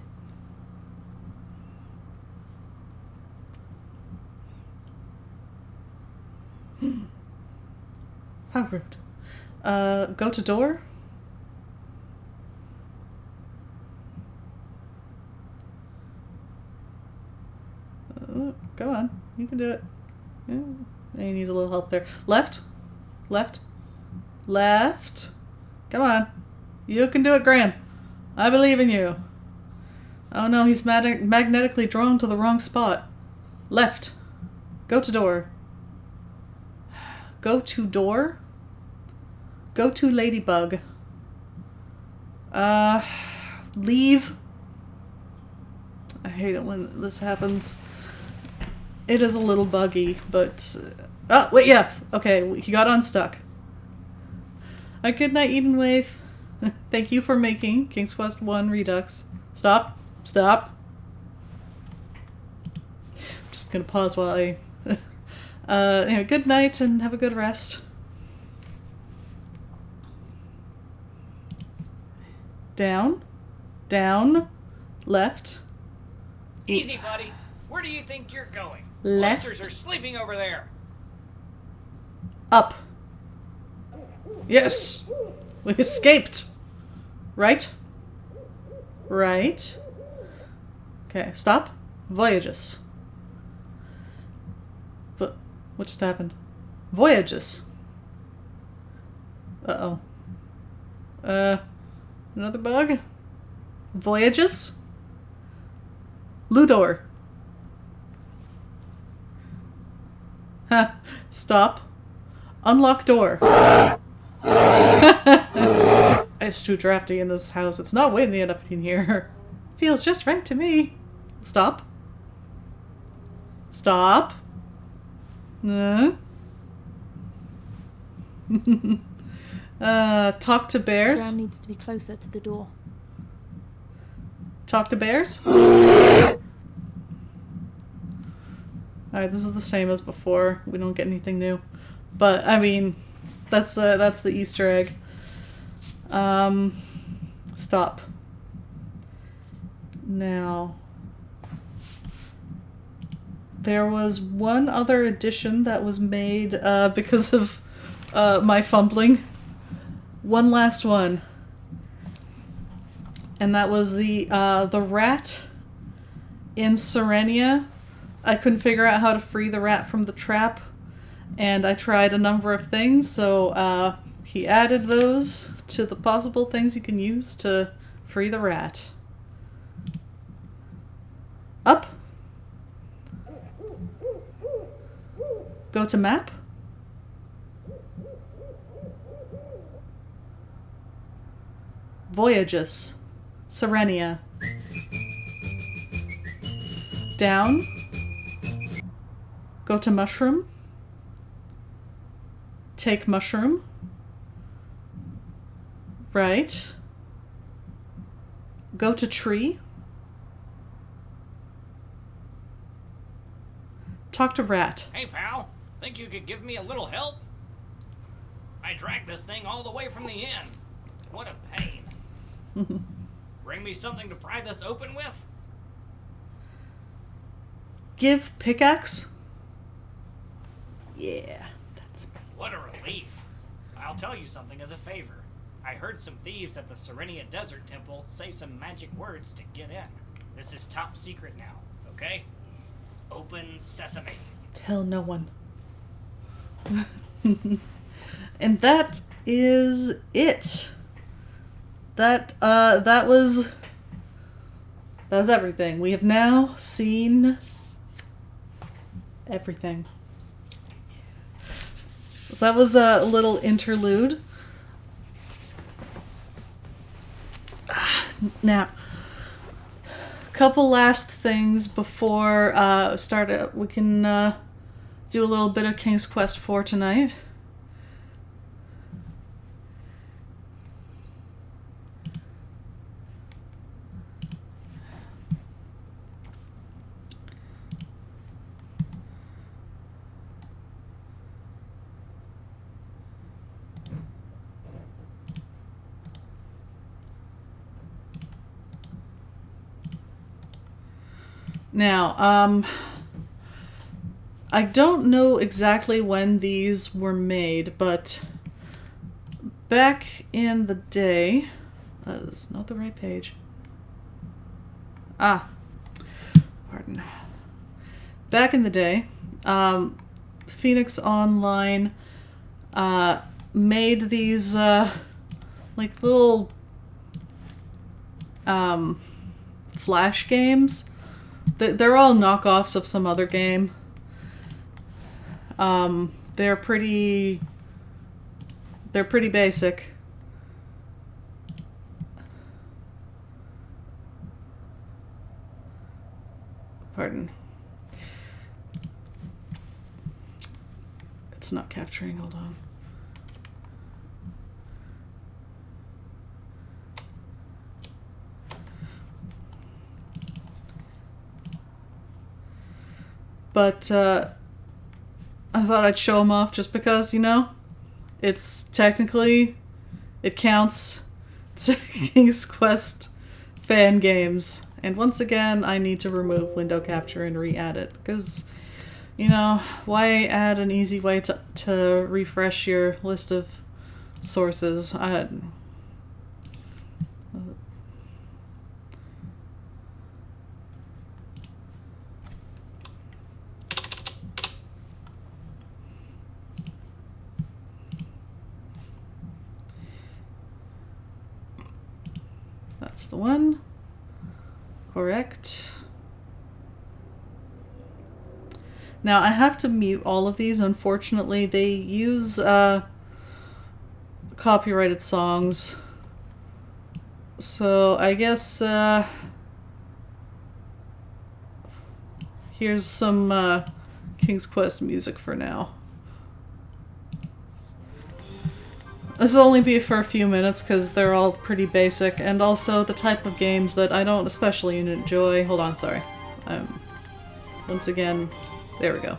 How rude. Go to door. Go on. You can do it. Yeah. He needs a little help there. Left. Left. Left. Come on. You can do it, Graham. I believe in you. Oh no, he's magnetically drawn to the wrong spot. Left. Go to door. Go to door. Go to Ladybug. Leave. I hate it when this happens. It is a little buggy, but... oh, wait, yes. Okay, he got unstuck. Good night, Edenwaith. Thank you for making King's Quest I Redux. Stop. Stop. I'm just gonna pause while I... anyway, good night and have a good rest. Down. Down. Left. Easy, buddy. Where do you think you're going? Left. Vultures are sleeping over there. Up. Yes! We escaped! Right? Right. Okay, stop. Voyages. But what just happened? Voyages. Uh-oh. Another bug? Voyages? Ludor. Huh. Stop. Unlock door. It's too drafty in this house. It's not windy enough in here. Feels just right to me. Stop. Stop. Talk to The bears. ground needs to be closer to the door. Talk to bears. Alright, this is the same as before. We don't get anything new. But, I mean, that's the Easter egg. Stop. Now, there was one other addition that was made because of my fumbling. One last one. And that was the rat in Serenia. I couldn't figure out how to free the rat from the trap, and I tried a number of things, so he added those to the possible things you can use to free the rat. Up. Go to map. Voyages. Serenia. Down. Go to mushroom. Take mushroom. Right. Go to tree. Talk to rat. Hey, pal. Think you could give me a little help? I dragged this thing all the way from the inn. What a pain. Bring me something to pry this open with? Give pickaxe. Yeah, that's me. What a relief. I'll tell you something as a favor. I heard some thieves at the Serenia Desert Temple say some magic words to get in. This is top secret now, okay? Open sesame. Tell no one. And that is it. That was everything. We have now seen everything. So that was a little interlude. Now, a couple last things before we can do a little bit of King's Quest IV tonight. Now, I don't know exactly when these were made, but back in the day... That is not the right page. Pardon. Back in the day, Phoenix Online made these like little flash games. They're all knockoffs of some other game. They're pretty basic. Pardon. It's not capturing, hold on. But, I thought I'd show them off just because, you know, it's technically, it counts. It's King's Quest fan games. And once again, I need to remove window capture and re-add it because, you know, why add an easy way to refresh your list of sources? That's the one. Correct. Now, I have to mute all of these. Unfortunately, they use copyrighted songs. So, I guess here's some King's Quest music for now. This will only be for a few minutes because they're all pretty basic, and also the type of games that I don't especially enjoy. Hold on, sorry. Once again, there we go.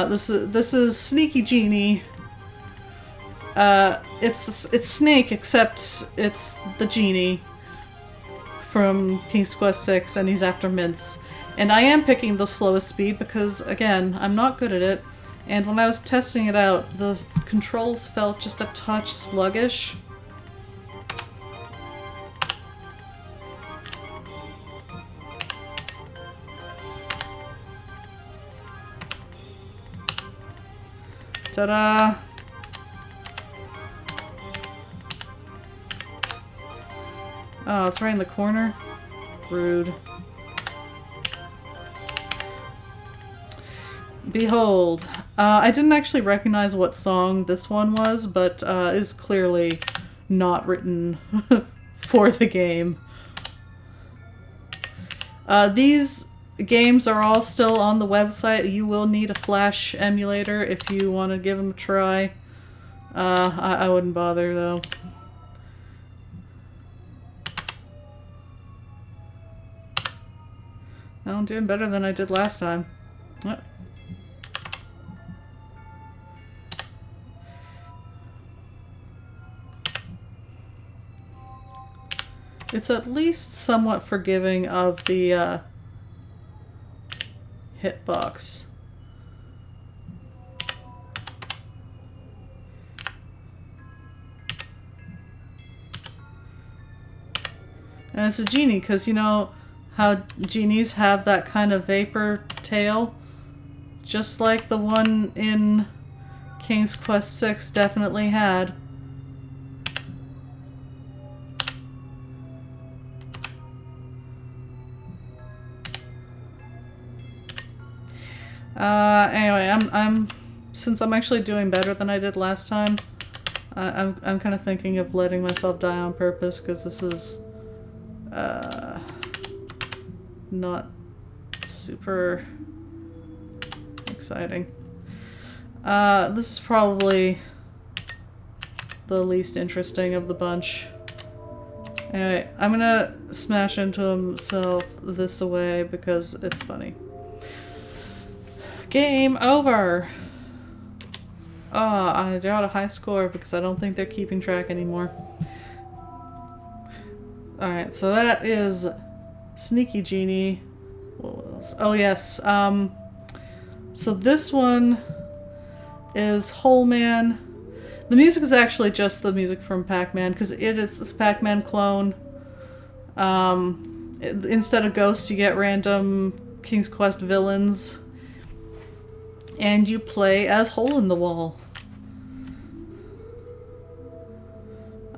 This is Sneaky Genie. It's Snake, except it's the genie from King's Quest VI, and he's after mints. And I am picking the slowest speed because, again, I'm not good at it. And when I was testing it out, the controls felt just a touch sluggish. Ta-da! Oh, it's right in the corner? Rude. Behold. I didn't actually recognize what song this one was, but is clearly not written for the game. These games are all still on the website. You will need a Flash emulator if you want to give them a try. I wouldn't bother, though. No, I'm doing better than I did last time. What? It's at least somewhat forgiving of the hitbox. And it's a genie, because you know how genies have that kind of vapor tail? Just like the one in King's Quest VI definitely had. Anyway, I'm since I'm actually doing better than I did last time, I'm kind of thinking of letting myself die on purpose, because this is not super exciting. This is probably the least interesting of the bunch. Anyway, I'm gonna smash into himself this away because it's funny. Game over! I got a high score because I don't think they're keeping track anymore. Alright, so that is Sneaky Genie. What else? Oh yes, so this one is Holeman. The music is actually just the music from Pac-Man, because it is this Pac-Man clone. Instead of ghosts, you get random King's Quest villains. And you play as Hole in the Wall.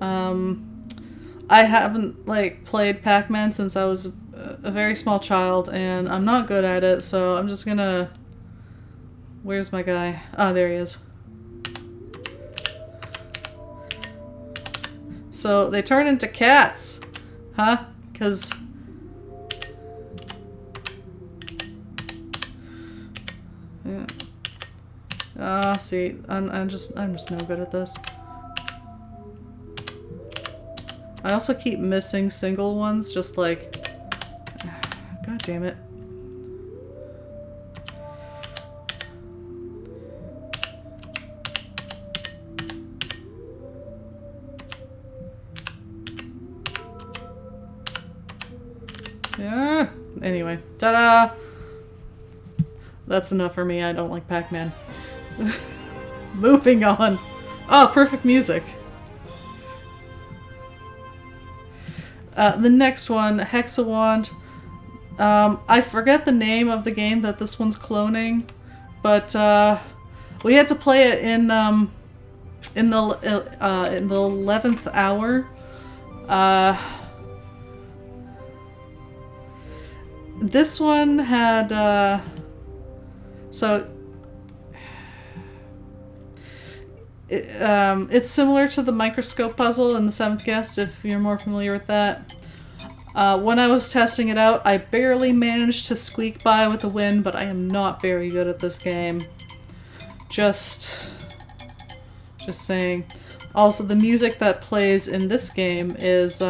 I haven't, played Pac-Man since I was a very small child, and I'm not good at it, so I'm just gonna... Where's my guy? Ah, there he is. So, they turn into cats! Huh? 'Cause... Yeah. See, I'm just no good at this. I also keep missing single ones, just like... God damn it. Yeah. Anyway, ta-da! That's enough for me. I don't like Pac-Man. Moving on. Oh, perfect music. The next one, Hexxawand. I forget the name of the game that this one's cloning, but we had to play it in the 11th hour. this one had, so it's similar to the microscope puzzle in the Seventh Guest, if you're more familiar with that. When I was testing it out, I barely managed to squeak by with the win, but I am not very good at this game. Just saying. Also, the music that plays in this game is,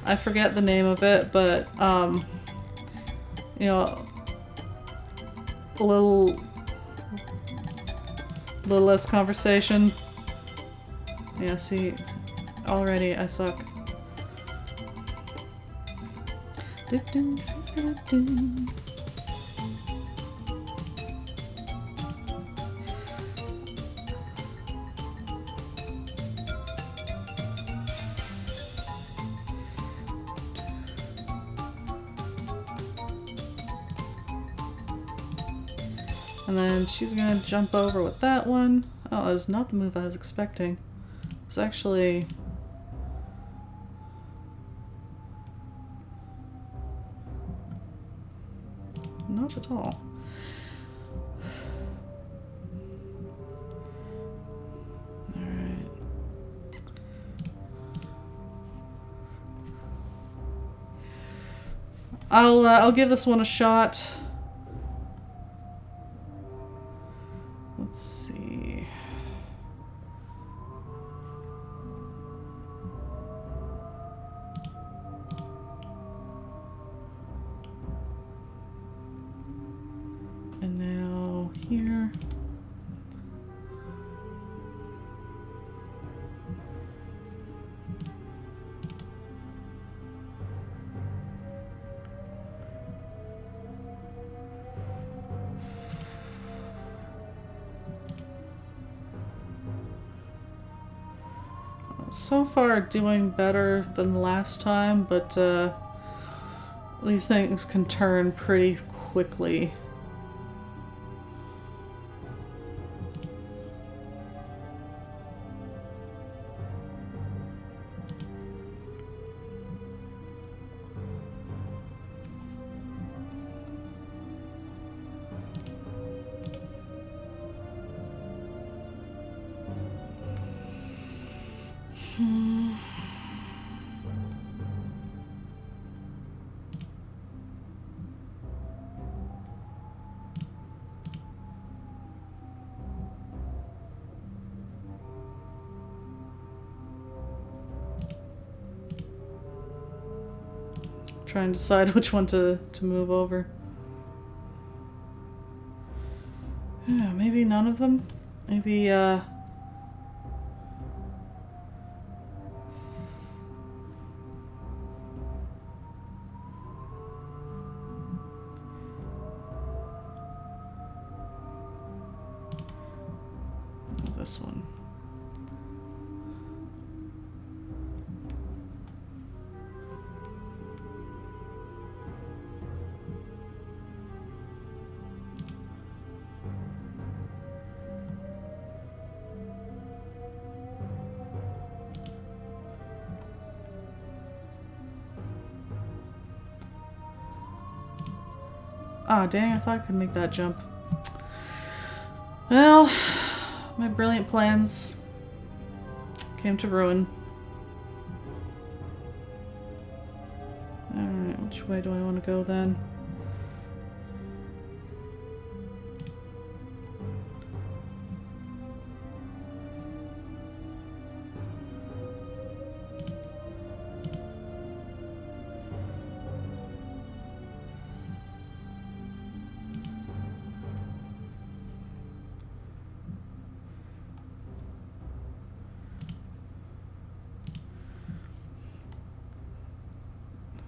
I forget the name of it, but, you know, a little less conversation. Yeah, see, already I suck. And then she's gonna jump over with that one. Oh, it was not the move I was expecting. It was actually... not at all. Alright. I'll give this one a shot. Let's see. And now here. So far doing better than the last time, but these things can turn pretty quickly. Try and decide which one to move over. Yeah, maybe none of them. Maybe this one. Ah, dang, I thought I could make that jump. Well, my brilliant plans came to ruin. Alright, which way do I want to go then?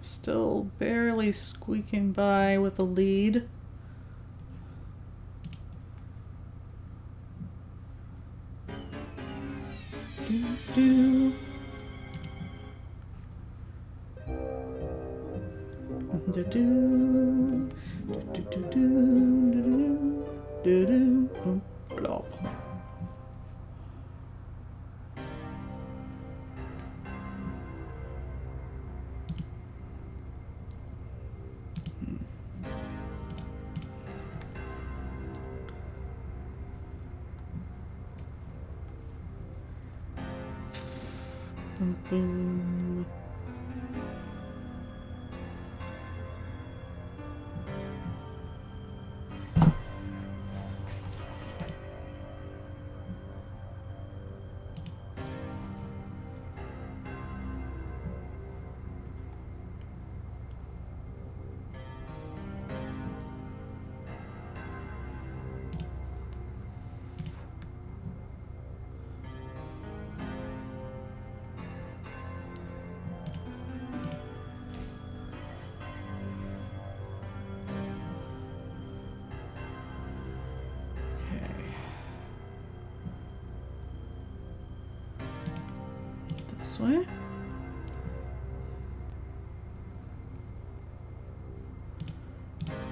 Still barely squeaking by with a lead. Do, do. Do, do. Do, do, do, do, do, do, do. Blop. boom, boom. This way.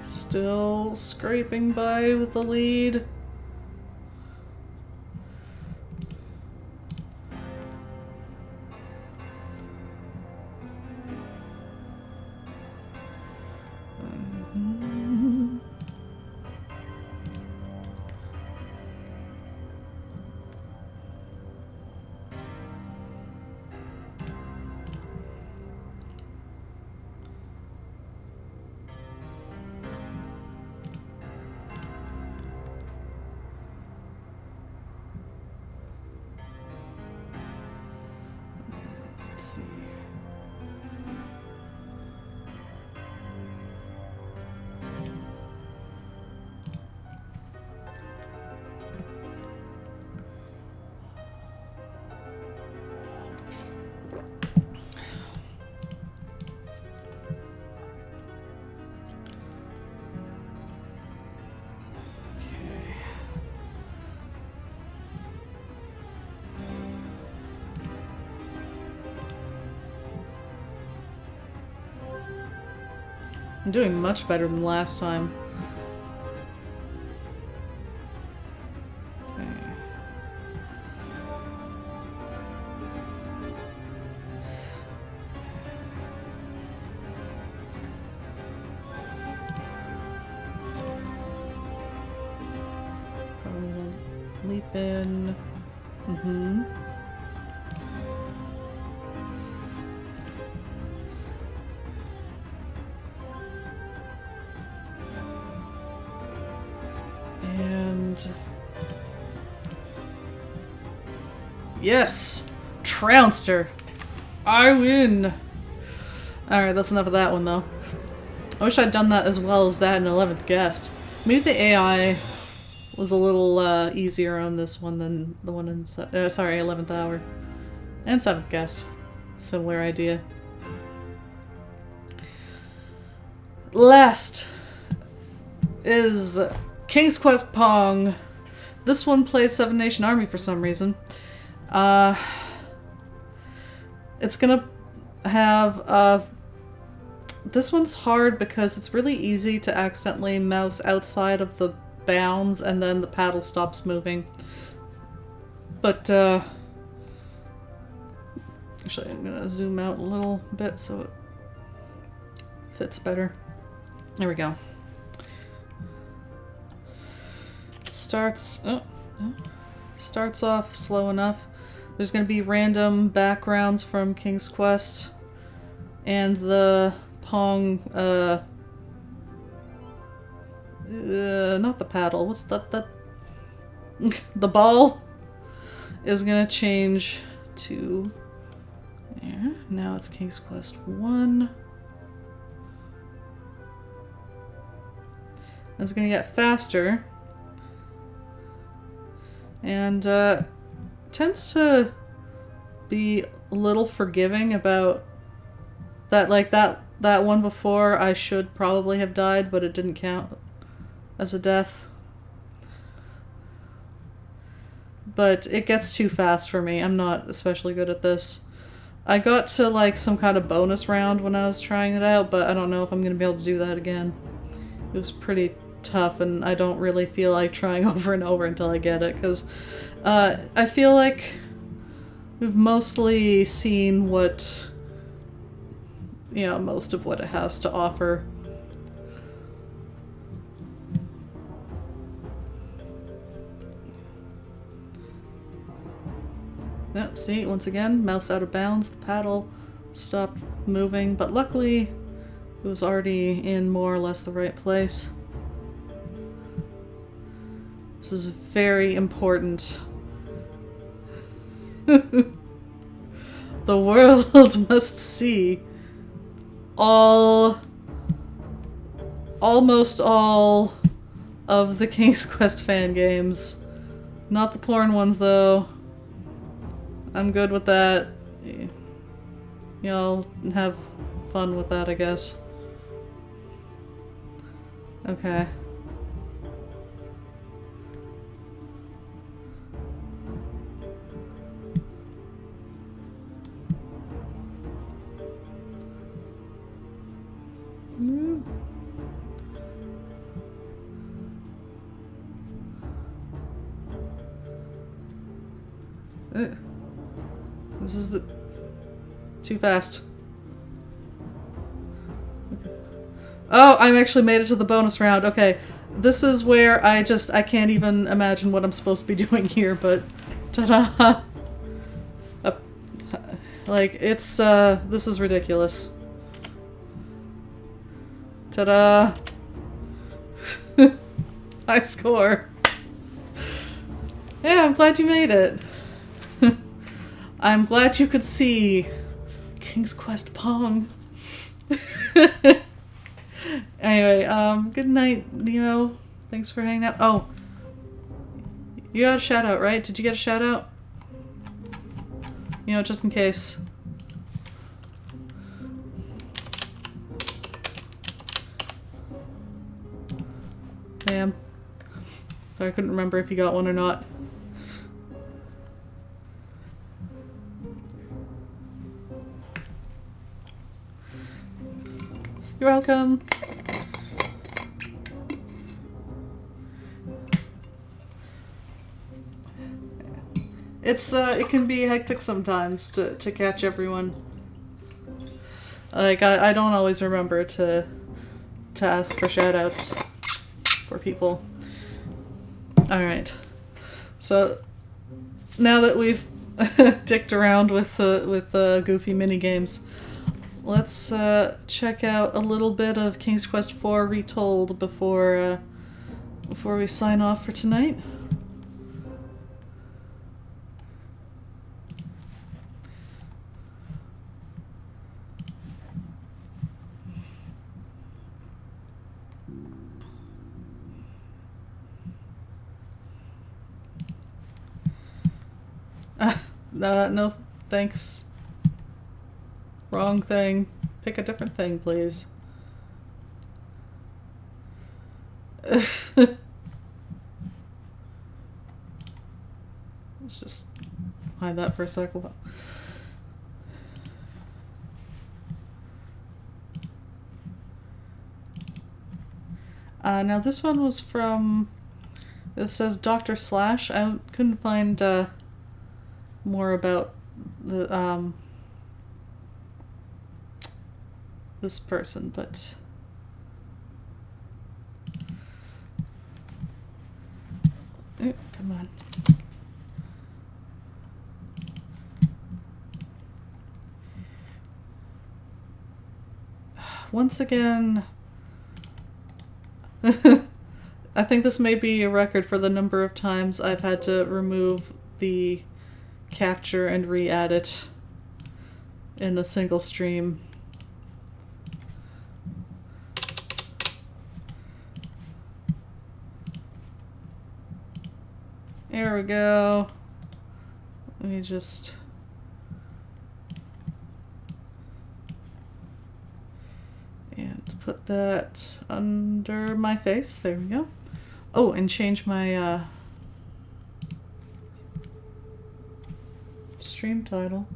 Still scraping by with the lead. Let's see. I'm doing much better than last time. Okay. Probably gonna leap in. Mm-hmm. And yes, trounced her. I win. All right, that's enough of that one though. I wish I'd done that as well as that in 11th Guest. Maybe the AI was a little easier on this one than the one in 11th Hour and 7th Guest. Similar idea. Last is King's Quest Pong. This one plays Seven Nation Army for some reason. It's gonna have this one's hard because it's really easy to accidentally mouse outside of the bounds and then the paddle stops moving. But actually I'm gonna zoom out a little bit so it fits better. There we go. Starts off slow enough. There's going to be random backgrounds from King's Quest and the Pong not the paddle. What's that the ball is going to change to there. Now it's King's Quest 1. It's going to get faster. And tends to be a little forgiving about that, like that one before I should probably have died, but it didn't count as a death. But it gets too fast for me. I'm not especially good at this. I got to like some kind of bonus round when I was trying it out, but I don't know if I'm going to be able to do that again. It was pretty tough, and I don't really feel like trying over and over until I get it, because I feel like we've mostly seen what, you know, most of what it has to offer. Yeah, see, once again, mouse out of bounds. The paddle stopped moving, but luckily it was already in more or less the right place. This is very important. The world must see almost all of the King's Quest fan games. Not the porn ones, though. I'm good with that. Y'all have fun with that, I guess. Okay. This is too fast. Oh, I actually made it to the bonus round. Okay. This is where I can't even imagine what I'm supposed to be doing here, but ta-da. Like, it's, this is ridiculous. Ta-da. High score. Yeah, I'm glad you made it. I'm glad you could see King's Quest Pong. Anyway, good night, Nemo. Thanks for hanging out. Oh, you got a shout out, right? Did you get a shout out? You know, just in case. Damn. Sorry, I couldn't remember if you got one or not. You're welcome. It's it can be hectic sometimes to catch everyone. Like I don't always remember to ask for shoutouts for people. All right. So now that we've dicked around with goofy mini games, let's check out a little bit of King's Quest IV Retold before we sign off for tonight. No, thanks. Wrong thing. Pick a different thing, please. Let's just hide that for a second. Now this one was from... It says Dr. Slash. I couldn't find more about the this person, but come on. Once again, I think this may be a record for the number of times I've had to remove the capture and re-add it in a single stream. There we go. Let me just... And put that under my face. There we go. Oh, and change my stream title.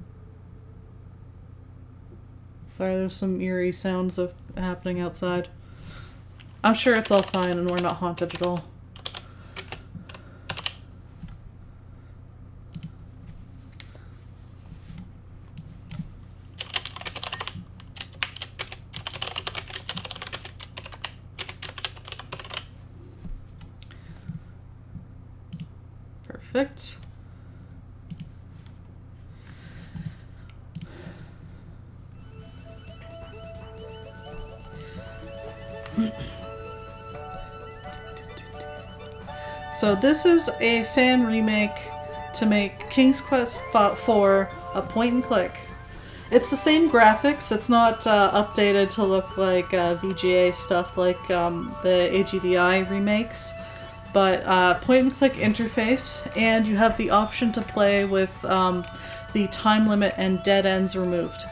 Sorry, there's some eerie sounds happening outside. I'm sure it's all fine and we're not haunted at all. Perfect. So this is a fan remake to make King's Quest IV a point and click. It's the same graphics. It's not updated to look like VGA stuff like the AGDI remakes, but point and click interface, and you have the option to play with the time limit and dead ends removed.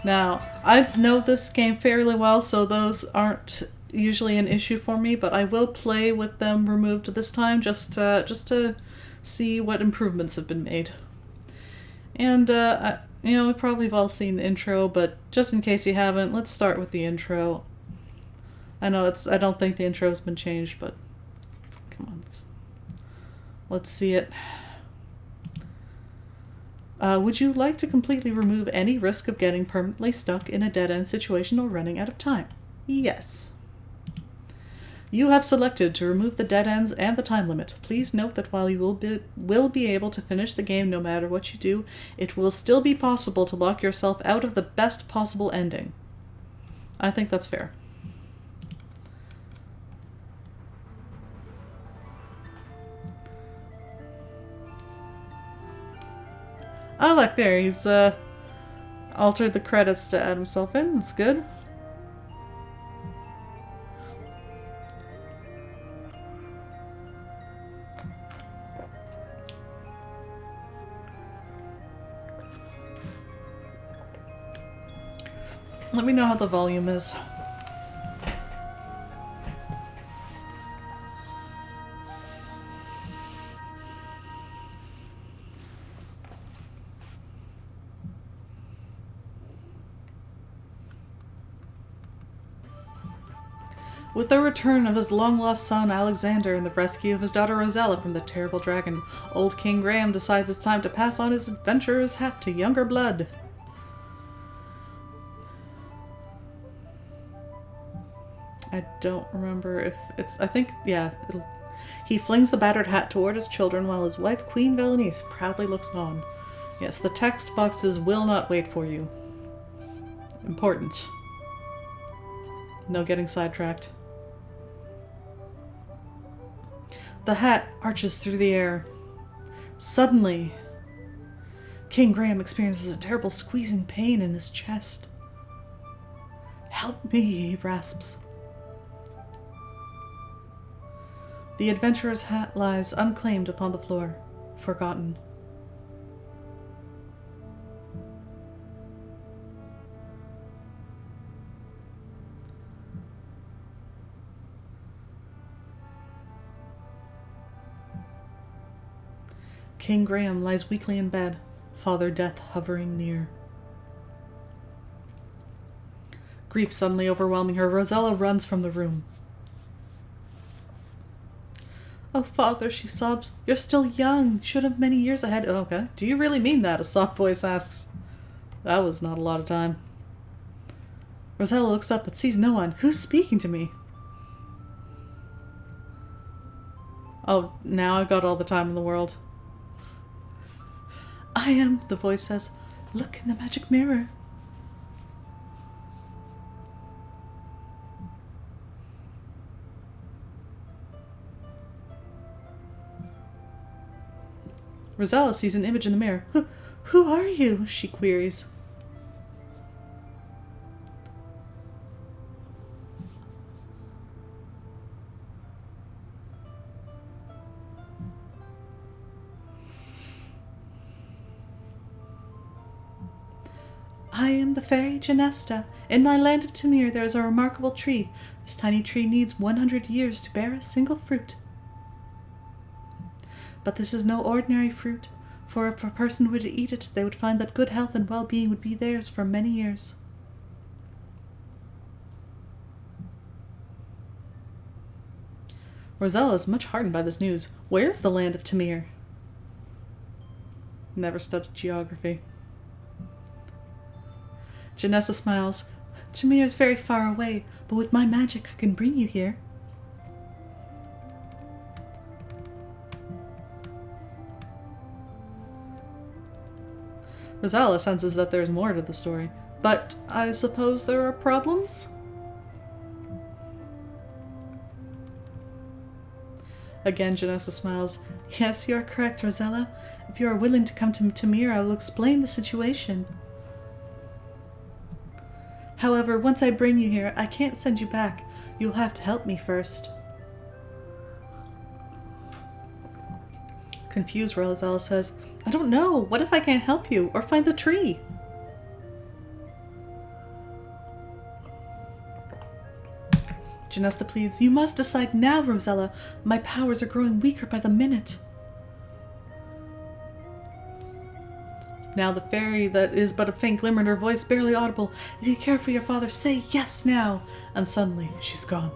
Now, I know this game fairly well, so those aren't usually an issue for me, but I will play with them removed this time just to see what improvements have been made. And you know, we probably have all seen the intro, but just in case you haven't, let's start with the intro. I know I don't think the intro has been changed, but come on, let's see it. Would you like to completely remove any risk of getting permanently stuck in a dead-end situation or running out of time? Yes. You have selected to remove the dead ends and the time limit. Please note that while you will be able to finish the game no matter what you do, it will still be possible to lock yourself out of the best possible ending. I think that's fair. Oh look, there, he's altered the credits to add himself in. That's good. Let me know how the volume is. With the return of his long-lost son Alexander and the rescue of his daughter Rosella from the terrible dragon, old King Graham decides it's time to pass on his adventurer's hat to younger blood. I don't remember if it's... I think, yeah. He flings the battered hat toward his children while his wife, Queen Valenice, proudly looks on. Yes, the text boxes will not wait for you. Important. No getting sidetracked. The hat arches through the air. Suddenly, King Graham experiences a terrible squeezing pain in his chest. "Help me," he rasps. The adventurer's hat lies unclaimed upon the floor, forgotten. King Graham lies weakly in bed, Father Death hovering near. Grief suddenly overwhelming her, Rosella runs from the room. "Oh, Father," she sobs, "you're still young. Should have many years ahead." Oh, okay. "Do you really mean that?" a soft voice asks. That was not a lot of time. Rosella looks up but sees no one. Who's speaking to me? Oh, now I've got all the time in the world. "I am," the voice says. "Look in the magic mirror." Rosella sees an image in the mirror. Who are you?" she queries. "I am the fairy Genesta. In my land of Tamir there is a remarkable tree. This tiny tree needs 100 years to bear a single fruit. But this is no ordinary fruit, for if a person were to eat it, they would find that good health and well-being would be theirs for many years." Rosella is much heartened by this news. Where is the land of Tamir? Never studied geography. Genesta smiles. "Tamir is very far away, but with my magic I can bring you here." Rosella senses that there's more to the story. "But I suppose there are problems?" Again, Janessa smiles. Yes, you are correct, Rosella. If you are willing to come to Tamir, I will explain the situation. However, once I bring you here, I can't send you back. You'll have to help me first. Confused, Rosella says, I don't know. What if I can't help you or find the tree? Janesta pleads, You must decide now, Rosella. My powers are growing weaker by the minute. Now the fairy that is but a faint glimmer in her voice, barely audible. If you care for your father, say yes now. And suddenly, she's gone.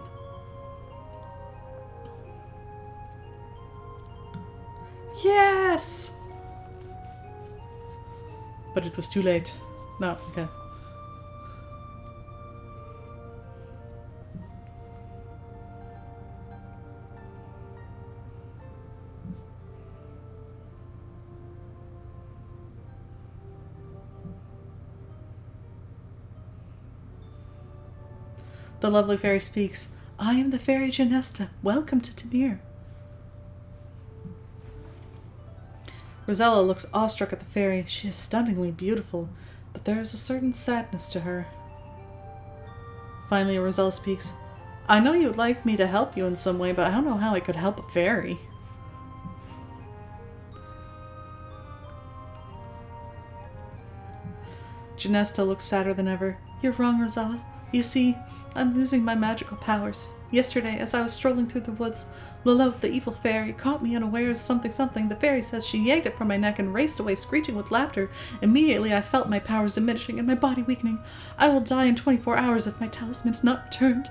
Yes! But it was too late. No, okay. The lovely fairy speaks. I am the fairy Janesta. Welcome to Tamir. Rosella looks awestruck at the fairy. She is stunningly beautiful, but there is a certain sadness to her. Finally, Rosella speaks. I know you would like me to help you in some way, but I don't know how I could help a fairy. Janesta looks sadder than ever. You're wrong, Rosella. You see, I'm losing my magical powers. Yesterday, as I was strolling through the woods, Lilot, the evil fairy, caught me unawares something. The fairy says she yanked it from my neck and raced away, screeching with laughter. Immediately, I felt my powers diminishing and my body weakening. I will die in 24 hours if my talisman is not returned.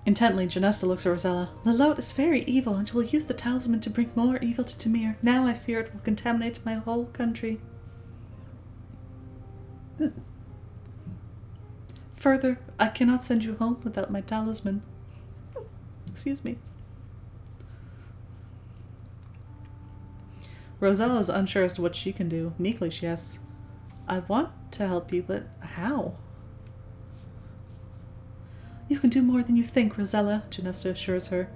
Intently, Janesta looks at Rosella. Lilot is very evil and will use the talisman to bring more evil to Tamir. Now I fear it will contaminate my whole country. Further, I cannot send you home without my talisman. Excuse me. Rosella is unsure as to what she can do. Meekly she asks, I want to help you, but how? You can do more than you think, Rosella, Janesta assures her.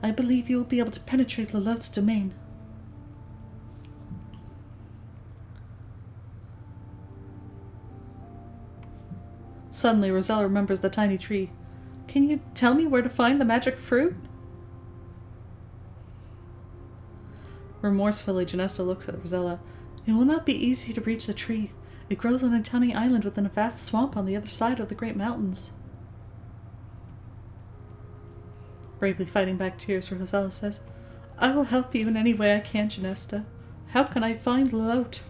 I believe you will be able to penetrate Lilot's domain. Suddenly, Rosella remembers the tiny tree. Can you tell me where to find the magic fruit? Remorsefully, Janesta looks at Rosella. It will not be easy to reach the tree. It grows on a tiny island within a vast swamp on the other side of the great mountains. Bravely fighting back tears, Rosella says, I will help you in any way I can, Janesta. How can I find Lilot?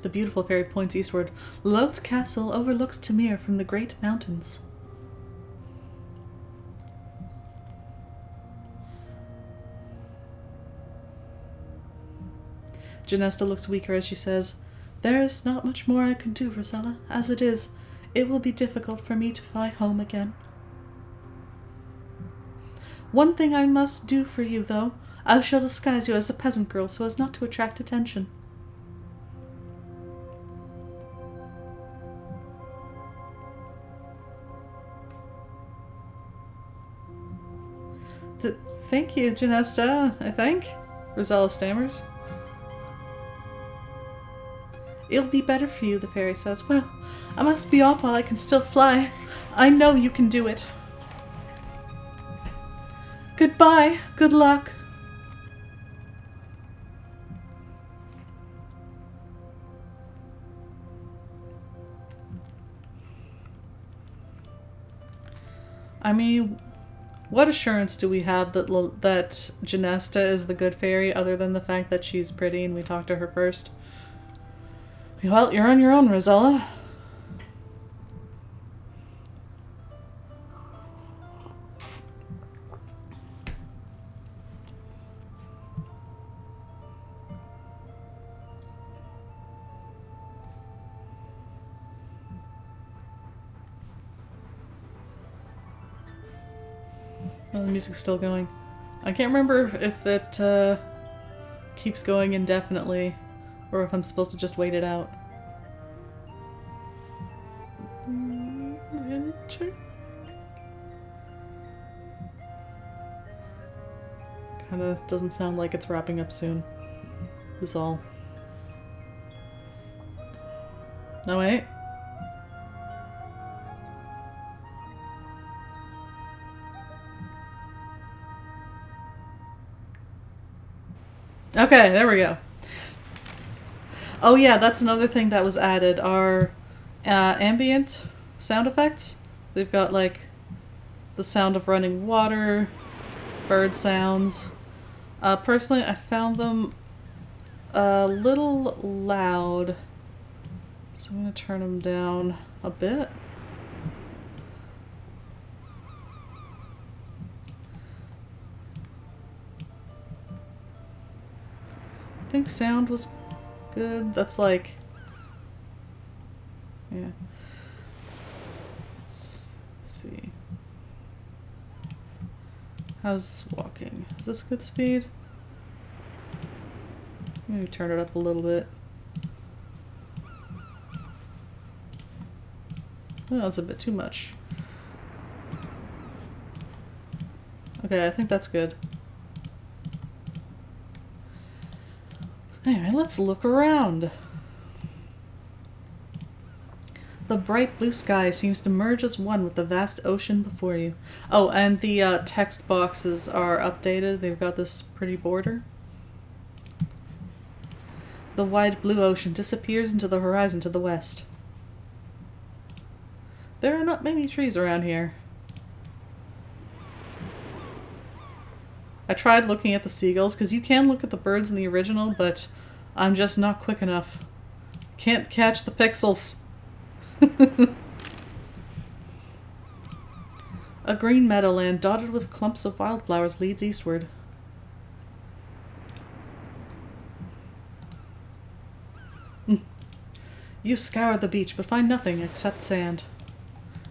The beautiful fairy points eastward. Lilot's castle overlooks Tamir from the great mountains. Janesta looks weaker as she says, There is not much more I can do, Rosella. As it is, it will be difficult for me to fly home again. One thing I must do for you, though. I shall disguise you as a peasant girl so as not to attract attention. Thank you, Janesta, I think, Rosella stammers. It'll be better for you, the fairy says. Well, I must be off while I can still fly. I know you can do it. Goodbye. Good luck. I mean, what assurance do we have that Janesta is the good fairy other than the fact that she's pretty and we talked to her first? Well, you're on your own, Rosella. Oh, the music's still going. I can't remember if it keeps going indefinitely or if I'm supposed to just wait it out. Kinda doesn't sound like it's wrapping up soon. Is all. No, wait. Okay, there we go. Oh yeah, that's another thing that was added. Our ambient sound effects. We've got like the sound of running water, bird sounds. Personally, I found them a little loud, so I'm going to turn them down a bit. I think sound was good. That's like, yeah. Let's see. How's walking? Is this good speed? Maybe turn it up a little bit. Oh, that's a bit too much. Okay, I think that's good. Anyway, let's look around. The bright blue sky seems to merge as one with the vast ocean before you. Oh, and the text boxes are updated. They've got this pretty border. The wide blue ocean disappears into the horizon to the west. There are not many trees around here. I tried looking at the seagulls, because you can look at the birds in the original, but I'm just not quick enough. Can't catch the pixels. A green meadowland dotted with clumps of wildflowers leads eastward. You scour the beach, but find nothing except sand.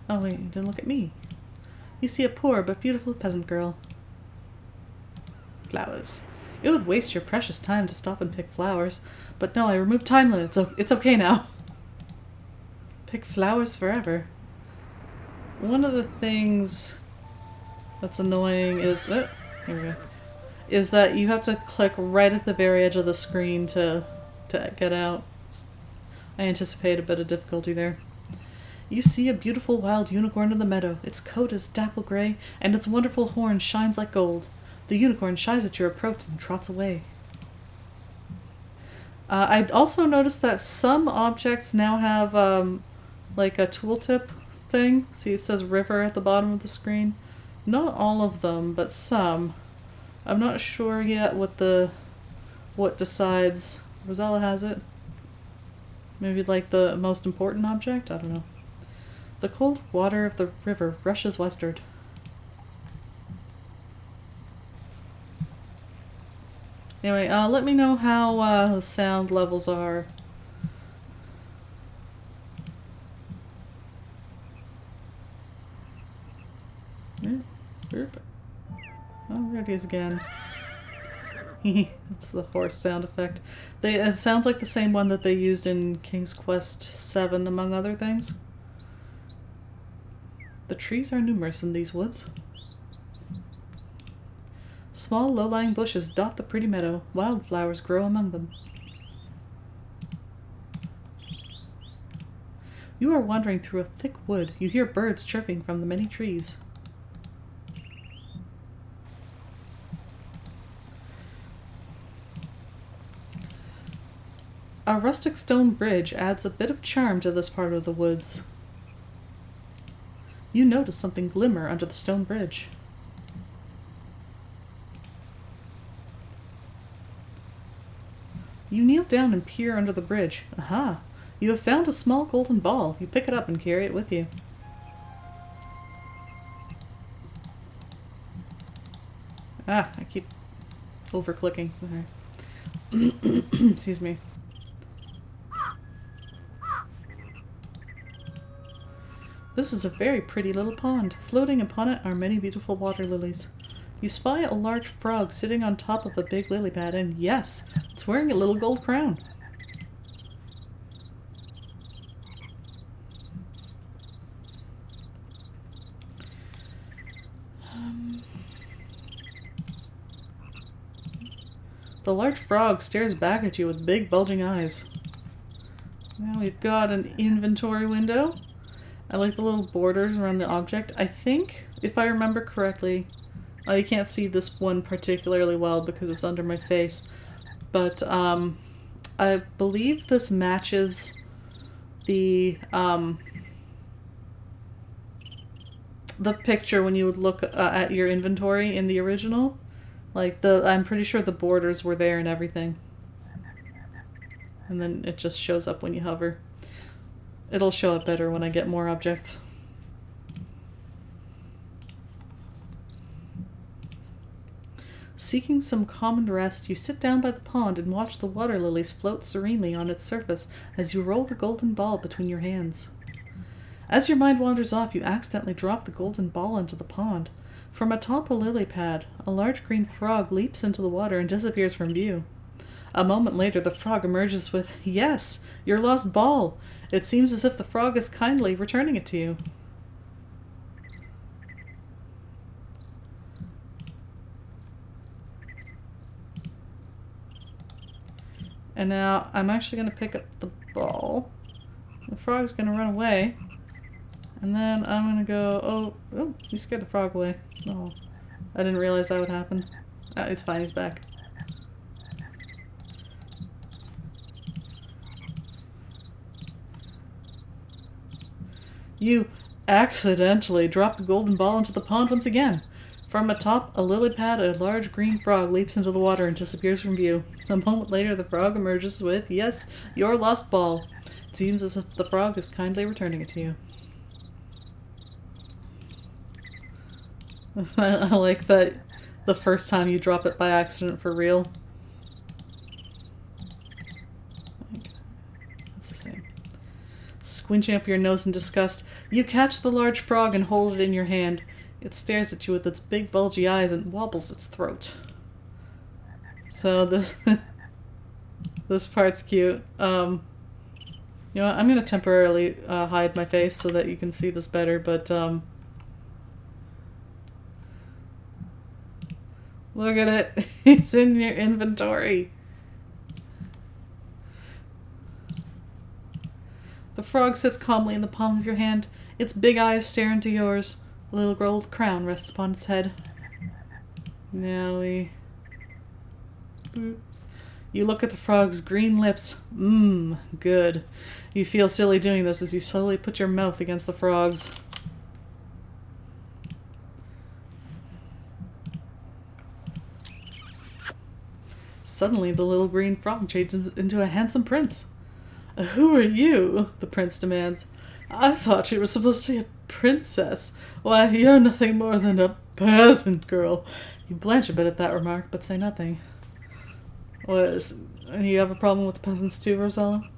Oh wait, you didn't look at me. You see a poor but beautiful peasant girl. Flowers. It would waste your precious time to stop and pick flowers, but no, I removed time limits, so it's okay now. Pick flowers forever. One of the things that's annoying is... here we go. Is that you have to click right at the very edge of the screen to get out. I anticipate a bit of difficulty there. You see a beautiful wild unicorn in the meadow. Its coat is dapple gray, and its wonderful horn shines like gold. The unicorn shies at your approach and trots away. I also noticed that some objects now have like a tooltip thing. See, it says river at the bottom of the screen. Not all of them, but some. I'm not sure yet what decides. Rosella has it. Maybe like the most important object? I don't know. The cold water of the river rushes westward. Anyway, let me know how the sound levels are. Oh, there it is again. That's the horse sound effect. It sounds like the same one that they used in King's Quest VII, among other things. The trees are numerous in these woods. Small low-lying bushes dot the pretty meadow. Wildflowers grow among them. You are wandering through a thick wood. You hear birds chirping from the many trees. A rustic stone bridge adds a bit of charm to this part of the woods. You notice something glimmer under the stone bridge. You kneel down and peer under the bridge. Aha! You have found a small golden ball. You pick it up and carry it with you. Ah, I keep over-clicking. Okay. Excuse me. This is a very pretty little pond. Floating upon it are many beautiful water lilies. You spy a large frog sitting on top of a big lily pad, and yes, it's wearing a little gold crown. The large frog stares back at you with big bulging eyes. Now we've got an inventory window. I like the little borders around the object. I think, if I remember correctly, you can't see this one particularly well because it's under my face, but I believe this matches the picture when you would look at your inventory in the original. Like, I'm pretty sure the borders were there and everything. And then it just shows up when you hover. It'll show up better when I get more objects. Seeking some calm and rest, you sit down by the pond and watch the water lilies float serenely on its surface as you roll the golden ball between your hands. As your mind wanders off, you accidentally drop the golden ball into the pond. From atop a lily pad, a large green frog leaps into the water and disappears from view. A moment later, the frog emerges with, "Yes, your lost ball." It seems as if the frog is kindly returning it to you. And now I'm actually going to pick up the ball. The frog's going to run away. And then I'm going to go, oh, you scared the frog away. Oh, I didn't realize that would happen. It's fine, he's back. You accidentally drop the golden ball into the pond once again. From atop a lily pad, a large green frog leaps into the water and disappears from view. A moment later, the frog emerges with, "Yes, your lost ball." It seems as if the frog is kindly returning it to you. I like that the first time you drop it by accident for real. It's the same. Squinching up your nose in disgust, you catch the large frog and hold it in your hand. It stares at you with its big bulgy eyes and wobbles its throat. So this this part's cute. You know what? I'm gonna temporarily hide my face so that you can see this better, but look at it. It's in your inventory. The frog sits calmly in the palm of your hand. Its big eyes stare into yours. A little gold crown rests upon its head. Now we... Boop. You look at the frog's green lips. Mmm, good. You feel silly doing this as you slowly put your mouth against the frog's. Suddenly, the little green frog changes into a handsome prince. "Who are you?" the prince demands. "I thought you were supposed to be a princess. Why, you're nothing more than a peasant girl." You blanch a bit at that remark, but say nothing. "What, you have a problem with peasants too, Rosella?"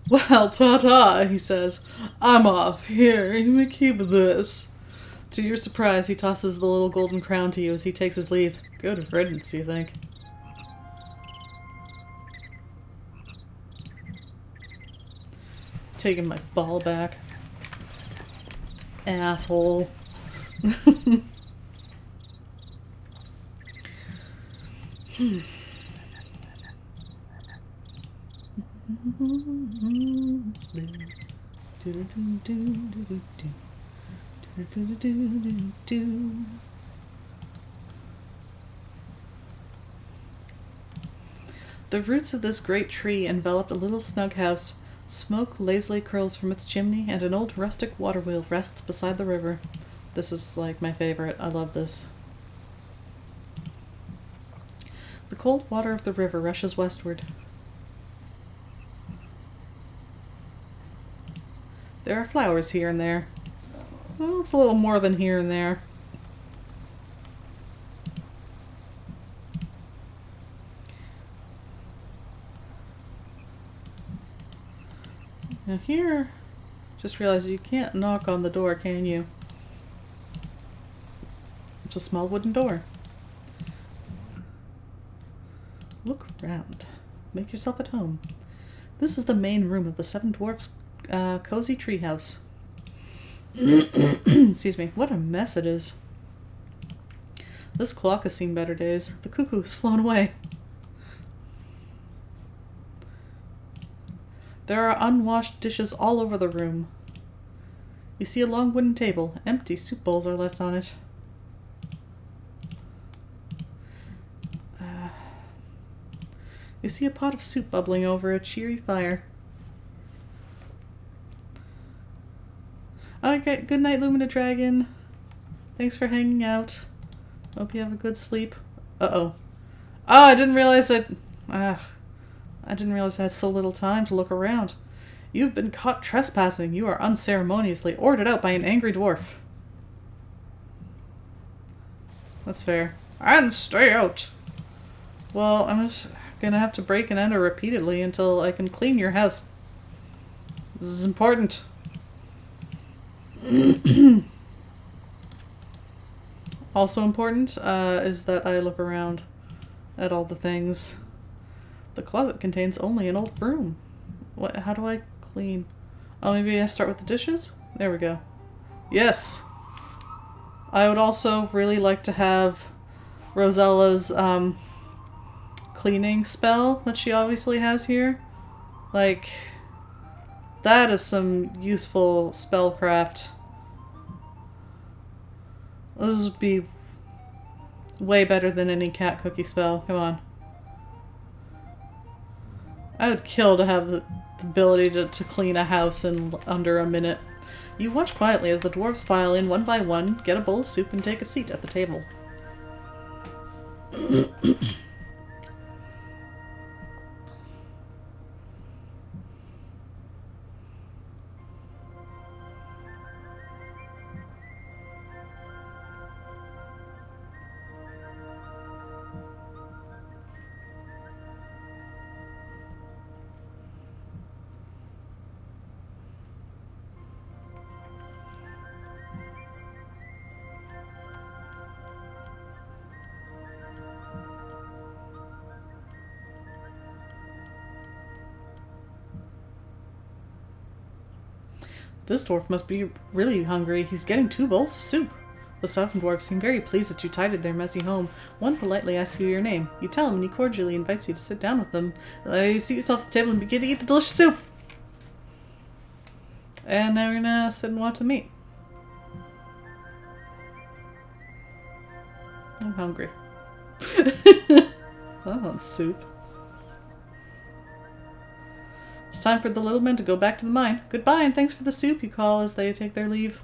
"Well, ta-ta," he says. "I'm off. Here, you may keep this." To your surprise, he tosses the little golden crown to you as he takes his leave. Good riddance, you think. Taking my ball back. Asshole. The roots of this great tree envelop a little snug house. Smoke lazily curls from its chimney, and an old rustic water wheel rests beside the river. This is like my favorite. I love this. The cold water of the river rushes westward. There are flowers here and there. Well, it's a little more than here and there. Now here, just realized you can't knock on the door, can you? It's a small wooden door. Look around. Make yourself at home. This is the main room of the Seven Dwarfs' cozy treehouse. Excuse me. What a mess it is. This clock has seen better days. The cuckoo has flown away. There are unwashed dishes all over the room. You see a long wooden table. Empty soup bowls are left on it. You see a pot of soup bubbling over a cheery fire. Okay, good night, Lumina Dragon. Thanks for hanging out. Hope you have a good sleep. Uh-oh. Oh, I didn't realize that... I didn't realize I had so little time to look around. You've been caught trespassing. You are unceremoniously ordered out by an angry dwarf. That's fair. And stay out! Well, I'm just gonna have to break and enter repeatedly until I can clean your house. This is important. Also important is that I look around at all the things. The closet contains only an old broom. What? How do I clean? Oh, maybe I start with the dishes? There we go. Yes! I would also really like to have Rosella's cleaning spell that she obviously has here. Like, that is some useful spellcraft. This would be way better than any cat cookie spell. Come on. I would kill to have the ability to clean a house in under a minute. You watch quietly as the dwarves file in one by one, get a bowl of soup, and take a seat at the table. This dwarf must be really hungry. He's getting 2 bowls of soup. The seven dwarfs seem very pleased that you tidied their messy home. One politely asks you your name. You tell him and he cordially invites you to sit down with them. You seat yourself at the table and begin to eat the delicious soup. And now we're gonna sit and watch the meat. I'm hungry. I want soup. It's time for the little men to go back to the mine. Goodbye and thanks for the soup, you call as they take their leave.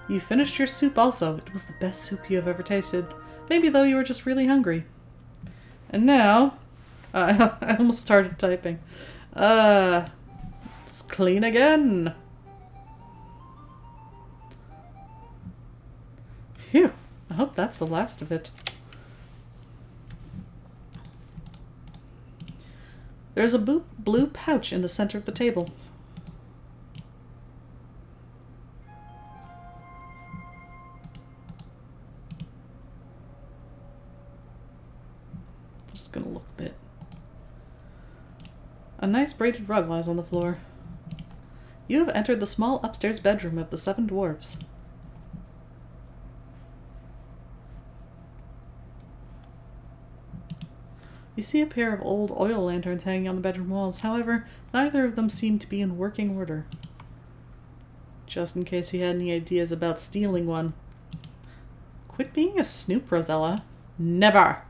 You finished your soup also. It was the best soup you have ever tasted. Maybe though you were just really hungry. And now, I almost started typing. Let's clean again. Phew, I hope that's the last of it. There's a blue pouch in the center of the table. Just gonna look a bit. A nice braided rug lies on the floor. You have entered the small upstairs bedroom of the seven dwarves. You see a pair of old oil lanterns hanging on the bedroom walls. However, neither of them seem to be in working order. Just in case he had any ideas about stealing one. Quit being a snoop, Rosella. Never!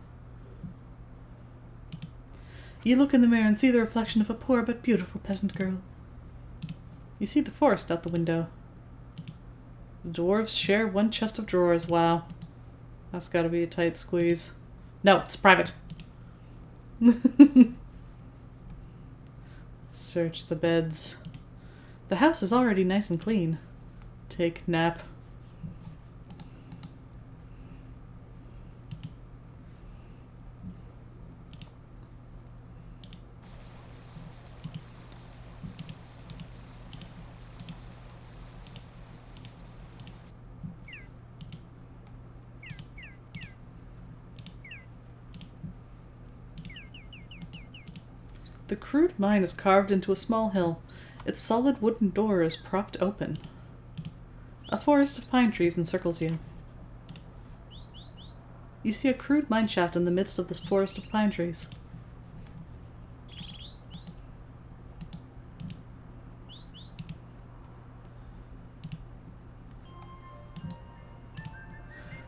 You look in the mirror and see the reflection of a poor but beautiful peasant girl. You see the forest out the window. The dwarves share one chest of drawers. Wow. That's gotta be a tight squeeze. No, it's private. Search the beds. The house is already nice and clean. Take nap. The crude mine is carved into a small hill. Its solid wooden door is propped open. A forest of pine trees encircles you. You see a crude mine shaft in the midst of this forest of pine trees.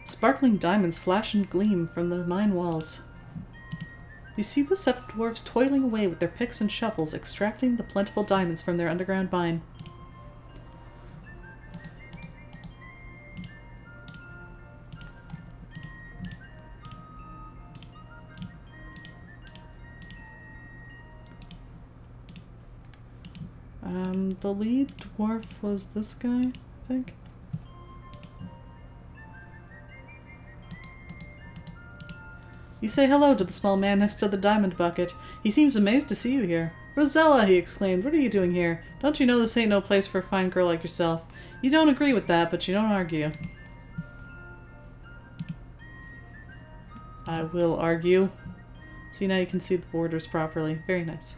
Sparkling diamonds flash and gleam from the mine walls. You see the 7 dwarves toiling away with their picks and shovels, extracting the plentiful diamonds from their underground mine. The lead dwarf was this guy, I think. You say hello to the small man next to the diamond bucket. He seems amazed to see you here. Rosella, he exclaimed, what are you doing here? Don't you know this ain't no place for a fine girl like yourself? You don't agree with that, but you don't argue. I will argue. See, now you can see the borders properly. Very nice.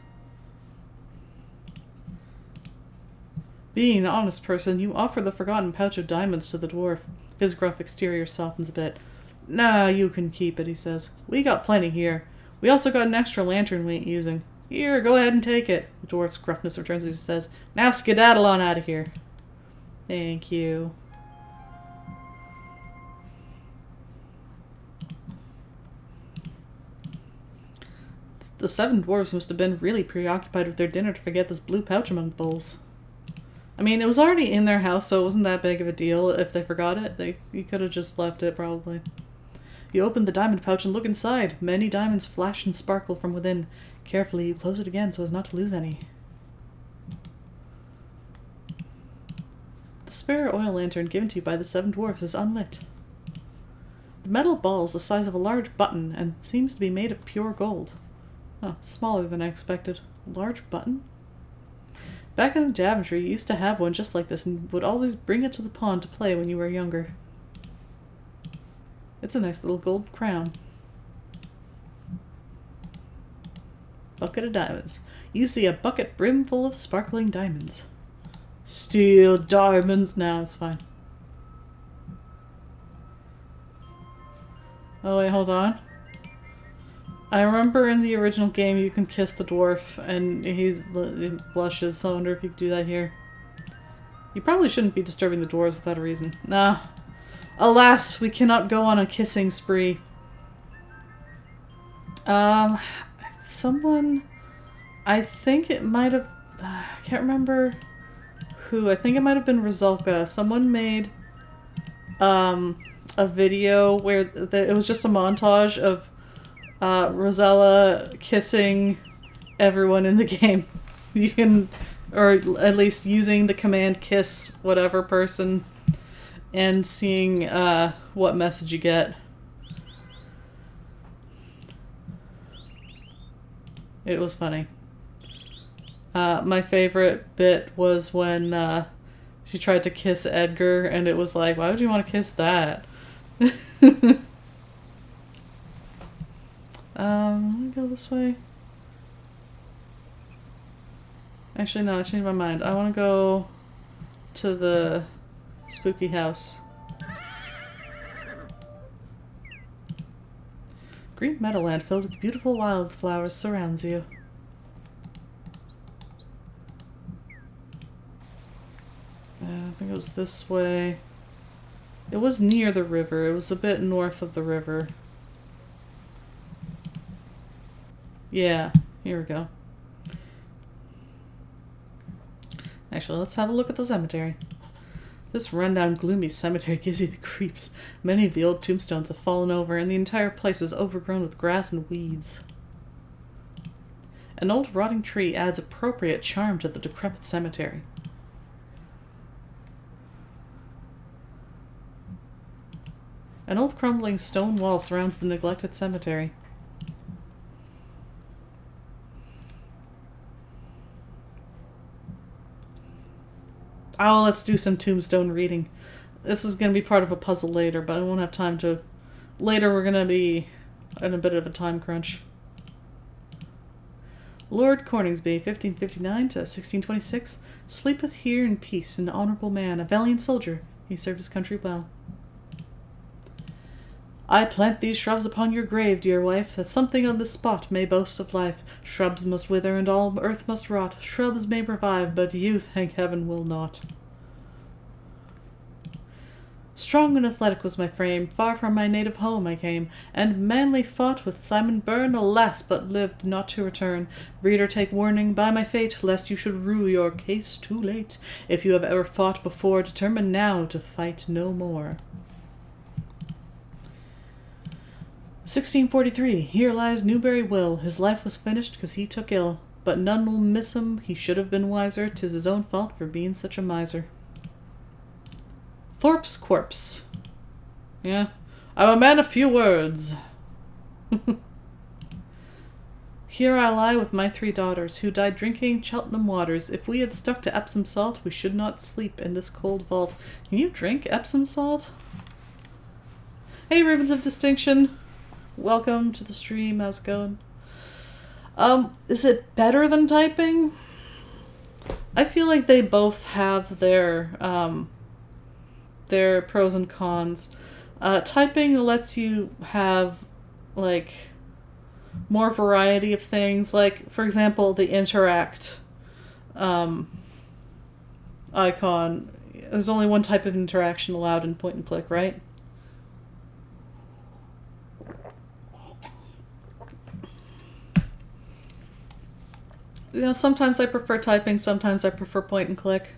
Being an honest person, you offer the forgotten pouch of diamonds to the dwarf. His gruff exterior softens a bit. Nah, you can keep it, he says. We got plenty here. We also got an extra lantern we ain't using. Here, go ahead and take it. The dwarf's gruffness returns as he says, now skedaddle on out of here. Thank you. The 7 dwarves must have been really preoccupied with their dinner to forget this blue pouch among the bowls. I mean, it was already in their house, so it wasn't that big of a deal if they forgot it. You could have just left it, probably. You open the diamond pouch and look inside. Many diamonds flash and sparkle from within. Carefully, you close it again so as not to lose any. The spare oil lantern given to you by the 7 dwarfs is unlit. The metal ball is the size of a large button and seems to be made of pure gold. Oh, smaller than I expected. A large button? Back in the Daventry, you used to have one just like this and would always bring it to the pond to play when you were younger. It's a nice little gold crown. Bucket of diamonds. You see a bucket brimful of sparkling diamonds. Steal diamonds. Now it's fine. Oh wait, hold on. I remember in the original game you can kiss the dwarf and he blushes, so I wonder if you could do that here. You probably shouldn't be disturbing the dwarves without a reason. Nah. Alas, we cannot go on a kissing spree. Someone... I think it might have... I can't remember who. I think it might have been Rizulka. Someone made a video where it was just a montage of Rosella kissing everyone in the game. You can, or at least using the command kiss whatever person and seeing what message you get. It was funny. My favorite bit was when she tried to kiss Edgar and it was like, why would you want to kiss that? Let me go this way. Actually, no, I changed my mind. I want to go to the spooky house. Green meadowland filled with beautiful wildflowers surrounds you. I think it was this way. It was near the river. It was a bit north of the river. Yeah, here we go. Actually, let's have a look at the cemetery. This rundown, gloomy cemetery gives you the creeps. Many of the old tombstones have fallen over, and the entire place is overgrown with grass and weeds. An old rotting tree adds appropriate charm to the decrepit cemetery. An old crumbling stone wall surrounds the neglected cemetery. Oh, let's do some tombstone reading. This is going to be part of a puzzle later, but I won't have time to... Later we're going to be in a bit of a time crunch. Lord Coningsby, 1559 to 1626, sleepeth here in peace, an honourable man, a valiant soldier. He served his country well. I plant these shrubs upon your grave, dear wife, that something on this spot may boast of life. Shrubs must wither, and all earth must rot. Shrubs may revive, but youth, thank heaven, will not. Strong and athletic was my frame, far from my native home I came, and manly fought with Simon Byrne, alas, but lived not to return. Reader, take warning by my fate, lest you should rue your case too late. If you have ever fought before, determine now to fight no more. 1643. Here lies Newbury Will. His life was finished 'cause he took ill. But none will miss him. He should have been wiser. 'Tis his own fault for being such a miser. Thorpe's corpse. Yeah. I'm a man of few words. Here I lie with my 3 daughters, who died drinking Cheltenham waters. If we had stuck to Epsom salt, we should not sleep in this cold vault. Can you drink Epsom salt? Hey, Ribbons of Distinction. Welcome to the stream. How's it going? Is it better than typing? I feel like they both have their pros and cons. Typing lets you have, like, more variety of things. Like, for example, the interact icon. There's only one type of interaction allowed in point and click, right? You know, sometimes I prefer typing, sometimes I prefer point and click.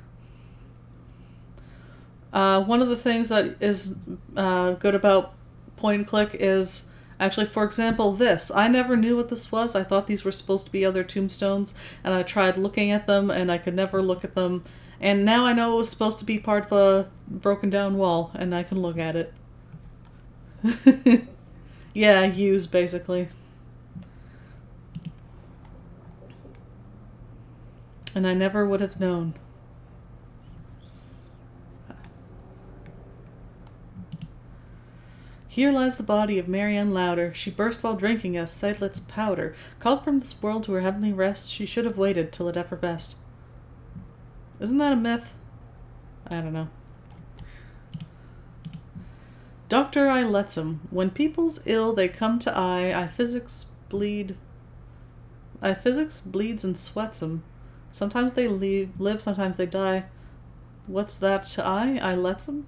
One of the things that is good about point and click is, actually, for example, this. I never knew what this was. I thought these were supposed to be other tombstones, and I tried looking at them, and I could never look at them. And now I know it was supposed to be part of a broken down wall, and I can look at it. Yeah, use, basically. And I never would have known. Here lies the body of Marianne Louder. She burst while drinking a Seidlitz powder. Called from this world to her heavenly rest, she should have waited till it effervesced. Isn't that a myth? I don't know. Doctor, I lets 'em. When people's ill, they come to I physics bleeds and sweats 'em. Sometimes they live, sometimes they die. What's that to I lets 'em?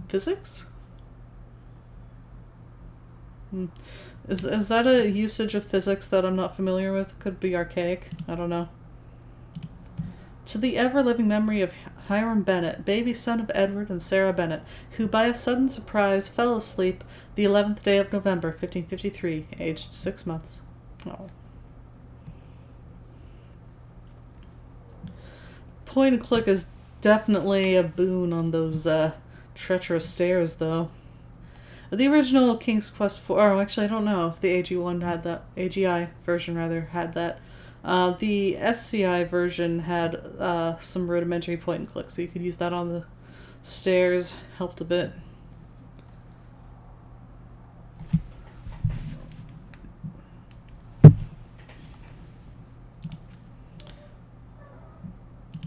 Physics? Is that a usage of physics that I'm not familiar with? Could be archaic. I don't know. To the ever-living memory of Hiram Bennett, baby son of Edward and Sarah Bennett, who by a sudden surprise fell asleep the 11th day of November, 1553, aged 6 months. Oh. Point and click is definitely a boon on those treacherous stairs, though. The original King's Quest IV, oh, actually I don't know if the AG1 had that, AGI version rather, had that. The SCI version had some rudimentary point and click, so you could use that on the stairs, helped a bit.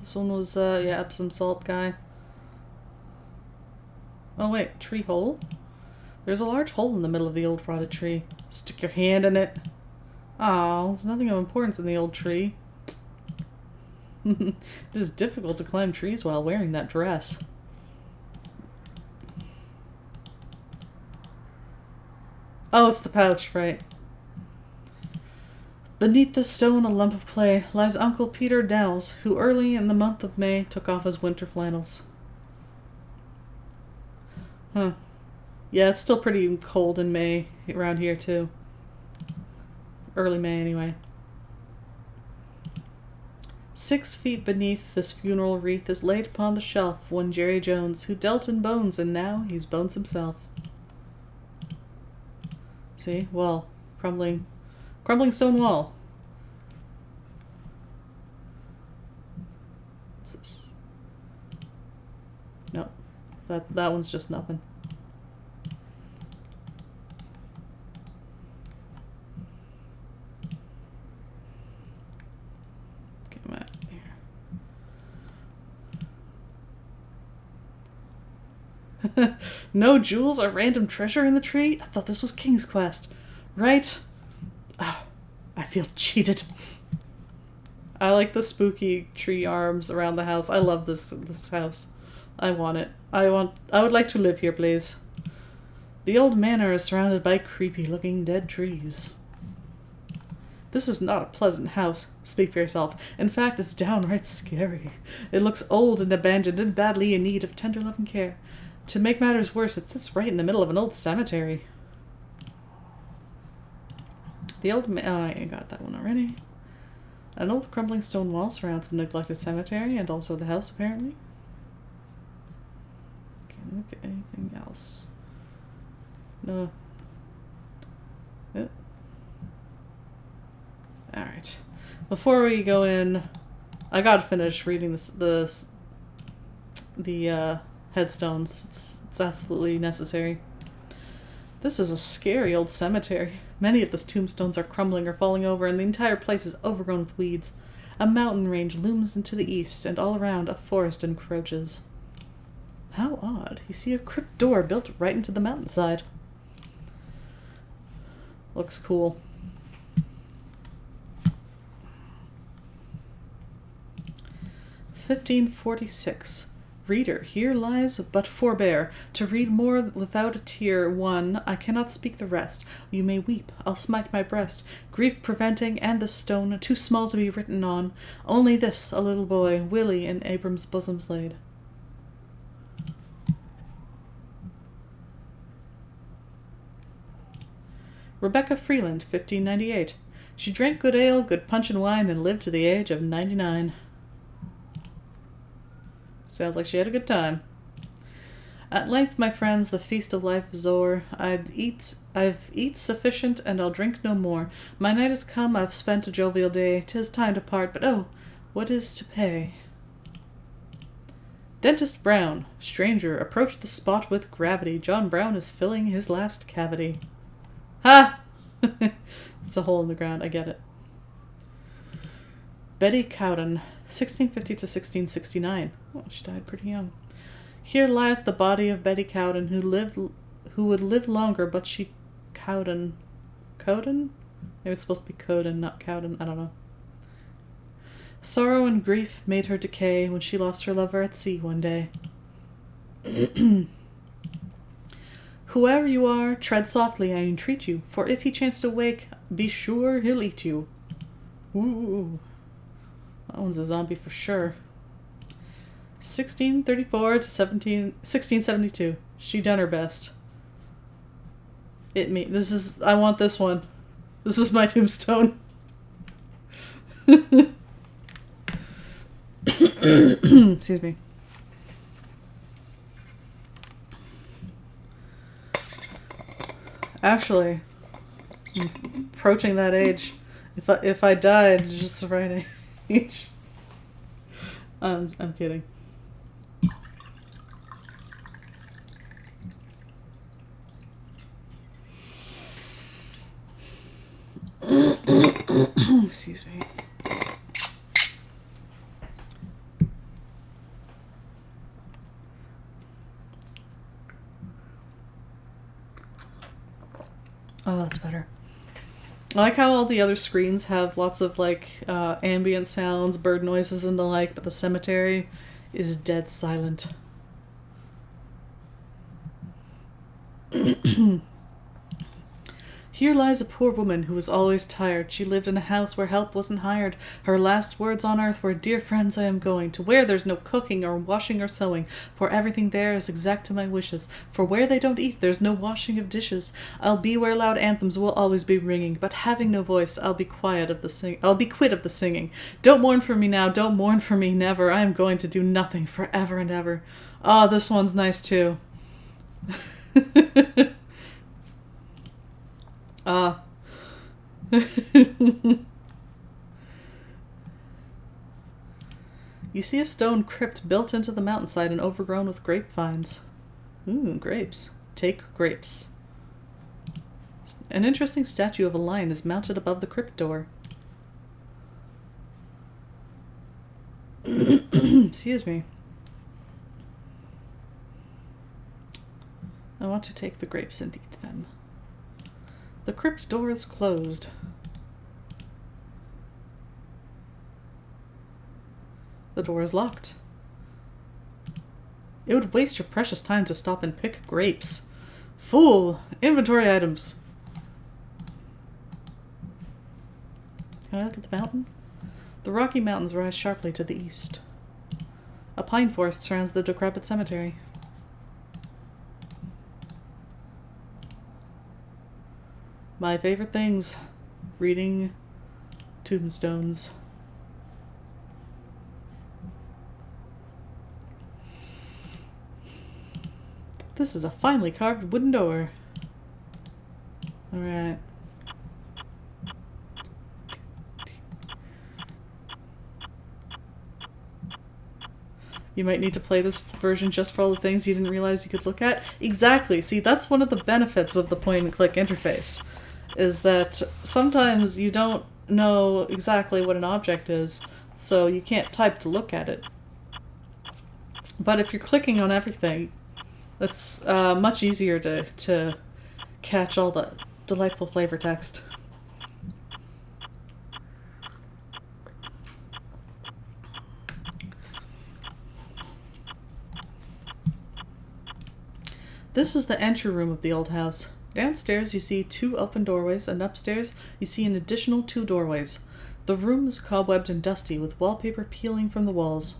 This one was, yeah, Epsom salt guy. Oh wait, tree hole? There's a large hole in the middle of the old rotted tree. Stick your hand in it. Oh, there's nothing of importance in the old tree. It is difficult to climb trees while wearing that dress. Oh, it's the pouch, right. Beneath the stone, a lump of clay, lies Uncle Peter Dowles, who early in the month of May took off his winter flannels. Huh. Yeah, it's still pretty cold in May around here, too. Early May, anyway. 6 feet beneath this funeral wreath is laid upon the shelf one Jerry Jones, who dealt in bones, and now he's bones himself. See? Wall. Crumbling stone wall. What's this? No. That one's just nothing. No jewels or random treasure in the tree? I thought this was King's Quest. Right? Oh, I feel cheated. I like the spooky tree arms around the house. I love this house. I want it. I would like to live here, please. The old manor is surrounded by creepy-looking dead trees. This is not a pleasant house. Speak for yourself. In fact, it's downright scary. It looks old and abandoned and badly in need of tender love and care. To make matters worse, it sits right in the middle of an old cemetery. The old I got that one already. An old crumbling stone wall surrounds the neglected cemetery and also the house, apparently. Can't look at anything else. No. Alright. Before we go in, I gotta finish reading the headstones. It's absolutely necessary. This is a scary old cemetery. Many of the tombstones are crumbling or falling over, and the entire place is overgrown with weeds. A mountain range looms into the east, and all around a forest encroaches. How odd. You see a crypt door built right into the mountainside. Looks cool. "1546. Reader, here lies, but forbear to read more without a tear. One, I cannot speak the rest. You may weep, I'll smite my breast. Grief preventing, and the stone too small to be written on. Only this, a little boy, Willie, in Abram's bosoms laid." Rebecca Freeland, 1598. She drank good ale, good punch and wine, and lived to the age of 99. Sounds like she had a good time. "At length, my friends, the feast of life is o'er. I've eat sufficient, and I'll drink no more. My night is come, I've spent a jovial day. 'Tis time to part, but oh, what is to pay?" Dentist Brown. Stranger, approach the spot with gravity. John Brown is filling his last cavity. Ha! It's a hole in the ground, I get it. Betty Cowden. 1650 to 1669. Oh, she died pretty young. "Here lieth the body of Betty Cowden, who would live longer, but she Cowden. Cowden? Maybe it's supposed to be Cowden, not Cowden. I don't know. Sorrow and grief made her decay when she lost her lover at sea one day." "Whoever you are, tread softly, I entreat you, for if he chance to wake, be sure he'll eat you." Ooh. That one's a zombie for sure. 1634 to 1672. She done her best. I want this one. This is my tombstone. Excuse me. Actually, I'm approaching that age. If I died just the right age. I'm kidding. Excuse me. Oh, that's better. I like how all the other screens have lots of ambient sounds, bird noises and the like, but the cemetery is dead silent. Here lies a poor woman who was always tired. She lived in a house where help wasn't hired. Her last words on earth were, "Dear friends, I am going to where there's no cooking or washing or sewing, for everything there is exact to my wishes. For where they don't eat, there's no washing of dishes. I'll be where loud anthems will always be ringing, but having no voice, I'll be quit of the singing. Don't mourn for me now, don't mourn for me never. I am going to do nothing forever and ever." Oh, this one's nice too. You see a stone crypt built into the mountainside and overgrown with grapevines. Ooh, grapes. Take grapes. An interesting statue of a lion is mounted above the crypt door. Excuse me. I want to take the grapes and eat them. The crypt door is closed. The door is locked. It would waste your precious time to stop and pick grapes. Fool! Inventory items. Can I look at the mountain? The Rocky Mountains rise sharply to the east. A pine forest surrounds the decrepit cemetery. My favorite things. Reading tombstones. This is a finely carved wooden door. Alright. You might need to play this version just for all the things you didn't realize you could look at. Exactly. See, that's one of the benefits of the point-and-click interface, is that sometimes you don't know exactly what an object is, so you can't type to look at it. But if you're clicking on everything, it's much easier to catch all the delightful flavor text. This is the entry room of the old house. Downstairs you see 2 open doorways, and upstairs you see an additional 2 doorways. The room is cobwebbed and dusty, with wallpaper peeling from the walls.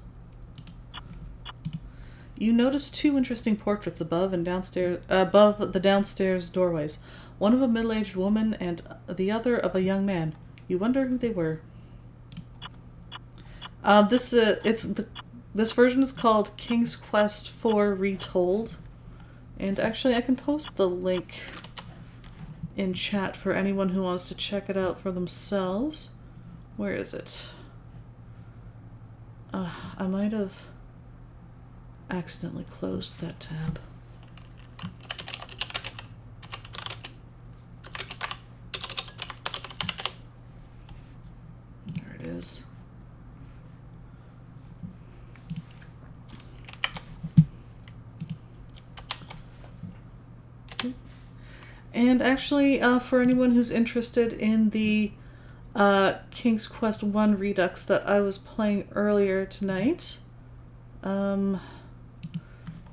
You notice 2 interesting portraits above the downstairs doorways. One of a middle-aged woman and the other of a young man. You wonder who they were. This version is called King's Quest IV Retold. And actually, I can post the link in chat for anyone who wants to check it out for themselves. Where is it? I might have accidentally closed that tab. There it is. And actually, for anyone who's interested in the King's Quest I Redux that I was playing earlier tonight,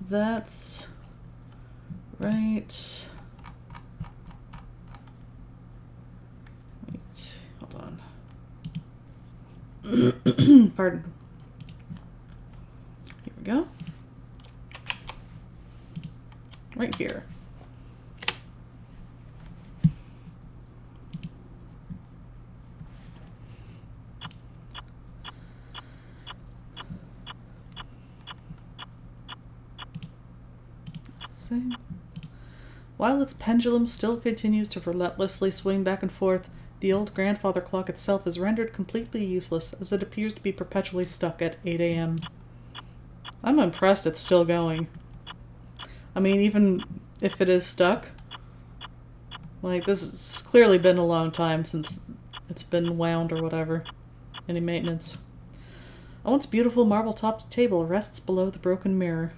that's right. Wait, hold on. Pardon. Here we go. Right here. While its pendulum still continues to relentlessly swing back and forth, the old grandfather clock itself is rendered completely useless, as it appears to be perpetually stuck at 8 a.m. I'm impressed it's still going. I mean, even if it is stuck, like, this has clearly been a long time since it's been wound or whatever. Any maintenance. A once beautiful marble-topped table rests below the broken mirror.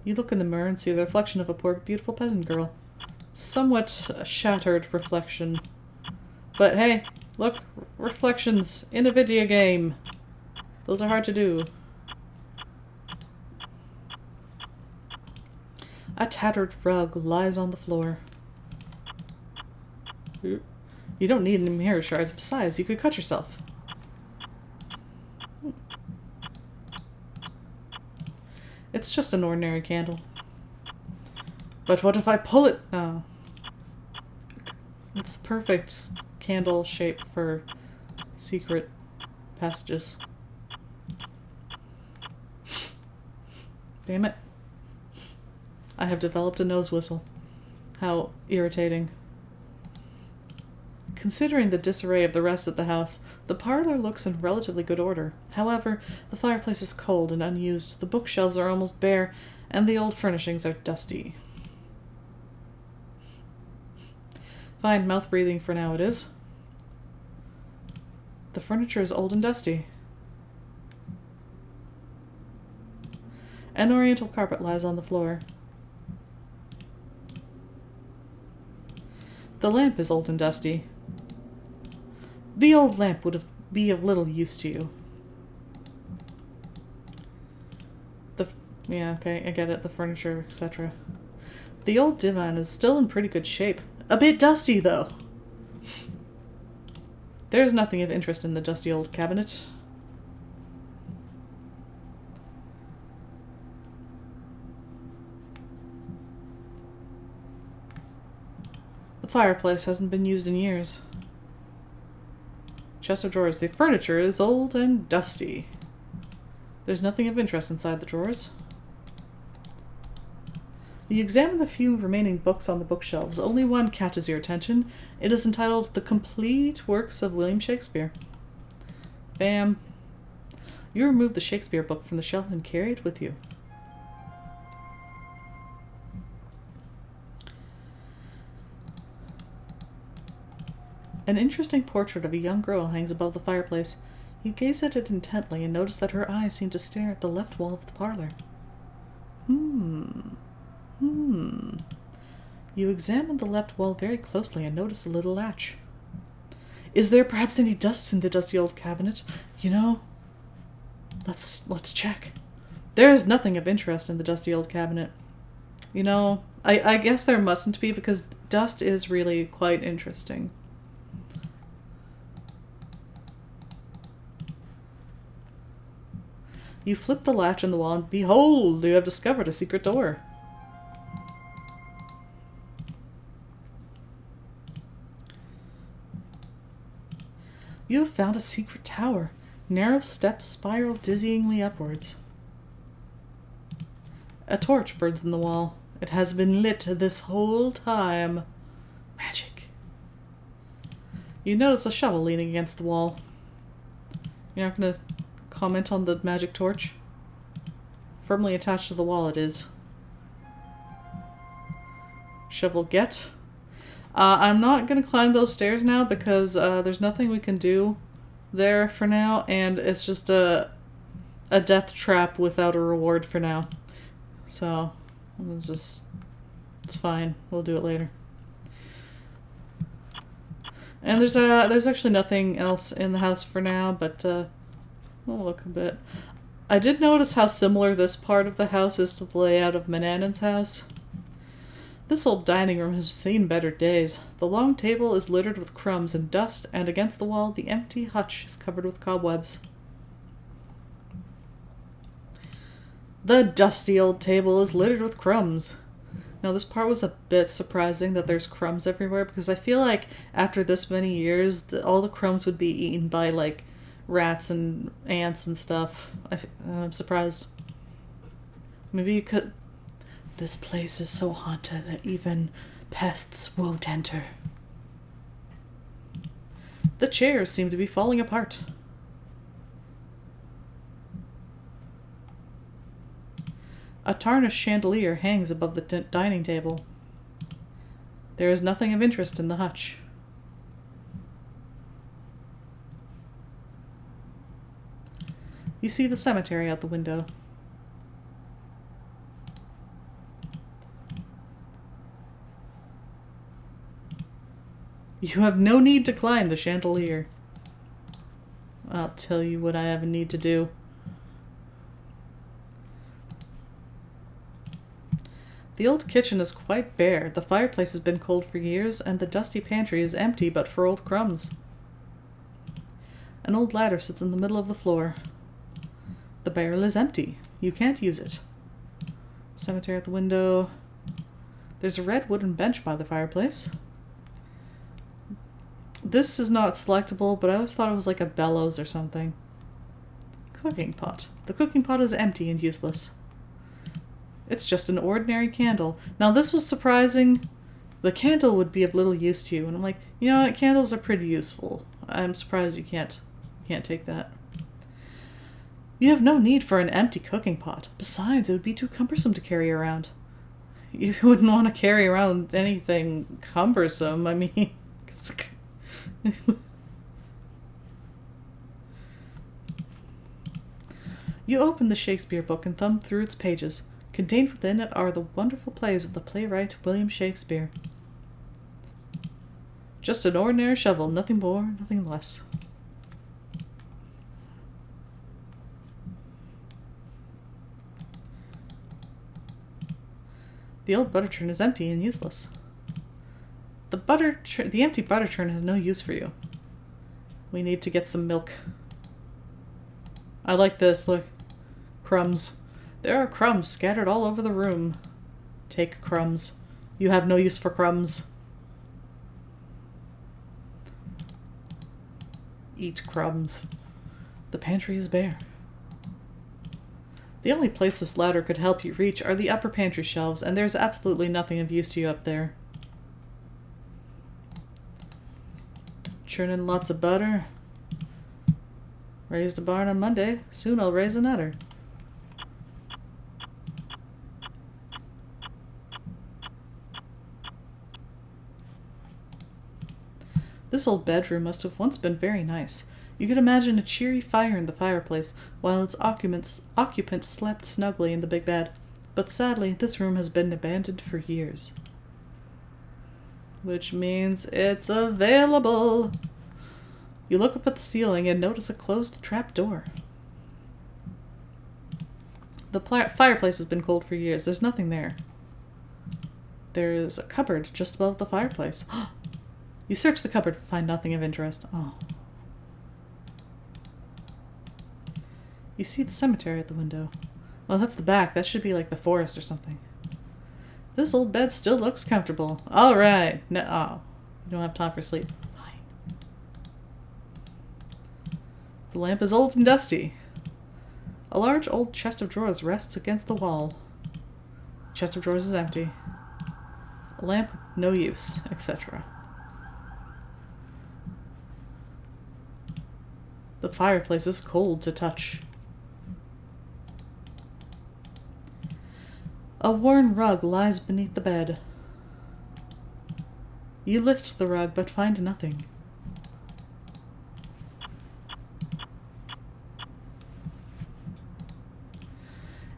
You look in the mirror and see the reflection of a poor, beautiful peasant girl. Somewhat shattered reflection. But hey, look, reflections in a video game. Those are hard to do. A tattered rug lies on the floor. You don't need any mirror shards. Besides, you could cut yourself. It's just an ordinary candle. But what if I pull it? Oh. It's perfect candle shape for secret passages. Damn it. I have developed a nose whistle. How irritating. Considering the disarray of the rest of the house, the parlor looks in relatively good order. However, the fireplace is cold and unused, the bookshelves are almost bare, and the old furnishings are dusty. Fine, mouth breathing for now it is. The furniture is old and dusty. An oriental carpet lies on the floor. The lamp is old and dusty. The old lamp would be of little use to you. Yeah, okay, I get it. The furniture, etc. The old divan is still in pretty good shape. A bit dusty, though. There is nothing of interest in the dusty old cabinet. The fireplace hasn't been used in years. Chest of drawers. The furniture is old and dusty. There's nothing of interest inside the drawers. You examine the few remaining books on the bookshelves. Only one catches your attention. It is entitled The Complete Works of William Shakespeare. Bam. You remove the Shakespeare book from the shelf and carry it with you. An interesting portrait of a young girl hangs above the fireplace. You gaze at it intently and notice that her eyes seem to stare at the left wall of the parlor. You examine the left wall very closely and notice a little latch. Is there perhaps any dust in the dusty old cabinet? You know, let's check. There is nothing of interest in the dusty old cabinet. You know, I guess there mustn't be because dust is really quite interesting. You flip the latch in the wall and behold, you have discovered a secret door. You have found a secret tower. Narrow steps spiral dizzyingly upwards. A torch burns in the wall. It has been lit this whole time. Magic. You notice a shovel leaning against the wall. You're not going to comment on the magic torch? Firmly attached to the wall it is. Shovel get. I'm not going to climb those stairs now because there's nothing we can do there for now, and it's just a death trap without a reward for now. So, it's fine. We'll do it later. And there's actually nothing else in the house for now, but we'll look a bit. I did notice how similar this part of the house is to the layout of Manannan's house. This old dining room has seen better days. The long table is littered with crumbs and dust, and against the wall the empty hutch is covered with cobwebs. The dusty old table is littered with crumbs. Now this part was a bit surprising that there's crumbs everywhere, because I feel like after this many years, all the crumbs would be eaten by, like, rats and ants and stuff. I'm surprised. Maybe you could... This place is so haunted that even pests won't enter. The chairs seem to be falling apart. A tarnished chandelier hangs above the dining table. There is nothing of interest in the hutch. You see the cemetery out the window. You have no need to climb the chandelier. I'll tell you what I have a need to do. The old kitchen is quite bare. The fireplace has been cold for years, and the dusty pantry is empty but for old crumbs. An old ladder sits in the middle of the floor. The barrel is empty. You can't use it. Cemetery at the window. There's a red wooden bench by the fireplace. This is not selectable, but I always thought it was like a bellows or something. Cooking pot. The cooking pot is empty and useless. It's just an ordinary candle. Now this was surprising. The candle would be of little use to you, and I'm like, you know what, candles are pretty useful. I'm surprised you can't take that. You have no need for an empty cooking pot. Besides, it would be too cumbersome to carry around. You wouldn't want to carry around anything cumbersome. I mean, you open the Shakespeare book and thumb through its pages. Contained within it are the wonderful plays of the playwright William Shakespeare. Just an ordinary shovel, nothing more, nothing less. The old butter churn is empty and useless. The empty butter churn has no use for you. We need to get some milk. I like this, look. Crumbs. There are crumbs scattered all over the room. Take crumbs. You have no use for crumbs. Eat crumbs. The pantry is bare. The only place this ladder could help you reach are the upper pantry shelves, and there's absolutely nothing of use to you up there. Churning lots of butter. Raised a barn on Monday. Soon I'll raise another. This old bedroom must have once been very nice. You could imagine a cheery fire in the fireplace, while its occupant slept snugly in the big bed. But sadly, this room has been abandoned for years. Which means it's available! You look up at the ceiling and notice a closed trap door. The fireplace has been cold for years. There's nothing there. There's a cupboard just above the fireplace. You search the cupboard but find nothing of interest. Oh. You see the cemetery at the window. Well, that's the back. That should be like the forest or something. This old bed still looks comfortable. Alright. No, oh. You don't have time for sleep. Fine. The lamp is old and dusty. A large old chest of drawers rests against the wall. The chest of drawers is empty. A lamp, no use, etc. The fireplace is cold to touch. A worn rug lies beneath the bed. You lift the rug but find nothing.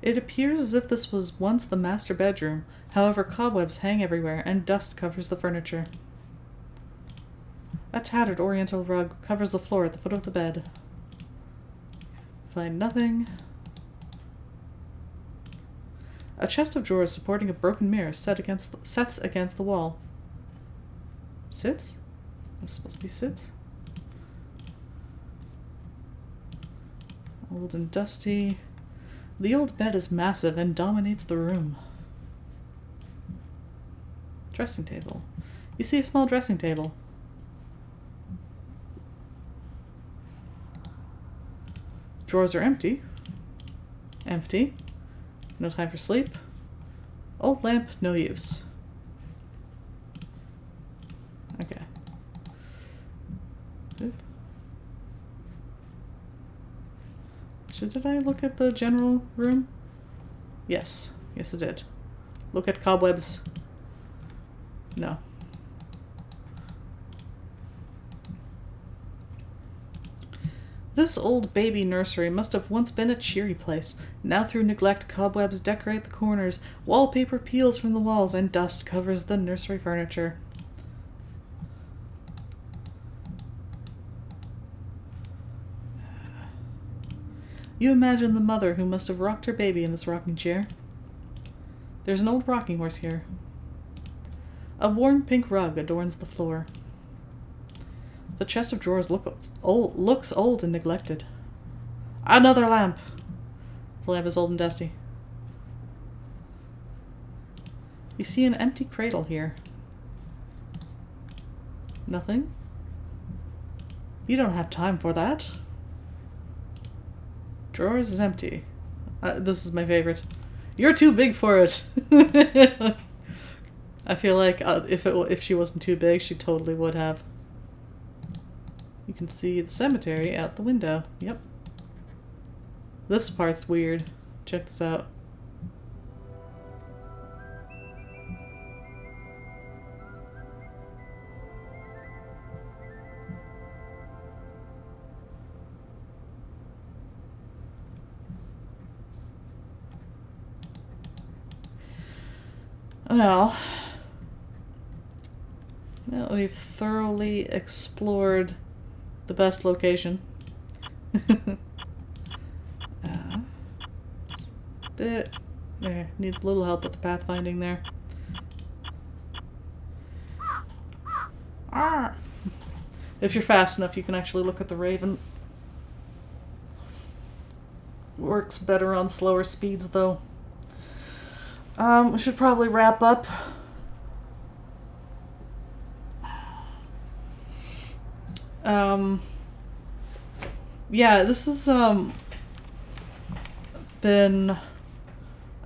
It appears as if this was once the master bedroom. However, cobwebs hang everywhere and dust covers the furniture. A tattered oriental rug covers the floor at the foot of the bed. Find nothing. A chest of drawers supporting a broken mirror sets against the wall. Sits? It's supposed to be sits. Old and dusty. The old bed is massive and dominates the room. Dressing table. You see a small dressing table. Drawers are empty. Empty. No time for sleep. Old lamp, no use. Okay. Oop. So did I look at the general room? Yes. Yes, I did. Look at cobwebs. No. This old baby nursery must have once been a cheery place. Now through neglect, cobwebs decorate the corners, wallpaper peels from the walls, and dust covers the nursery furniture. You imagine the mother who must have rocked her baby in this rocking chair. There's an old rocking horse here. A warm pink rug adorns the floor. The chest of drawers looks old and neglected. Another lamp! The lamp is old and dusty. You see an empty cradle here. Nothing? You don't have time for that. Drawers is empty. This is my favorite. You're too big for it! I feel like if she wasn't too big, she totally would have. You can see the cemetery out the window. Yep. This part's weird. Check this out. Well, now we've thoroughly explored the best location. Bit there, needs a little help with the pathfinding there. Ah! If you're fast enough, you can actually look at the raven. Works better on slower speeds, though. We should probably wrap up. Yeah, this has been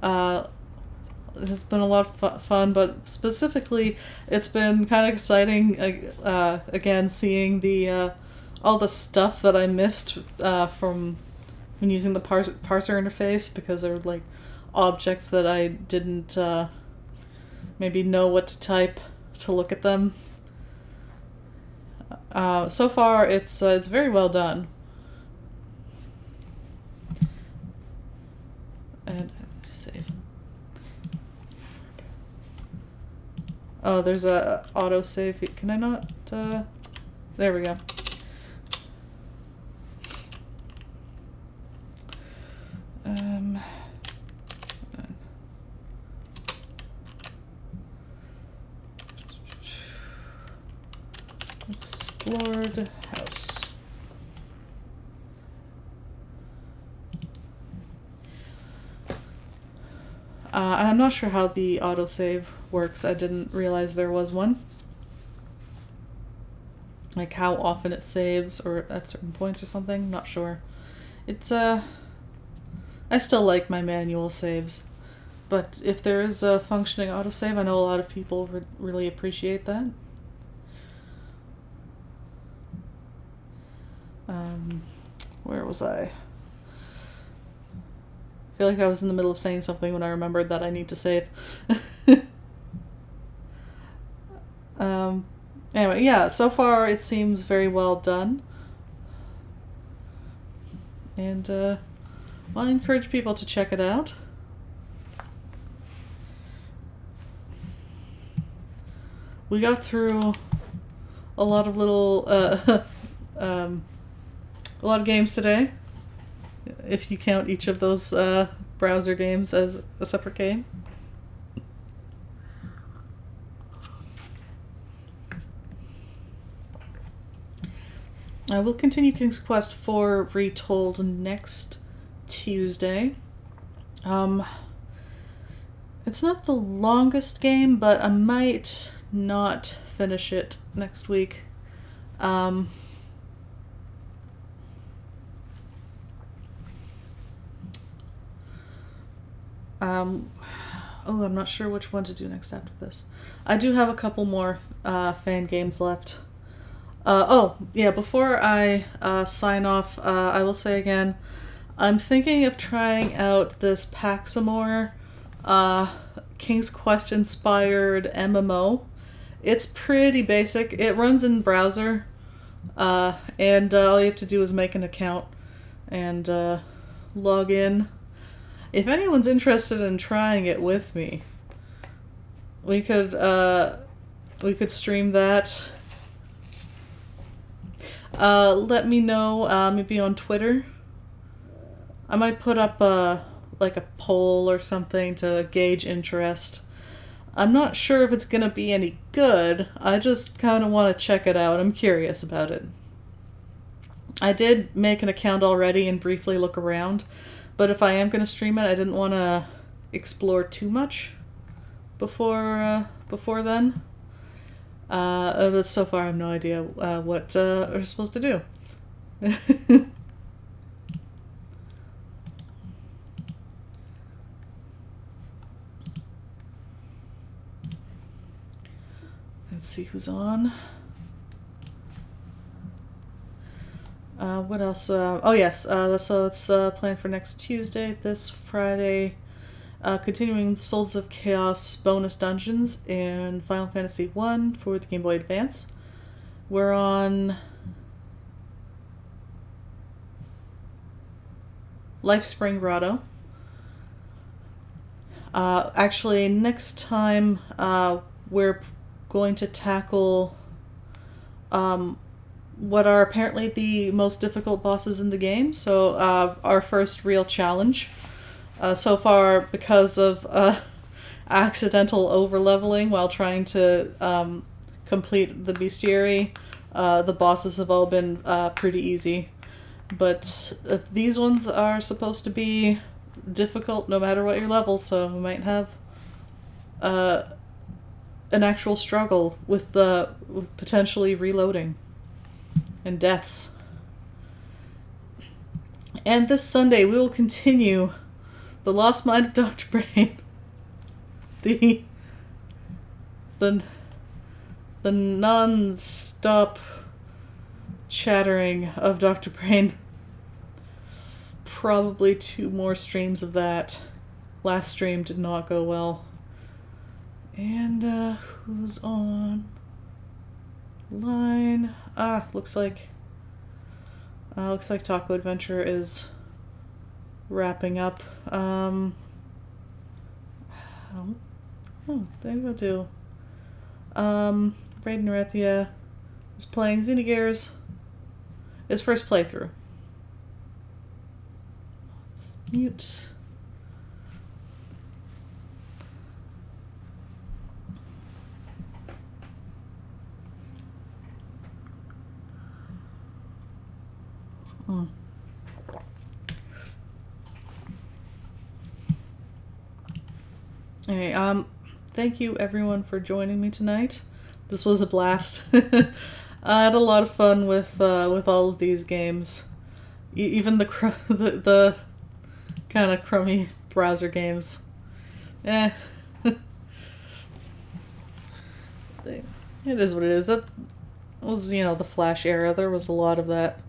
this has been a lot of fun, but specifically, it's been kind of exciting. Again, seeing the all the stuff that I missed from when using the parser interface, because there were like objects that I didn't maybe know what to type to look at them. So far, it's very well done. And save. Oh, there's a auto save. Can I not? There we go. Explored house. I'm not sure how the autosave works. I didn't realize there was one. Like how often it saves or at certain points or something. Not sure. It's I still like my manual saves. But if there is a functioning autosave, I know a lot of people would really appreciate that. Where was I? I feel like I was in the middle of saying something when I remembered that I need to save. Anyway, yeah, so far it seems very well done. And, well, I encourage people to check it out. We got through a lot of little, a lot of games today, if you count each of those browser games as a separate game. I will continue King's Quest IV Retold next Tuesday. It's not the longest game, but I might not finish it next week. Oh, I'm not sure which one to do next after this. I do have a couple more fan games left. Oh, yeah, before I sign off, I will say again, I'm thinking of trying out this Paxamore King's Quest inspired MMO. It's pretty basic. It runs in browser, and all you have to do is make an account and log in. If anyone's interested in trying it with me, we could stream that. Let me know, maybe on Twitter. I might put up like a poll or something to gauge interest. I'm not sure if it's going to be any good. I just kind of want to check it out. I'm curious about it. I did make an account already and briefly look around, but if I am going to stream it, I didn't want to explore too much before then. But so far I have no idea what we're supposed to do. Let's see who's on. What else? Oh yes, so it's planned for next Tuesday, this Friday. Continuing Souls of Chaos bonus dungeons in Final Fantasy I for the Game Boy Advance. We're on Lifespring Grotto. Actually, next time we're going to tackle what are apparently the most difficult bosses in the game. So our first real challenge. So far, because of accidental overleveling while trying to complete the bestiary, the bosses have all been pretty easy. But these ones are supposed to be difficult no matter what your level, so we might have an actual struggle with potentially reloading and deaths. And this Sunday we will continue The Lost Mind of Dr. Brain. The non-stop chattering of Dr. Brain. Probably 2 more streams of that. Last stream did not go well. And who's on line? Looks like Taco Adventure is wrapping up. There you go too. Braden Arethia is playing Xenogears. His first playthrough. Let's mute. Anyway, thank you everyone for joining me tonight. This was a blast. I had a lot of fun with all of these games, even the kind of crummy browser games. It is what it is. That was, the Flash era. There was a lot of that.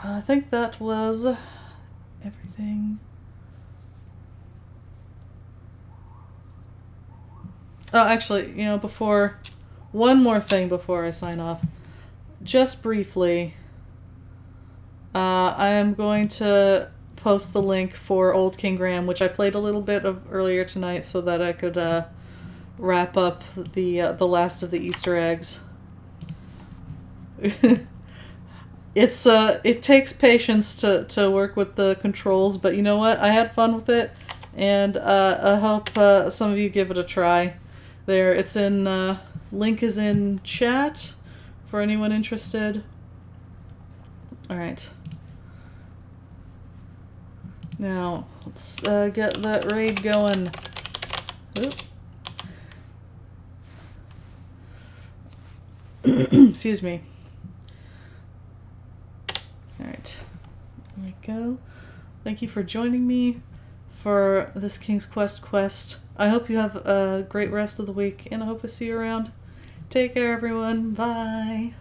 I think that was everything. Oh, actually, one more thing before I sign off. Just briefly, I am going to post the link for Old King Graham, which I played a little bit of earlier tonight so that I could wrap up the last of the Easter eggs. It takes patience to work with the controls, but you know what? I had fun with it, and I hope some of you give it a try. It's in link is in chat for anyone interested. All right. Now let's get that raid going. Oop. Excuse me. Alright, there we go. Thank you for joining me for this King's Quest. I hope you have a great rest of the week, and I hope to see you around. Take care, everyone. Bye.